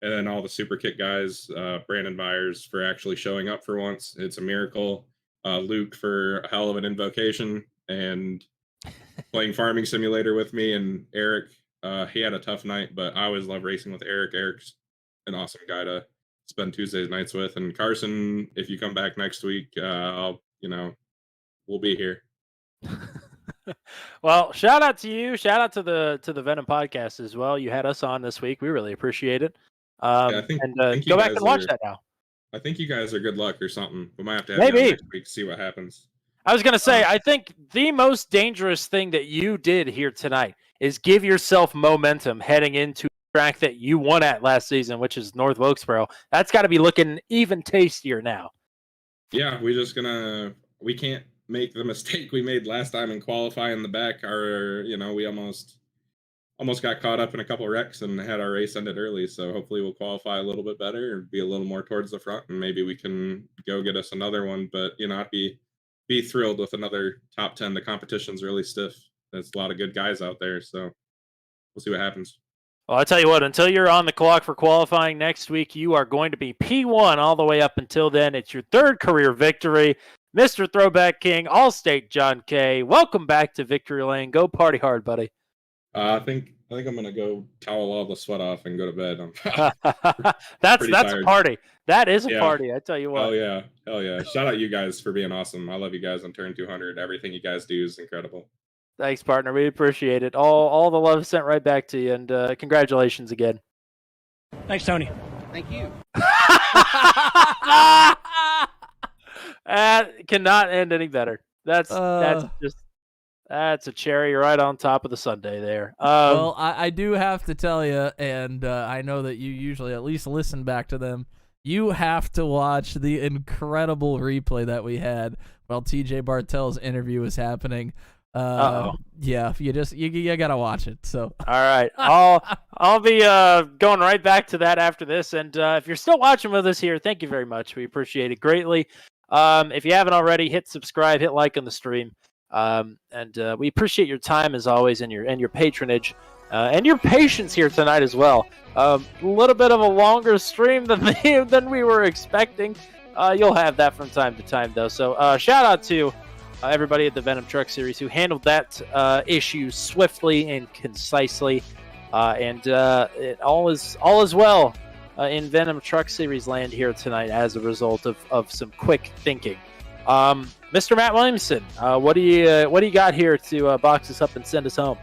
Speaker 6: and then all the Super Kick guys, Brandon Byers for actually showing up for once. It's a miracle. Luke for a hell of an invocation, and playing Farming Simulator with me, and Eric. He had a tough night, but I always love racing with Eric. Eric's an awesome guy to spend Tuesdays nights with. And Carson, if you come back next week, we'll be here.
Speaker 1: Well, shout out to you. Shout out to the Venom podcast as well. You had us on this week. We really appreciate it. I think go back and watch that now.
Speaker 6: I think you guys are good luck or something. We might have to have
Speaker 1: maybe
Speaker 6: you on next week to see what happens.
Speaker 1: I was gonna say, I think the most dangerous thing that you did here tonight is give yourself momentum heading into the track that you won at last season, which is North Wilkesboro. That's got to be looking even tastier now.
Speaker 6: Yeah, we can't make the mistake we made last time in qualifying the back. We almost got caught up in a couple wrecks and had our race ended early. So hopefully we'll qualify a little bit better and be a little more towards the front, and maybe we can go get us another one. But I'd be thrilled with another top 10. The competition's really stiff. There's a lot of good guys out there, so we'll see what happens.
Speaker 1: Well, I'll tell you what, until you're on the clock for qualifying next week, you are going to be P1 all the way up until then. It's your third career victory. Mr. Throwback King, All-State John K. Welcome back to Victory Lane. Go party hard, buddy.
Speaker 6: I think I'm gonna go towel all the sweat off and go to bed.
Speaker 1: That's a party. That is a party. I tell you what.
Speaker 6: Oh yeah, hell yeah! Shout out you guys for being awesome. I love you guys on Turn 200. Everything you guys do is incredible.
Speaker 1: Thanks, partner. We appreciate it. All the love sent right back to you, and congratulations again.
Speaker 11: Thanks, Tony. Thank you.
Speaker 1: Cannot end any better. That's a cherry right on top of the sundae there.
Speaker 2: Well, I do have to tell you, and I know that you usually at least listen back to them. You have to watch the incredible replay that we had while TJ Bartel's interview was happening. Yeah, you gotta watch it. So
Speaker 1: all right, I'll be going right back to that after this. And if you're still watching with us here, thank you very much. We appreciate it greatly. If you haven't already, hit subscribe, hit like on the stream. And we appreciate your time as always, and your patronage, and your patience here tonight as well. A little bit of a longer stream than we were expecting. You'll have that from time to time though. So shout out to everybody at the Venom Truck Series who handled that issue swiftly and concisely, and all is well in Venom Truck Series land here tonight as a result of some quick thinking. Mr. Matt Williamson, what do you got here to box us up and send us home?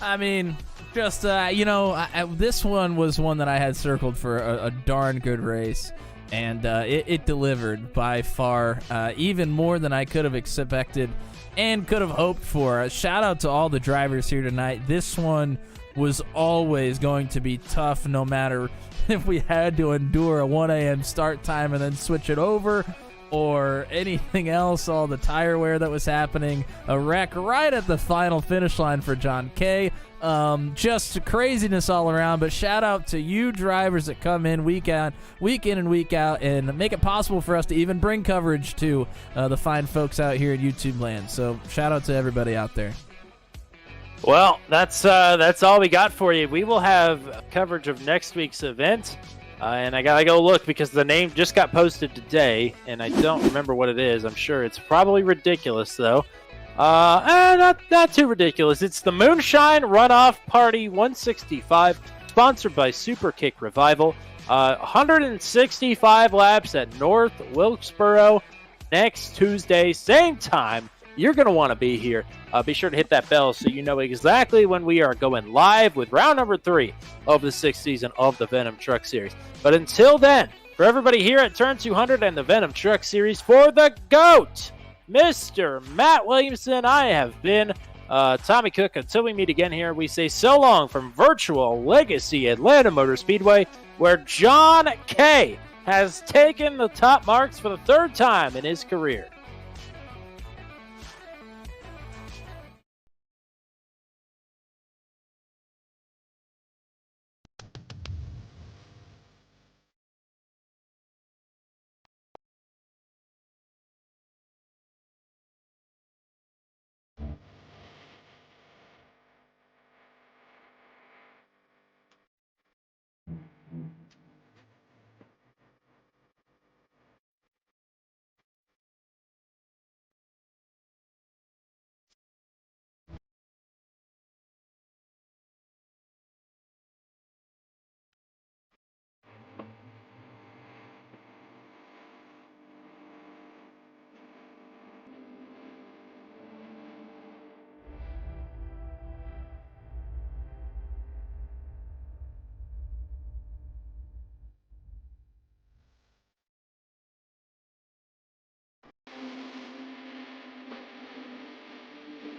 Speaker 2: I mean, just this one was one that I had circled for a darn good race. and it delivered by far, even more than I could have expected and could have hoped for. A shout out to all the drivers here tonight. This one was always going to be tough, no matter if we had to endure a 1 a.m. start time and then switch it over, or anything else, all the tire wear that was happening, a wreck right at the final finish line for John Kay. Just craziness all around, but shout out to you drivers that come in week in and week out and make it possible for us to even bring coverage to the fine folks out here in YouTube land. So shout out to everybody out there.
Speaker 1: Well, that's all we got for you. We will have coverage of next week's event. And I gotta go look because the name just got posted today, and I don't remember what it is. I'm sure it's probably ridiculous, though. Not too ridiculous. It's the Moonshine Runoff Party 165, sponsored by Super Kick Revival. 165 laps at North Wilkesboro next Tuesday, same time. You're going to want to be here. Be sure to hit that bell so you know exactly when we are going live with round number 3 of the 6th season of the Venom Truck Series. But until then, for everybody here at Turn 200 and the Venom Truck Series, for the GOAT, Mr. Matt Williamson, I have been Tommy Cook. Until we meet again here, we say so long from virtual Legacy Atlanta Motor Speedway, where John Kay has taken the top marks for the 3rd time in his career.